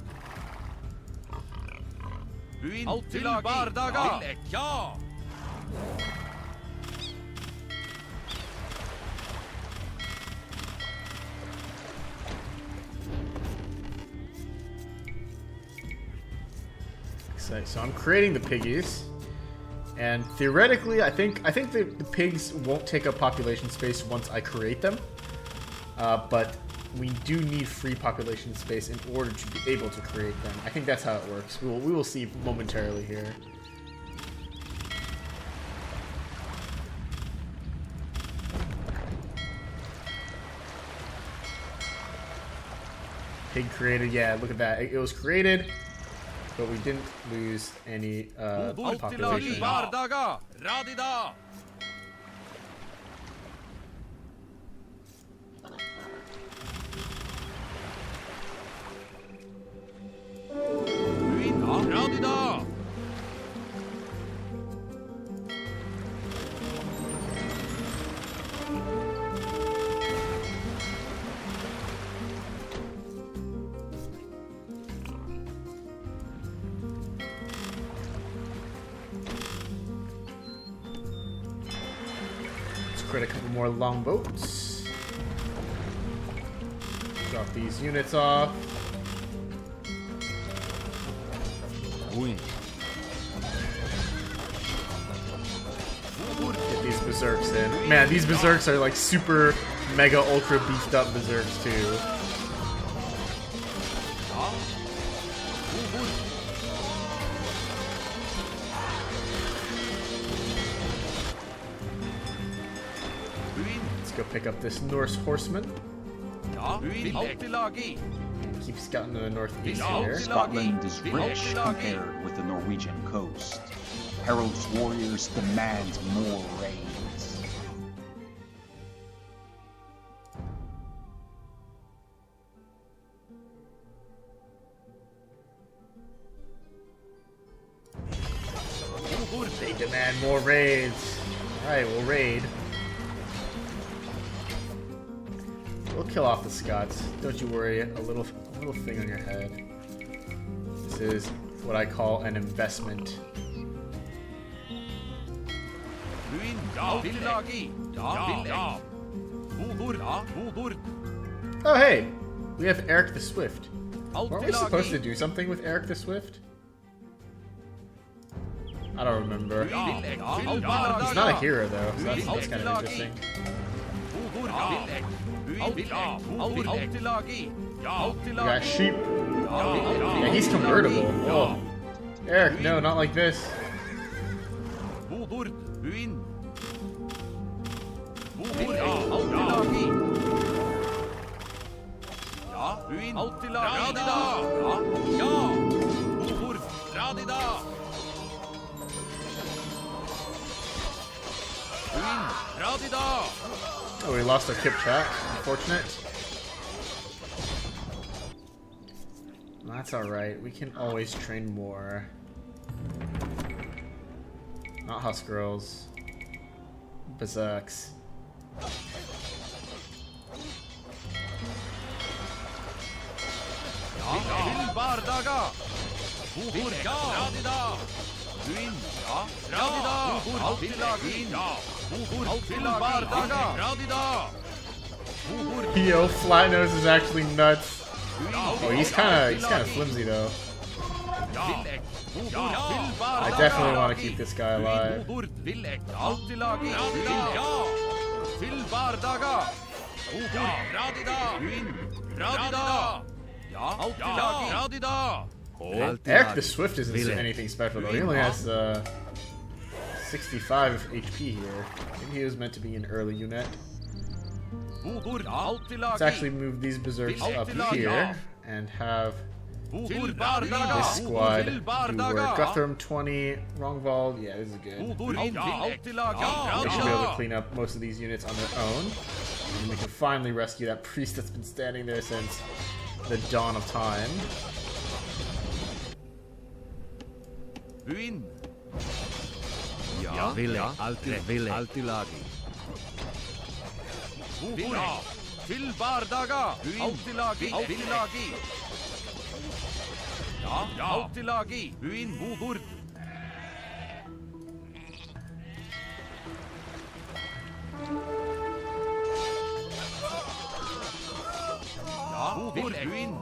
Buin, til bardaga! Til ek, ja! So I'm creating the piggies, and theoretically, I think the pigs won't take up population space once I create them. But we do need free population space in order to be able to create them. I think that's how it works. We will see momentarily here. Pig created, yeah, look at that. It was created, but we didn't lose any population. Bardaga! Radida! Radida! Let's create a couple more longboats. Drop these units off. Get these berserks in. Man, these berserks are like super mega ultra beefed up berserks too. go pick up this Norse horseman. Ja, alltid lagi. Keep scouting to the northeast Ja, here. Scotland is rich compared with the Norwegian coast. Harold's warriors demand more raids. They demand more raids. Alright, we'll raid. We'll kill off the Scots. Don't you worry, a little thing on your head. This is what I call an investment. Ruin, ja, alltid lagi. Ja, ja. Wood. Oh hey! We have Eric the Swift. Weren't we Alltid supposed to lagi. do something with Eric the Swift? I don't remember. He's not a hero though, so that's kind of interesting. Alltid lagi. Ja, alltid We got lagi. sheep. Yeah, he's convertible. Oh. Eric, no, not like this. Wood, ruin. Wood, ja, alltid lagi. Ja, ruin. Alltid lagi. Radida. Ja. Wood, radida. Ruin, radida. Oh, we lost our kipchak. Unfortunate. That's alright. We can always train more. Not huskarls. Berserks. Til bardaga. Wood, ja, radida. Ruin, ja, radida. Alltid lagi. Wood, til bardaga. Radida. Yo, Flatnose is actually nuts. Oh, he's kind of flimsy though. I definitely want to keep this guy alive. Alltid lagi. Ja. Til bardaga. Radida. Ruin, radida. Ja, alltid lagi. Radida. Eric the Swift isn't anything special though. He only has 65 HP here. Maybe he was meant to be an early unit. Let's actually move these berserks up here and have this squad do work. Guthrum 20, Wrongvald. Yeah, this is good. They should be able to clean up most of these units on their own. And we can finally rescue that priest that's been standing there since the dawn of time. Ruin. Ja, alltid lagi. Til bardaga. Alltid lagi. Alltid lagi. Ja, alltid lagi. Ruin, wood. Ja, wood, ruin.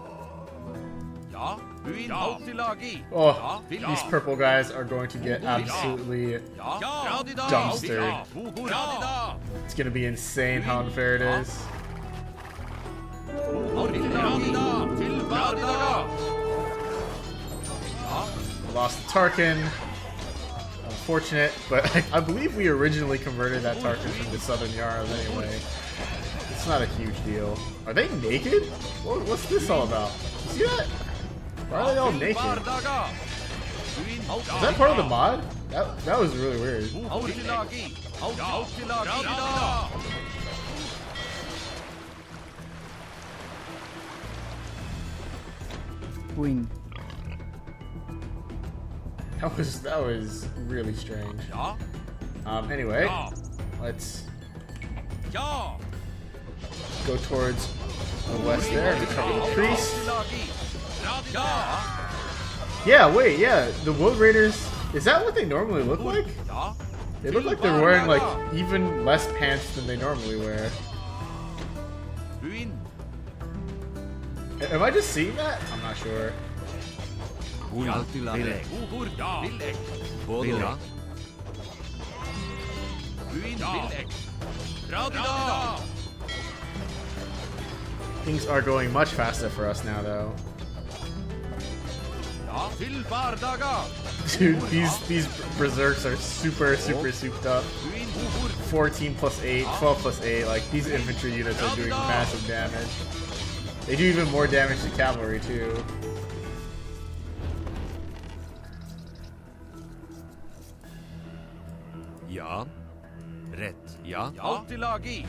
Ja, ruin, alltid lagi. Oh, these purple guys are going to get absolutely Ja, dumpstered. radida. It's gonna be insane how unfair it is. Radida. Til bardaga. Lost the Tarkan. Unfortunate, but I believe we originally converted that Tarkan from the Southern Jarls anyway. It's not a huge deal. Are they naked? What's this all about? You see that? Why are they all naked? Bardaga. Is that part of the mod? That was really weird. Alltid lagi. Alltid lagi. Radida. Win. That was really strange. Ja, Anyway, ja, let's ja. go towards the west there and recover the priest. Alltid lagi. Radida. Yeah, wait, yeah, the Woad Raiders, is that what they normally look like? Ja. They look like they're wearing like even less pants than they normally wear. Ruin. Am I just seeing that? I'm not sure. Alltid lagi. Wood, ja. Bodo. Ruin, radida. Things are going much faster for us now, though. Ja, til bardaga. Dude, these berserks are super souped up. 14 plus 8, 12 plus 8. Like, these infantry units are doing massive damage. They do even more damage to cavalry too. Ja. Rätt. Ja. Alt i lagi.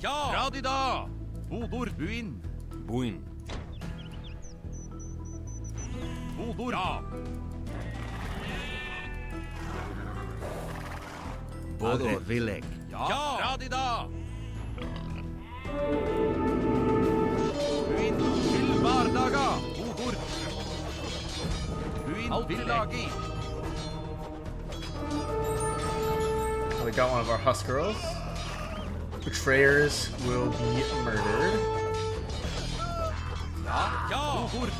Ja. Radida. Bodor. Buin. Buin. Bodor. Ja. Bodor. Vilek. Ja. Radida. Buin. Til bardaga. Bodor. Buin. Alt i lagi. We got one of our huskarls. Betrayers will be murdered. Ja. Ja. Bodor.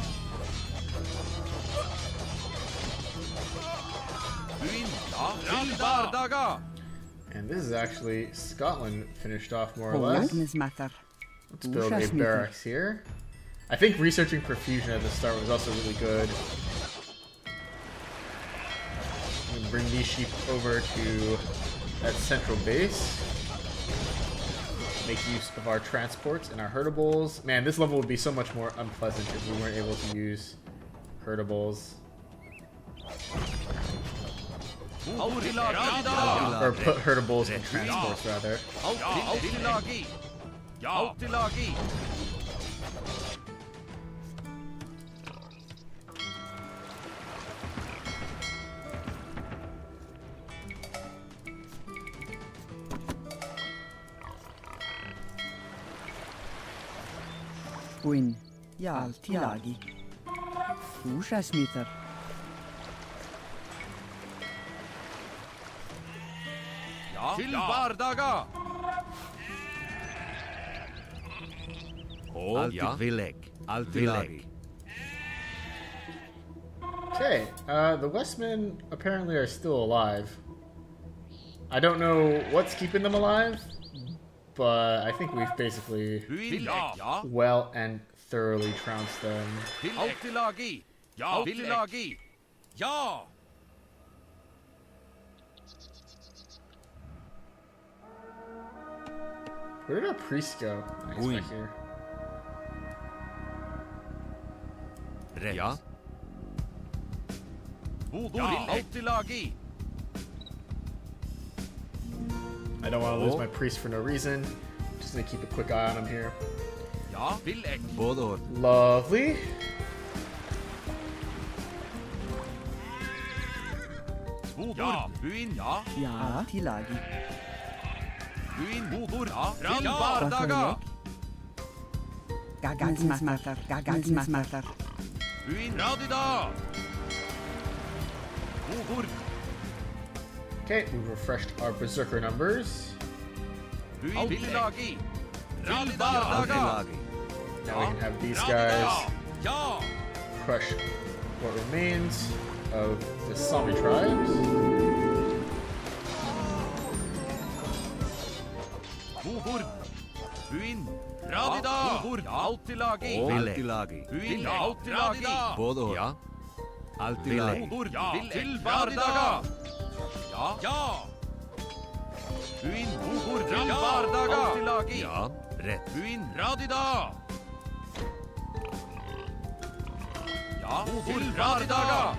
Buin. Ja. Til bardaga. And this is actually Scotland finished off more or På less. Agnesmatter. Let's build a barracks here. I think researching perfusion at the start was also really good. And bring these sheep over to that central base. Make use of our transports and our herdables. Man, this level would be so much more unpleasant if we weren't able to use herdables. Alt i lagi. Or put herdables in transports, rather. Alt i lagi. Ja. Alt i lagi. Buin. Ja, tilagi. Ushasmitter. Ja. Til bardaga. Alti Vilek. Alti Lagi. Okay, the Westmen apparently are still alive. I don't know what's keeping them alive, but I think we've basically Buin. Ja. well and thoroughly trounced them. Alt i lagi. Ja. Alt i lagi. Ja. Where did our priest go? Nice, Win. back here. Rätt. Ja. Bodor. Alt i lagi. I don't want to lose my priest for no reason. Just gonna keep a quick eye on him here. Ja. Vilek. Bodor. Lovely. Bodor. Buin. Ja. Ja, tilagi. Buin. Bodor. Ja. Til bardaga. Agnesmatter. Agnesmatter. Buin. Radida. Bodor. Okay, we've refreshed our berserker numbers. Buin. Alt i lagi. Til Alti bardaga. Lagi. Now we can have these guys Ja. crush what remains of the Sami tribes. Bodor. Buin. Radida. Bodor. Alt i lagi. Alti Lagi. Buin. Alt i lagi. Bodor. Ja. Alti Lagi. Bodor. Ja. Til bardaga. Ja. Ja. Buin. Bodor. Til bardaga. Alt i lagi. Ja. Rätt. Buin. Radida. Ja. Til bardaga.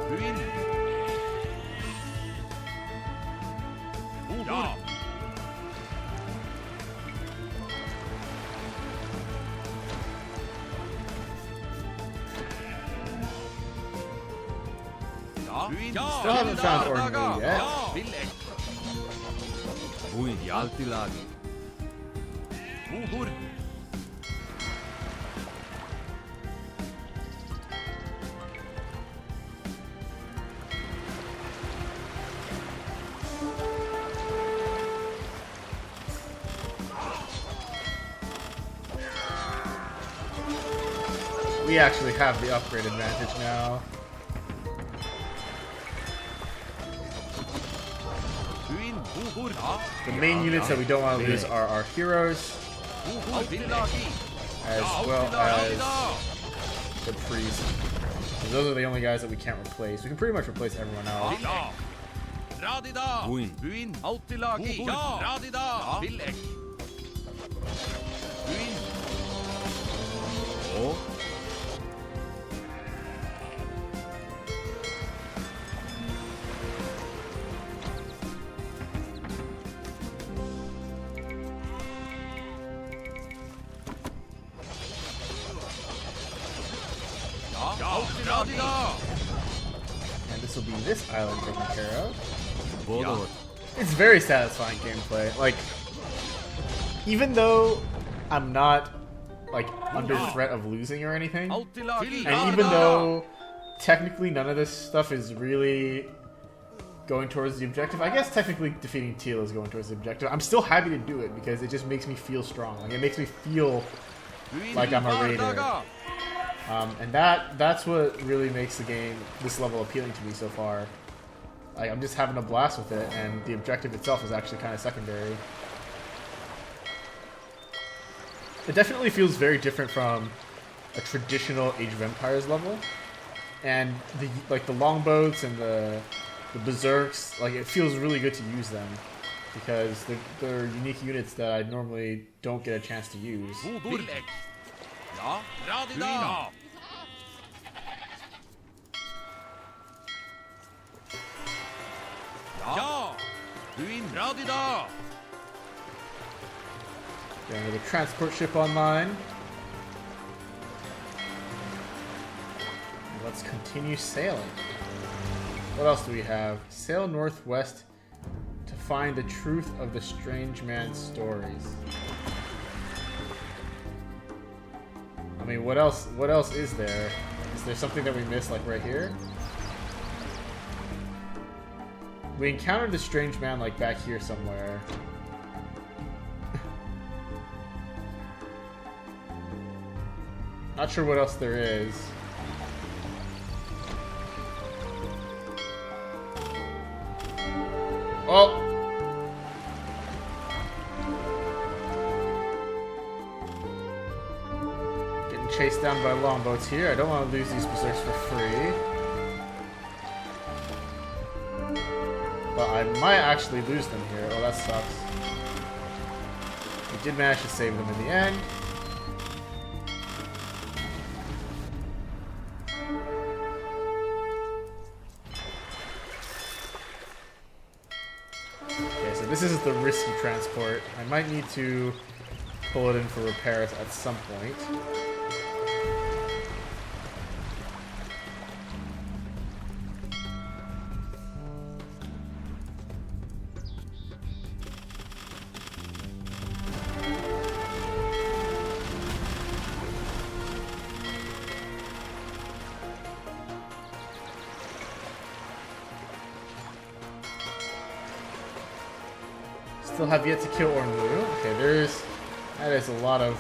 Buin. Bodor. Ja. Ja. Buin. Ja. Still haven't found Til Orkney bardaga. yet. Ja. Vilek. Buin. Alti Lagi. Bodor. We actually have the upgrade advantage now. Buin. Bodor. Ja. The main units that we don't want to lose are our heroes. as well as the priest. So those are the only guys that we can't replace. We can pretty much replace everyone else. Buin. Buin. Outilagi. Ja. Radida. Villek. Buin. Og And this will be this island taken care of. Boyars. It's very satisfying gameplay. Like, even though I'm not like under threat of losing or anything, and even though technically none of this stuff is really going towards the objective, I guess technically defeating Teal is going towards the objective. I'm still happy to do it because it just makes me feel strong. Like, it makes me feel like I'm a raider. And that's what really makes the game, this level, appealing to me so far. Like, I'm just having a blast with it, and the objective itself is actually kind of secondary. It definitely feels very different from a traditional Age of Empires level, and the longboats and the berserks, like, it feels really good to use them because they're unique units that I normally don't get a chance to use. Ja. Radida. Ja. Buin. Radida. Get another transport ship online. And let's continue sailing. What else do we have? Sail northwest to find the truth of the strange man's stories. I mean, what else is there? Is there something that we missed, like right here? We encountered the strange man, like, back here somewhere. Not sure what else there is. Oh! Getting chased down by longboats here. I don't want to lose these berserks for free. But I might actually lose them here. Oh, that sucks. We did manage to save them in the end. Okay, so this is the risky transport. I might need to pull it in for repairs at some point. Still have yet to kill Ormu. Okay, that is a lot of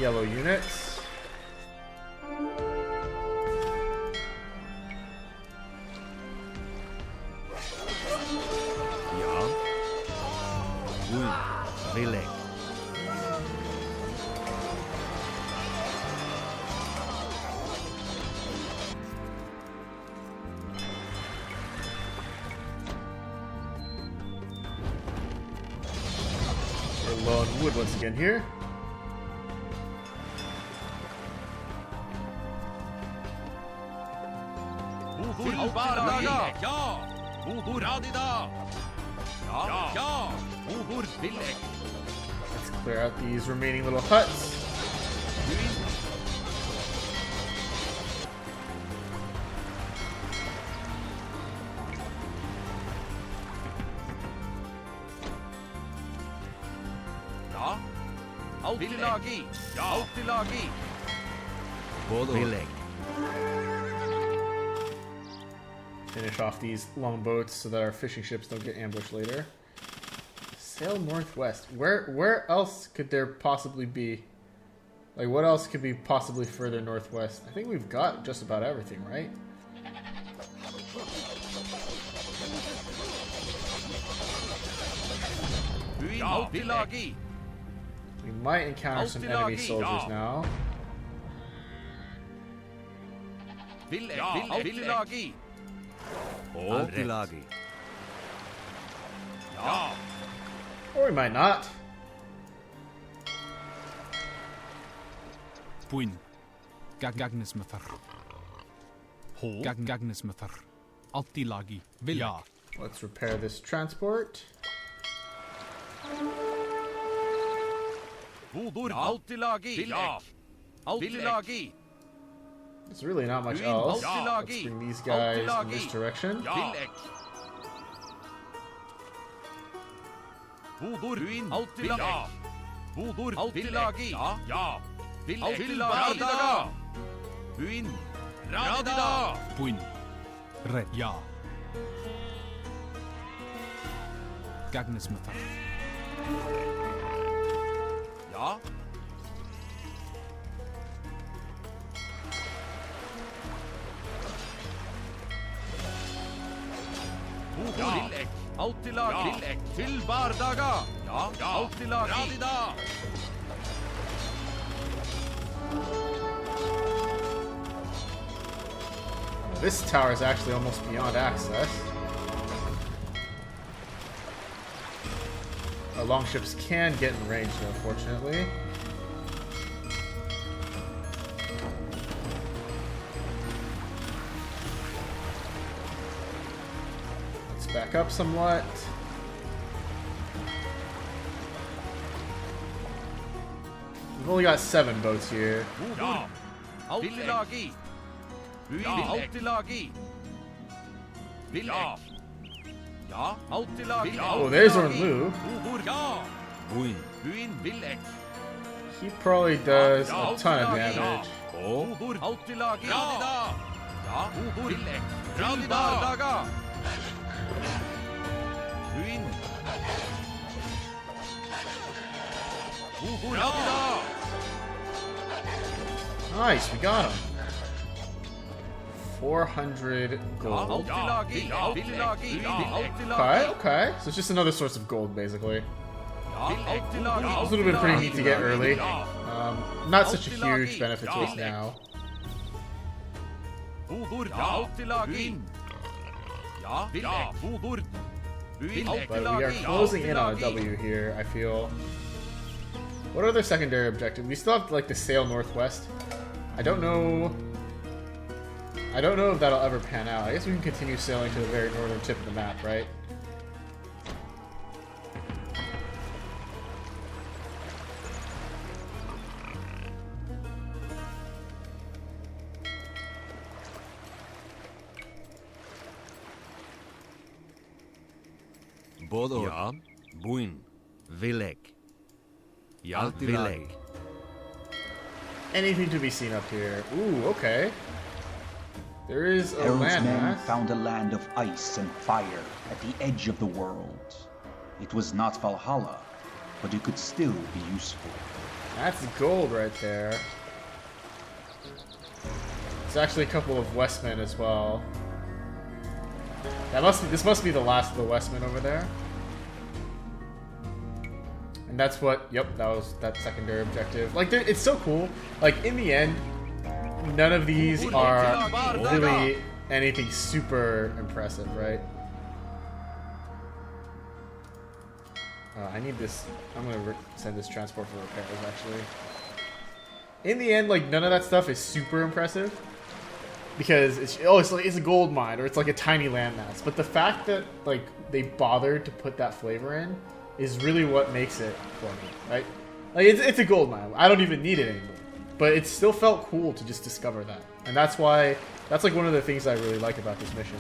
yellow units. Ja. Buin. Villek. We're low on wood once again here. Tilbardaga. Ja. Radida. Ja. Ja. Villek. Let's clear out these remaining little huts. Ja. Outilagi. Ja. Outilagi. Villek. Finish off these longboats so that our fishing ships don't get ambushed later. Sail northwest. Where else could there possibly be? Like, what else could be possibly further northwest? I think we've got just about everything, right? Tilagi. We might encounter some enemy soldiers now. Tilagi. Altilagi. Ja. Or we might not. Bwyn. Gagnes mythar. Ho. Gagnes mythar. Altilagi. Ja. Let's repair this transport. Vodur. Altilagi. Ja. Altilagi. There's really not much else. Let's bring these guys in this direction. Tillegg. Vodur. Altilagi. Ja. Vodur. Altilagi. Ja. Tillegg. Radida. Buin. Radida. Bwyn. Red. Ja. Gagnes mythar. Ja. Tillegg. Altilagi. Tillegg. Til bardaga. Ja. Altilagi. Radida. This tower is actually almost beyond access. Our longships can get in range, unfortunately. Let's back up somewhat. We've only got 7 boats here. Ja. Altilagi. Altilagi. Ja. Ja. Altilagi. Oh, there's our move. Ja. Bwyn. Buin. Tillegg. He probably does a ton of damage. Altilagi. Radida. Ja. Tillegg. Til bardaga. Buin. Radida. Nice, we got him. 400 gold. Altilagi. Altilagi. Okay, okay. So it's just another source of gold, basically. Altilagi. This would have been pretty neat to get early. Not such a huge benefit to us now. Altilagi. Ja. Tillegg. But we are closing in on a W here, I feel. What are their secondary objectives? We still have like to sail northwest. I don't know if that'll ever pan out. I guess we can continue sailing to the very northern tip of the map, right? Bodor. Ja. Bwyn. Villeg. Altilagi. Anything to be seen up here? Ooh, okay. There is a Harold's men landmass. found a land of ice and fire at the edge of the world. It was not Valhalla, but it could still be useful. That's gold right there. It's actually a couple of Westmen as well. This must be the last of the Westmen over there. And that's what, yep, that was that secondary objective. Like, it's so cool. Like, in the end, none of these are really anything super impressive, right? I need this. I'm gonna send this transport for repairs, actually. In the end, like, none of that stuff is super impressive. Because it's a gold mine, or it's like a tiny landmass. But the fact that, like, they bothered to put that flavor in is really what makes it for me, right? Like, it's a gold mine. I don't even need it anymore. But it still felt cool to just discover that. And that's like one of the things I really like about this mission.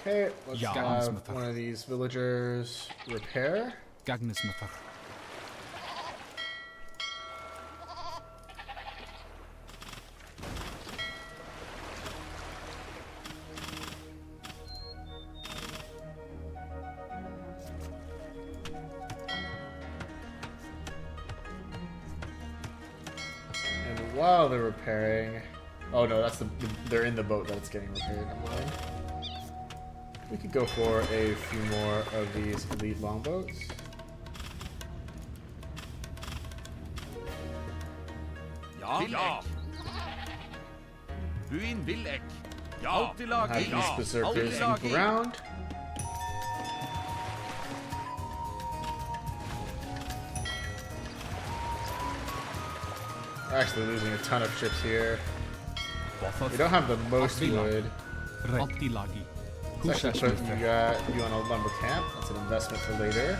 Okay, let's have one of these villagers repair. Gagnes mythar. while they're repairing. Oh no, that's they're in the boat that's getting repaired. I'm lying. We could go for a few more of these elite longboats. Ja. Buin vil ek. Ja. Alt i Have laget. these Ja. berserkers Alt i loop laget. around. We're actually losing a ton of ships here. We don't have the most wood. Alti lagi. Let's actually put you on a lumber camp. That's an investment for later.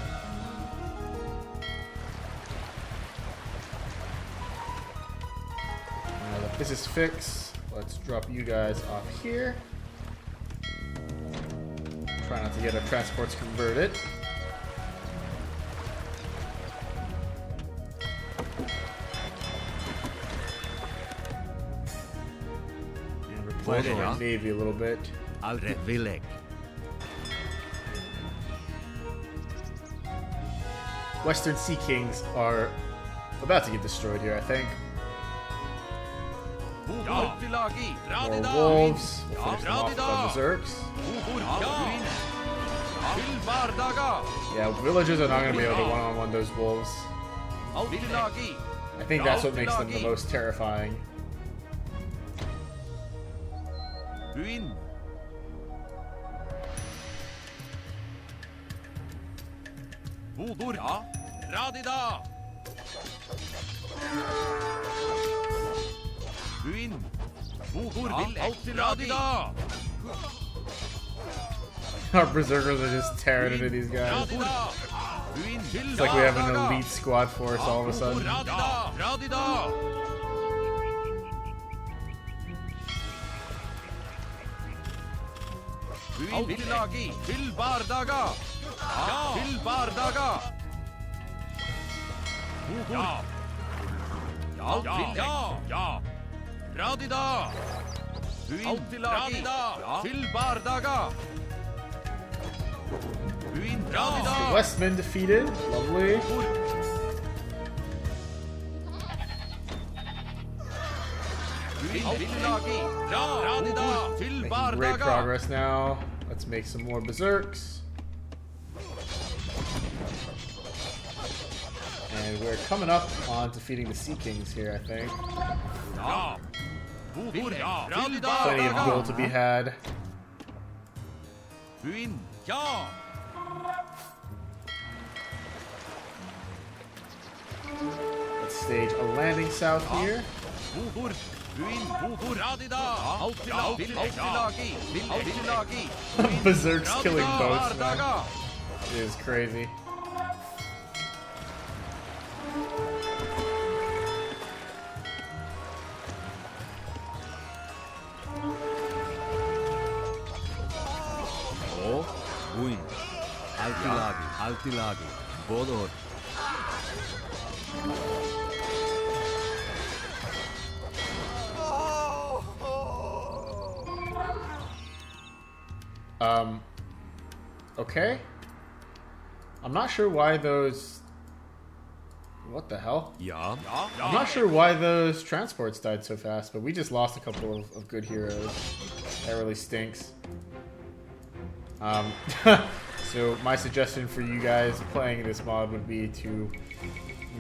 Now that this is fixed, let's drop you guys off here. Try not to get our transports converted. And replenish our navy a little bit. Alre vil ek. Western Sea Kings are about to get destroyed here, I think. Alt i laget. Dra More de da. wolves. We'll finish them dra off de with da. the berserks. Ja. Til bardaga. Yeah, villagers are not going to be able to one-on-one those wolves. Alt i laget. I think that's what makes them the most terrifying. Buin. Wood. Ja. Dra de da. Buin. Wood vil ek. Alt i laget. Da. Our berserkers are just tearing into these Dra guys. de da. Buin til It's like we have an bardaga. elite squad force all of a sudden. Dra de da. Dra de da. Buin til laget. Til bardaga. Ja. Til bardaga. Ja. Ja. Ja. Dra de da. Buin til laget. Til bardaga. Buin dra de da. Westmen defeated. Lovely. Buin til laget. Dra de da. Til Making great bardaga. progress now. Let's make some more berserks. And we're coming up on defeating the Sea Kings here, I think. Ja. Til bardaga. Plenty of gold to be had. Buin. Ja. Let's stage a landing south here. Wood. Buin. Dra de da. Alt i laget. Alt i laget. Berserks Dra de killing da. boats, man. Bardaga. It is crazy. Buin. Alti lagi. Alti lagi. Bodor. Okay. I'm not sure why those... What the hell? Ja. I'm not sure why those transports died so fast, but we just lost a couple of good heroes. That really stinks. So my suggestion for you guys playing this mod would be to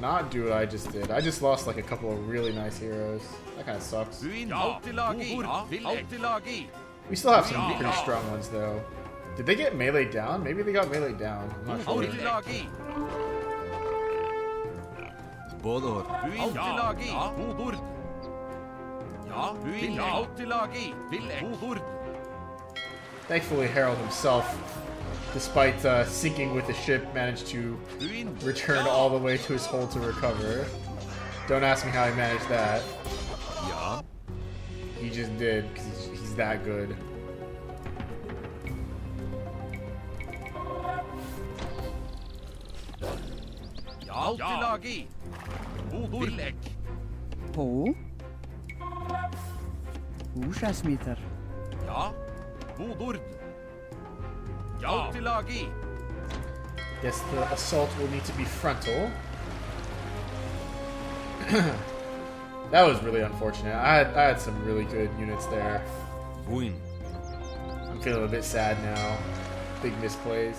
not do what I just did. I just lost like a couple of really nice heroes. That kind of sucks. Buin. Alt i laget. Alt i laget. We still have some pretty strong ones though. Did they get melee down? Maybe they got melee down. I'm not Alt sure. i laget. Bodor. Buin. Alt i laget. Wood. Ja. Buin. Alt i laget. Vil ek. Wood. Thankfully, Harold himself, despite sinking with the ship, managed to Buin. return all the way to his hole to recover. Don't ask me how he managed that. Ja. He just did, because he's that good. Alt i laget. Wood. Vil ek. Po? Ushasmitar. Ja. Wood. Alt i laget. Guess the assault will need to be frontal. That was really unfortunate. I had some really good units there. Buin. I'm feeling a bit sad now. Big misplays.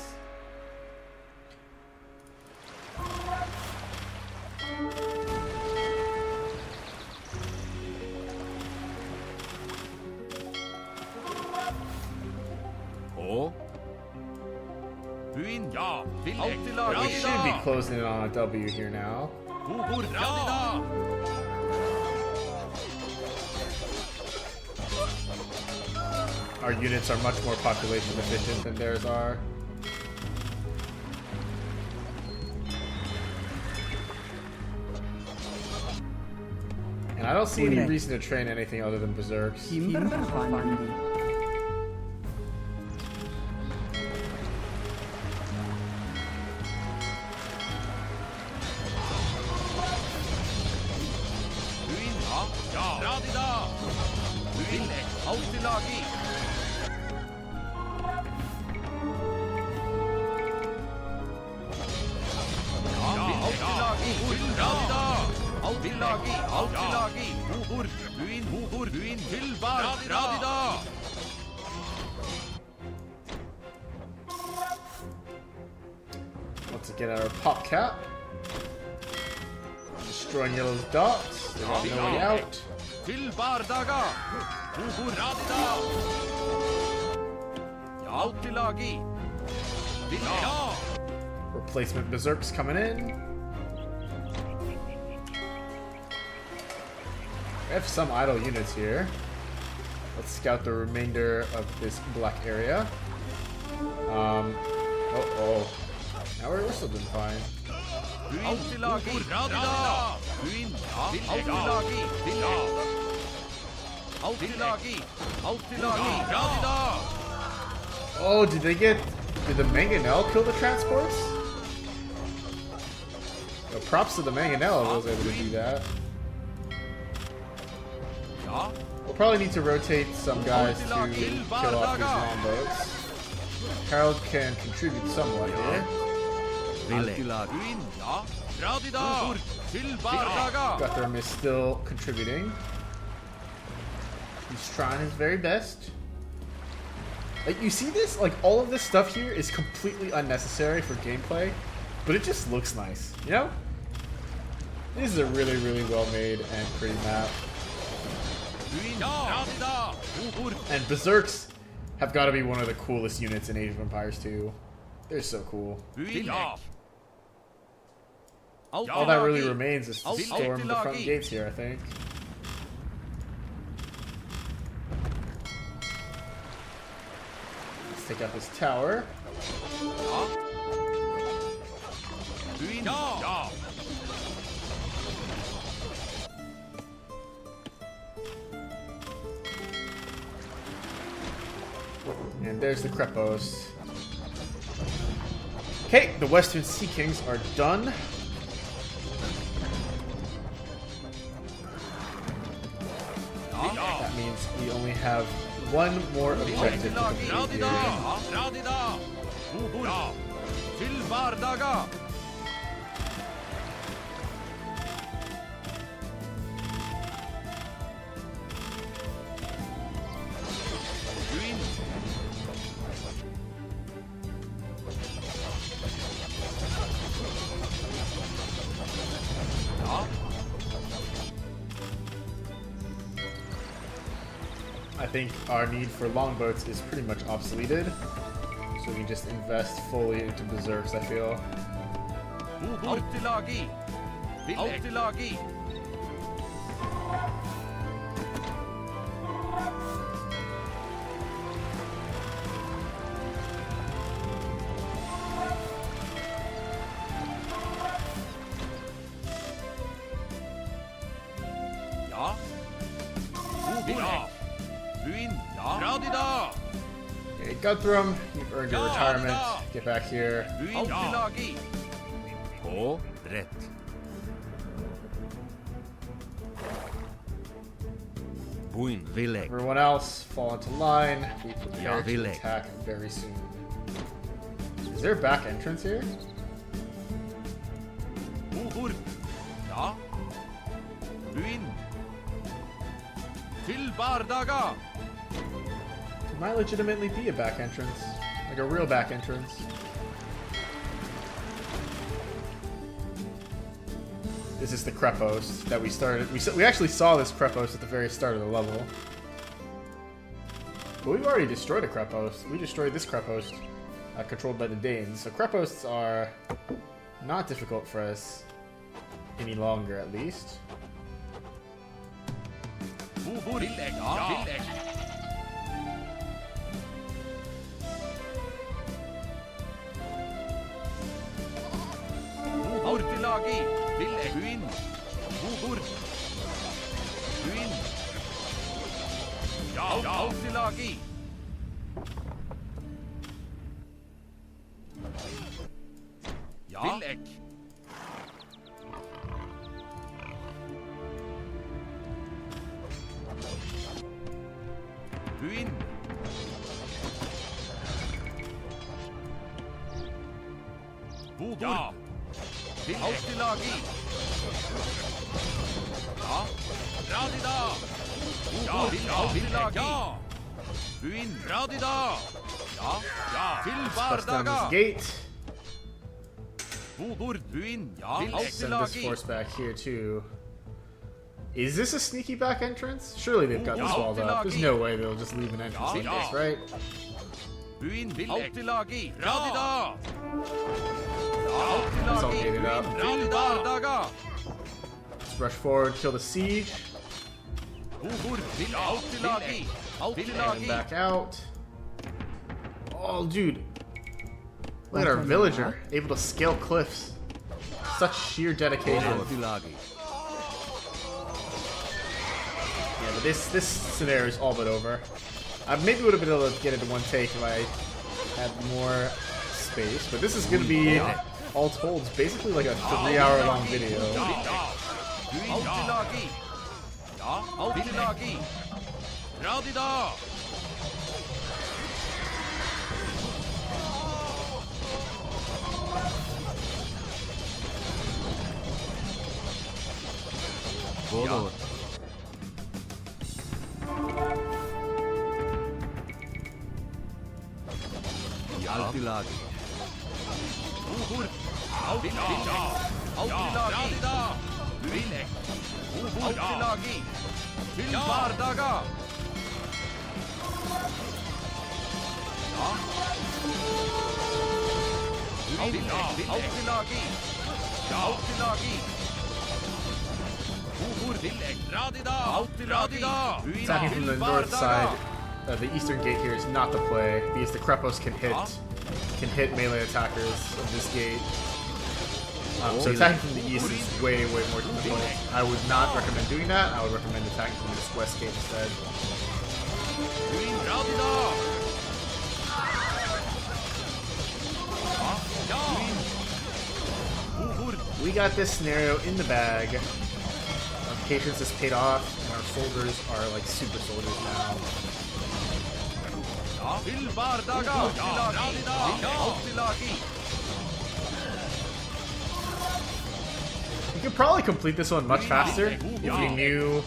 Ho. Buin, ja. We Tilagi, should be closing in on a W here now. ja. Our units are much more population efficient than theirs are. And I don't see any reason to train anything other than berserks. Kimberfandi. Buin, ja. Radida. Buin, Tilagi. Tilagi, Buin, Tilbar, Radida. Once again, our pop cap. Destroying yellow's dots. They got no way out. Tilbar, Daga. Radida. Ja, Tilagi. Ja. Replacement berserks coming in. We have some idle units here. Let's scout the remainder of this black area. Oh. Now we're still doing fine. Tilagi, Radida. Buin, Tilagi, Tilagi, Radida. Oh, did the mangonel kill the transports? Well, props to the mangonel was able to do that. Ja. We'll probably need to rotate some guys to kill off these longboats. Harold can contribute somewhat here. Vilek. Buin, ja. Radida. Tilbar, Daga. Guthrum is still contributing. He's trying his very best. Like, you see this? Like, all of this stuff here is completely unnecessary for gameplay, but it just looks nice, you know? This is a really, really well-made and pretty map. Buin, Radida. And berserks have got to be one of the coolest units in Age of Empires 2. They're so cool. Buin, ja. All that really remains is to storm the front gates here, I think. Let's take out this tower. Buin, ja. And there's the Krepos. Okay, the Western Sea Kings are done. That means we only have one more objective to complete here. Radida. Tilbar, Daga. Buin. I think our need for longboats is pretty much obsoleted. So we can just invest fully into berserks, I feel. Tilagi. Tilagi. Ja. Buin, ja. Radida. Okay, Guthrum, you've earned your retirement. Get back here. Buin, ja. Ho. Rätt. Buin. Vilek. Everyone else, fall into line. We prepare to Vilek. attack very soon. Is there a back entrance here? Ja. Buin, Til bardaga. It might legitimately be a back entrance. Like a real back entrance. This is the Krepos that we started. We actually saw this Krepos at the very start of the level. But we've already destroyed a Krepos. We destroyed this Krepos, controlled by the Danes. So Krepos are not difficult for us any longer, at least. Ortilagi. Villek. Buin. Bobord. Buin. Ja. Ortilagi. Ja. Villek. Buin. Bobord. Ja. Ortilagi. Ja. Radida. Ortilagi. Ja. Buin. Radida. Ja. Ja. Til Bust down bardaga. this gate. Bobord. Buin. Ja. Send this Ortilagi. force back here too. Is this a sneaky back entrance? Surely they've got this walled up. There's no way they'll just leave an entrance like this, right? Buin. Ortilagi. Radida. It's all gated up. Til bardaga. Let's rush forward, kill the siege, Bobord. Ortilagi. and Ortilagi. back out. Oh, dude. Look at our villager, able to scale cliffs. Such sheer dedication. Ortilagi. Yeah, but this scenario is all but over. I maybe would have been able to get it in one take if I had more space, but this is going to be, all told, it's basically like a 3-hour-long video. Ortilagi. Ja. Ortilagi. Radida. Bodor. Ortilagi. Bobord. Ortilagi. Radida. Villek. Ortilagi. Til bardaga. Ja. Ortilagi. Ja. Ortilagi. Bobord. Villek. Radida. Radida. Attacking from the north side of the eastern gate here is not the play, because the Krepos can hit melee attackers of this gate. So attacking from the east is way more difficult. I would not recommend doing that. I would recommend attacking from this west gate instead. We got this scenario in the bag. Our patience has paid off, and our soldiers are like super soldiers now. You could probably complete this one much faster if you knew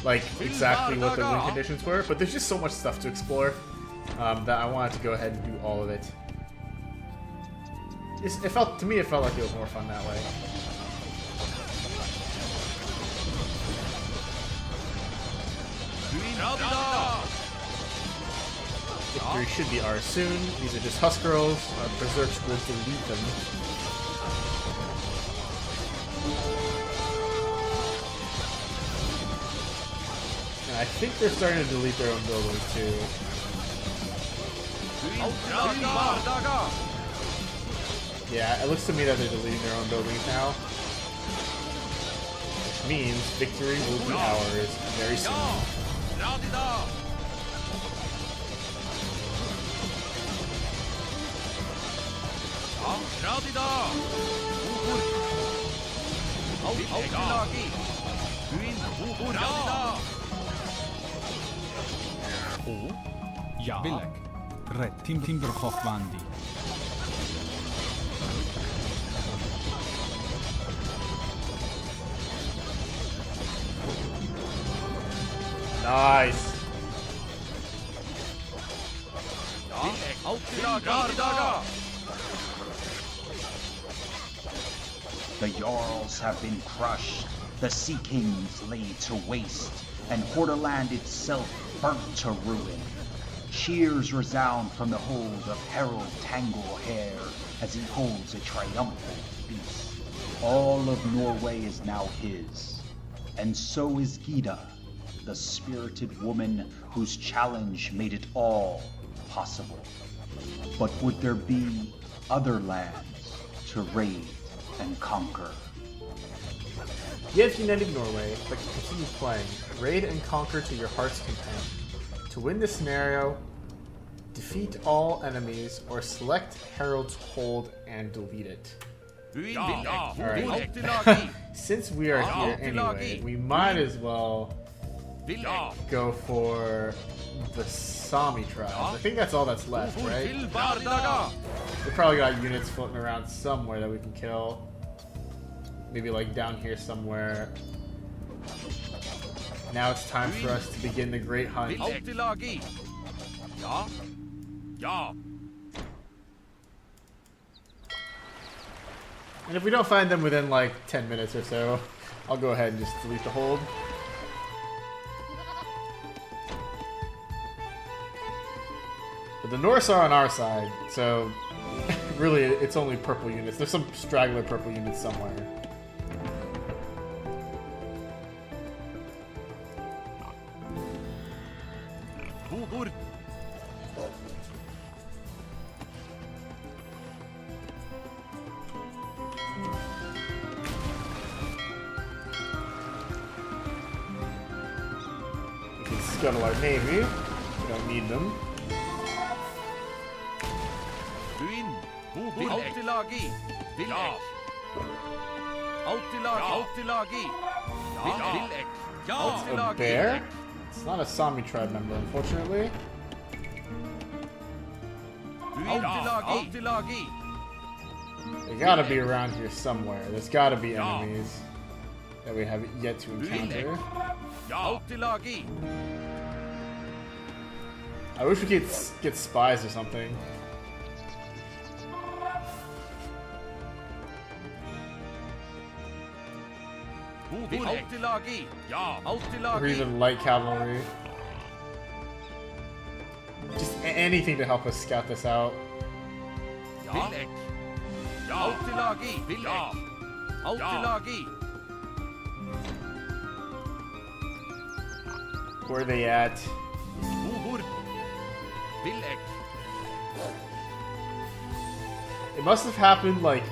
like exactly what the win conditions were, but there's just so much stuff to explore that I wanted to go ahead and do all of it. To me, it felt like it was more fun that way. Victory should be ours soon. These are just huskarls. Our berserks will delete them. And I think they're starting to delete their own buildings too. Yeah, it looks to me that they're deleting their own buildings now. Which means victory will be ours very soon. Ja. Villek. Red. Tim Berhoffwandi. Nice. The Jarls have been crushed, the Sea Kings laid to waste, and Hordaland itself burnt to ruin. Cheers resound from the hold of Harold Tanglehair as he holds a triumphant feast. All of Norway is now his, and so is Gyda, the spirited woman whose challenge made it all possible. But would there be other lands to raid and conquer? You have united Norway, but continue playing. Raid and conquer to your heart's content. To win this scenario, defeat all enemies or select Harold's hold and delete it. Alright. Since we are here anyway, we might as well go for the Sami tribes. I think that's all that's left, right? We probably got units floating around somewhere that we can kill. Maybe like down here somewhere. Now it's time for us to begin the great hunt. And if we don't find them within like 10 minutes or so, I'll go ahead and just delete the hold. But the Norse are on our side, so really it's only purple units. There's some straggler purple units somewhere. We can scuttle our navy. We don't need them. A bear? It's not a Sami tribe member, unfortunately. They gotta be around here somewhere. There's gotta be enemies that we have yet to encounter. I wish we could get spies or something. Or even light cavalry. Just anything to help us scout this out. Where are they at? It must have happened like...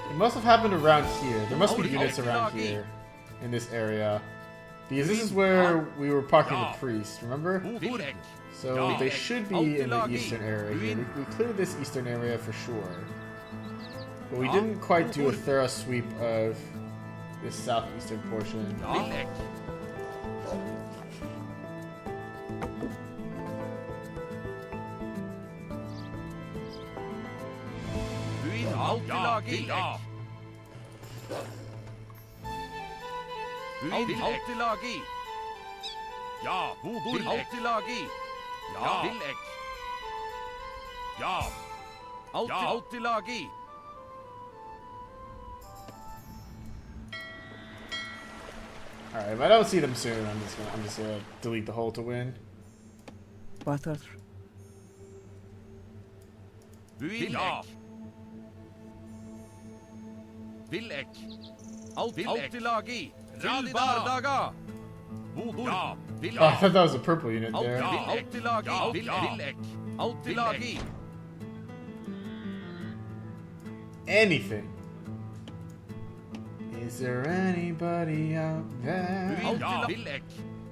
It must have happened around here. There must be units around here in this area. Because this is where we were parking the priest, remember? So they should be in the eastern area here. We cleared this eastern area for sure. But we didn't quite do a thorough sweep of this southeastern portion. Alright, if I don't see them soon, I'm just gonna delete the hole to win. Butter. Oh, I thought that was a purple unit there. Anything. Is there anybody out there?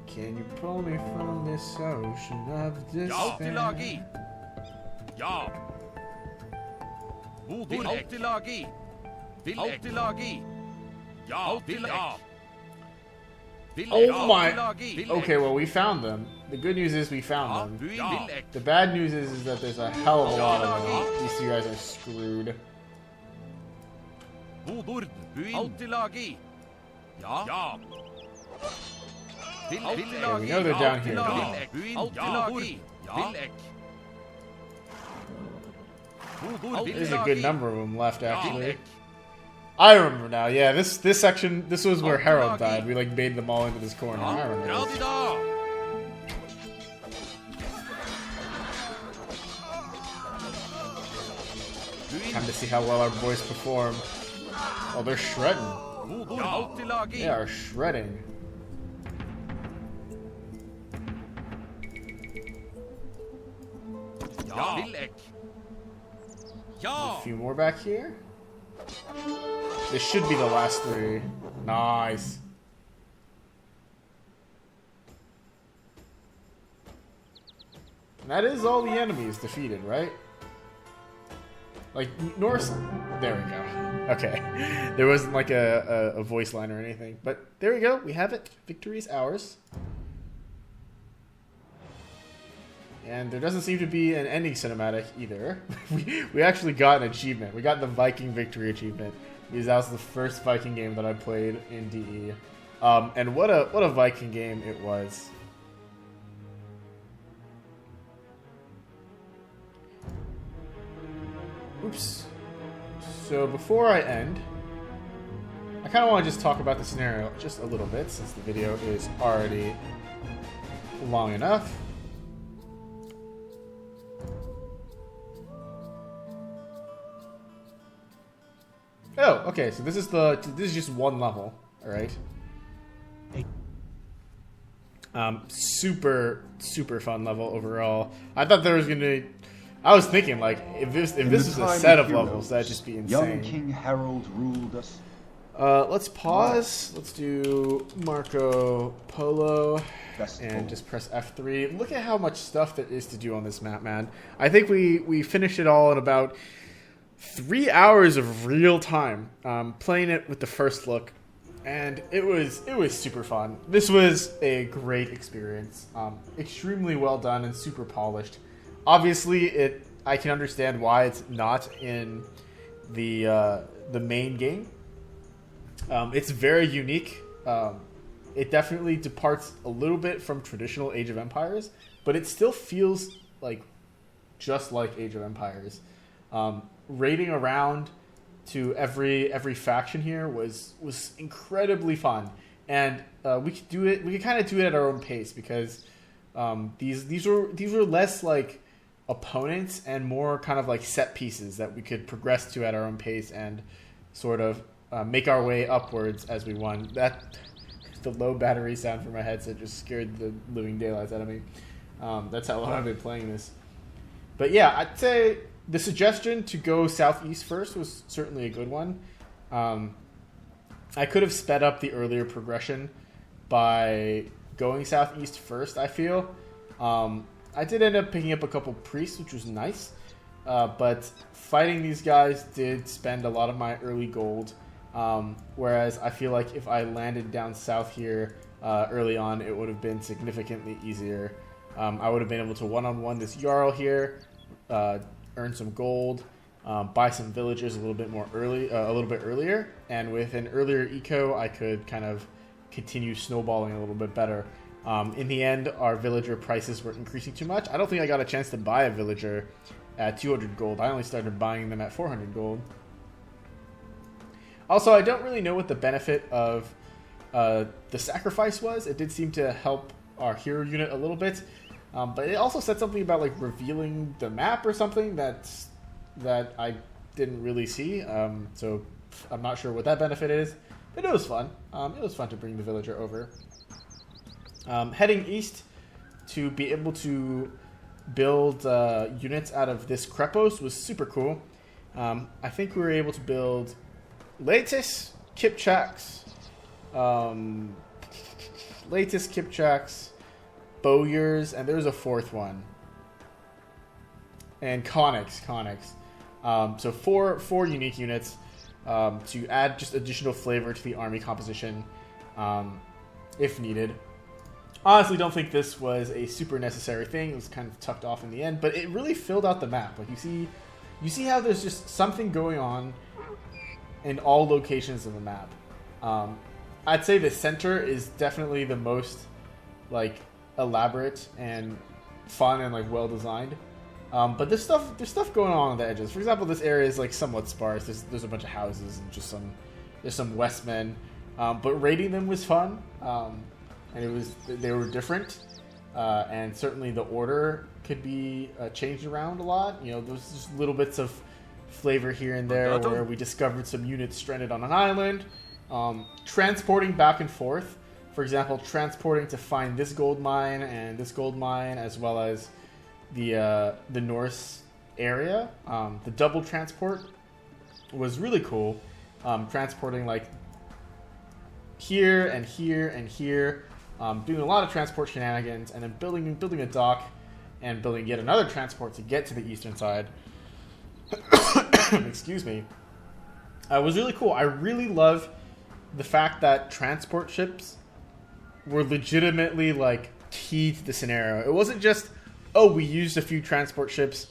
Can you pull me from this ocean of despair? Oh my! Okay, well we found them. The good news is we found them. The bad news is that there's a hell of a lot of them. These two guys are screwed. Yeah, we know they're down here. There's a good number of them left, actually. I remember now. Yeah, this section, this was where Harold died. We like made them all into this corner. I remember this. Time to see how well our boys perform. Oh, they're shredding. They are shredding. A few more back here. This should be the last 3. Nice. And that is all the enemies defeated, right? Like, Norse... There we go. Okay. There wasn't like a voice line or anything. But there we go. We have it. Victory is ours. And there doesn't seem to be an ending cinematic either. we actually got an achievement. We got the Viking victory achievement. Because that was the first Viking game that I played in DE. And what a Viking game it was. Oops. So before I end, I kind of want to just talk about the scenario just a little bit, since the video is already long enough. Oh, okay. So this is just one level, all right. Super fun level overall. I thought there was gonna. I was thinking like if this was a set of levels, that'd just be insane. Young King Harold ruled us. Let's pause. Let's do Marco Polo and just press F3. Look at how much stuff there is to do on this map, man. I think we finished it all in about 3 hours of real time playing it with the first look, and it was super fun. This was a great experience, extremely well done and super polished. Obviously, I can understand why it's not in the main game. It's very unique. It definitely departs a little bit from traditional Age of Empires, but it still feels like just like Age of Empires. Raiding around to every faction here was incredibly fun, and we could do it. We could kind of do it at our own pace because these were less like opponents and more kind of like set pieces that we could progress to at our own pace and sort of make our way upwards as we won. That the low battery sound from my headset just scared the living daylights out of me. That's how long I've been playing this. But yeah, I'd say the suggestion to go southeast first was certainly a good one. I could have sped up the earlier progression by going southeast first, I feel. I did end up picking up a couple priests, which was nice. But fighting these guys did spend a lot of my early gold. Whereas I feel like if I landed down south here early on, it would have been significantly easier. I would have been able to one-on-one this Jarl here, earn some gold, buy some villagers a little bit earlier, and with an earlier eco, I could kind of continue snowballing a little bit better. In the end, our villager prices were increasing too much. I don't think I got a chance to buy a villager at 200 gold. I only started buying them at 400 gold. Also, I don't really know what the benefit of the sacrifice was. It did seem to help our hero unit a little bit. But it also said something about like revealing the map or something that I didn't really see. So I'm not sure what that benefit is, but it was fun. It was fun to bring the villager over. Heading east to be able to build units out of this Krepos was super cool. I think we were able to build leitis, kipchaks, boyars, and there's a fourth one. And konniks. So four unique units to add just additional flavor to the army composition if needed. Honestly, don't think this was a super necessary thing. It was kind of tucked off in the end, but it really filled out the map. Like you see how there's just something going on in all locations of the map. I'd say the center is definitely the most like elaborate and fun and like well designed. But there's stuff going on the edges. For example, this area is like somewhat sparse. There's a bunch of houses and just there's some Westmen. But raiding them was fun, and they were different, and certainly the order could be changed around a lot. You know, there's just little bits of flavor here and there where we discovered some units stranded on an island, transporting back and forth. For example, transporting to find this gold mine and this gold mine, as well as the Norse area. The double transport was really cool. Transporting like here and here and here, doing a lot of transport shenanigans, and then building a dock and building yet another transport to get to the eastern side. Excuse me. It was really cool. I really love the fact that transport ships were legitimately like key to the scenario. It wasn't just, oh, we used a few transport ships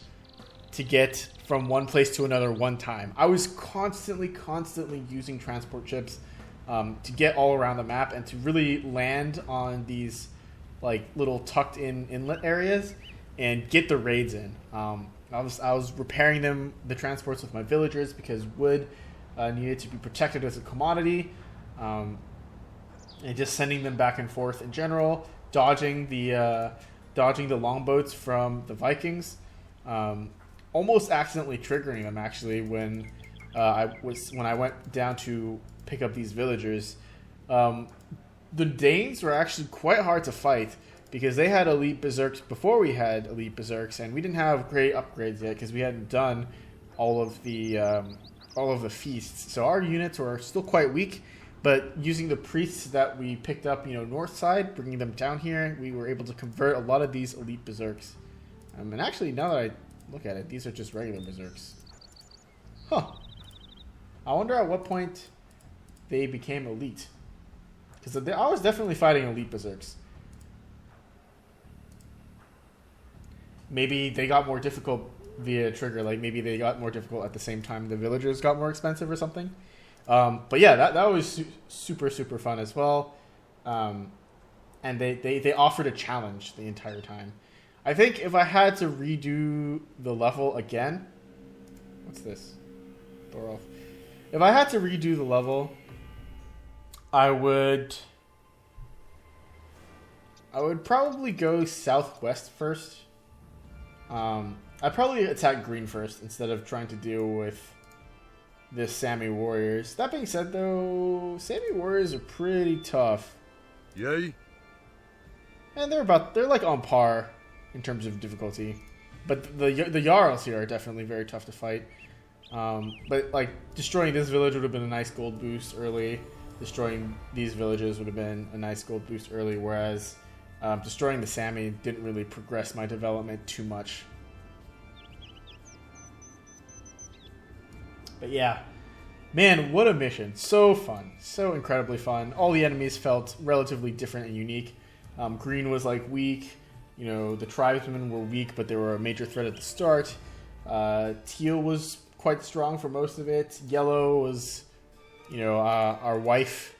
to get from one place to another one time. I was constantly using transport ships to get all around the map and to really land on these like little tucked in inlet areas and get the raids in. I was repairing the transports with my villagers because wood needed to be protected as a commodity, and just sending them back and forth in general, dodging the longboats from the Vikings, almost accidentally triggering them actually when I went down to pick up these villagers. The Danes were actually quite hard to fight because they had elite berserks before we had elite berserks, and we didn't have great upgrades yet because we hadn't done all of the feasts. So our units were still quite weak, but using the priests that we picked up, north side, bringing them down here, we were able to convert a lot of these elite berserks. And actually, now that I look at it, these are just regular berserks. Huh. I wonder at what point they became elite. Because I was definitely fighting elite berserks. Maybe they got more difficult via trigger. Like maybe they got more difficult at the same time the villagers got more expensive or something. But yeah, that was super fun as well. And they offered a challenge the entire time. I think if I had to redo the level again... What's this? Door off. If I had to redo the level, I would probably go southwest first. I'd probably attack green first instead of trying to deal with the Sami warriors. That being said, though, Sami warriors are pretty tough. Yay. And they're like on par in terms of difficulty. But the Jarls here are definitely very tough to fight. But like destroying this village would have been a nice gold boost early. Destroying these villages would have been a nice gold boost early, whereas destroying the Sami didn't really progress my development too much. But yeah, man, what a mission. So fun. So incredibly fun. All the enemies felt relatively different and unique. Green was like weak. The tribesmen were weak, but they were a major threat at the start. Teal was quite strong for most of it. Yellow was, our wife,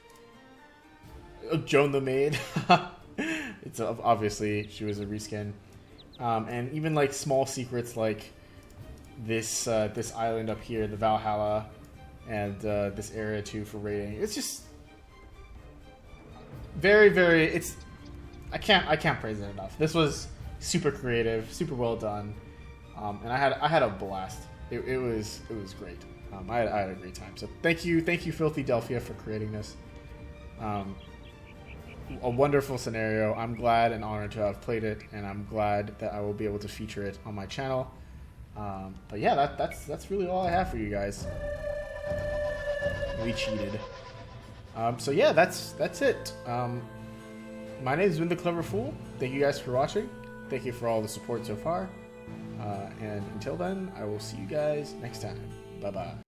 Joan the Maid. It's obviously she was a reskin. And even like small secrets like this island up here, the Valhalla, and this area too for raiding. It's just very. I can't praise it enough. This was super creative, super well done, and I had a blast. It was great. I had a great time. So thank you, Filthy Delphia, for creating this. A wonderful scenario. I'm glad and honored to have played it, and I'm glad that I will be able to feature it on my channel. But yeah, that's really all I have for you guys. We cheated. So yeah, that's it. My name has been The Clever Fool. Thank you guys for watching. Thank you for all the support so far. And until then, I will see you guys next time. Bye-bye.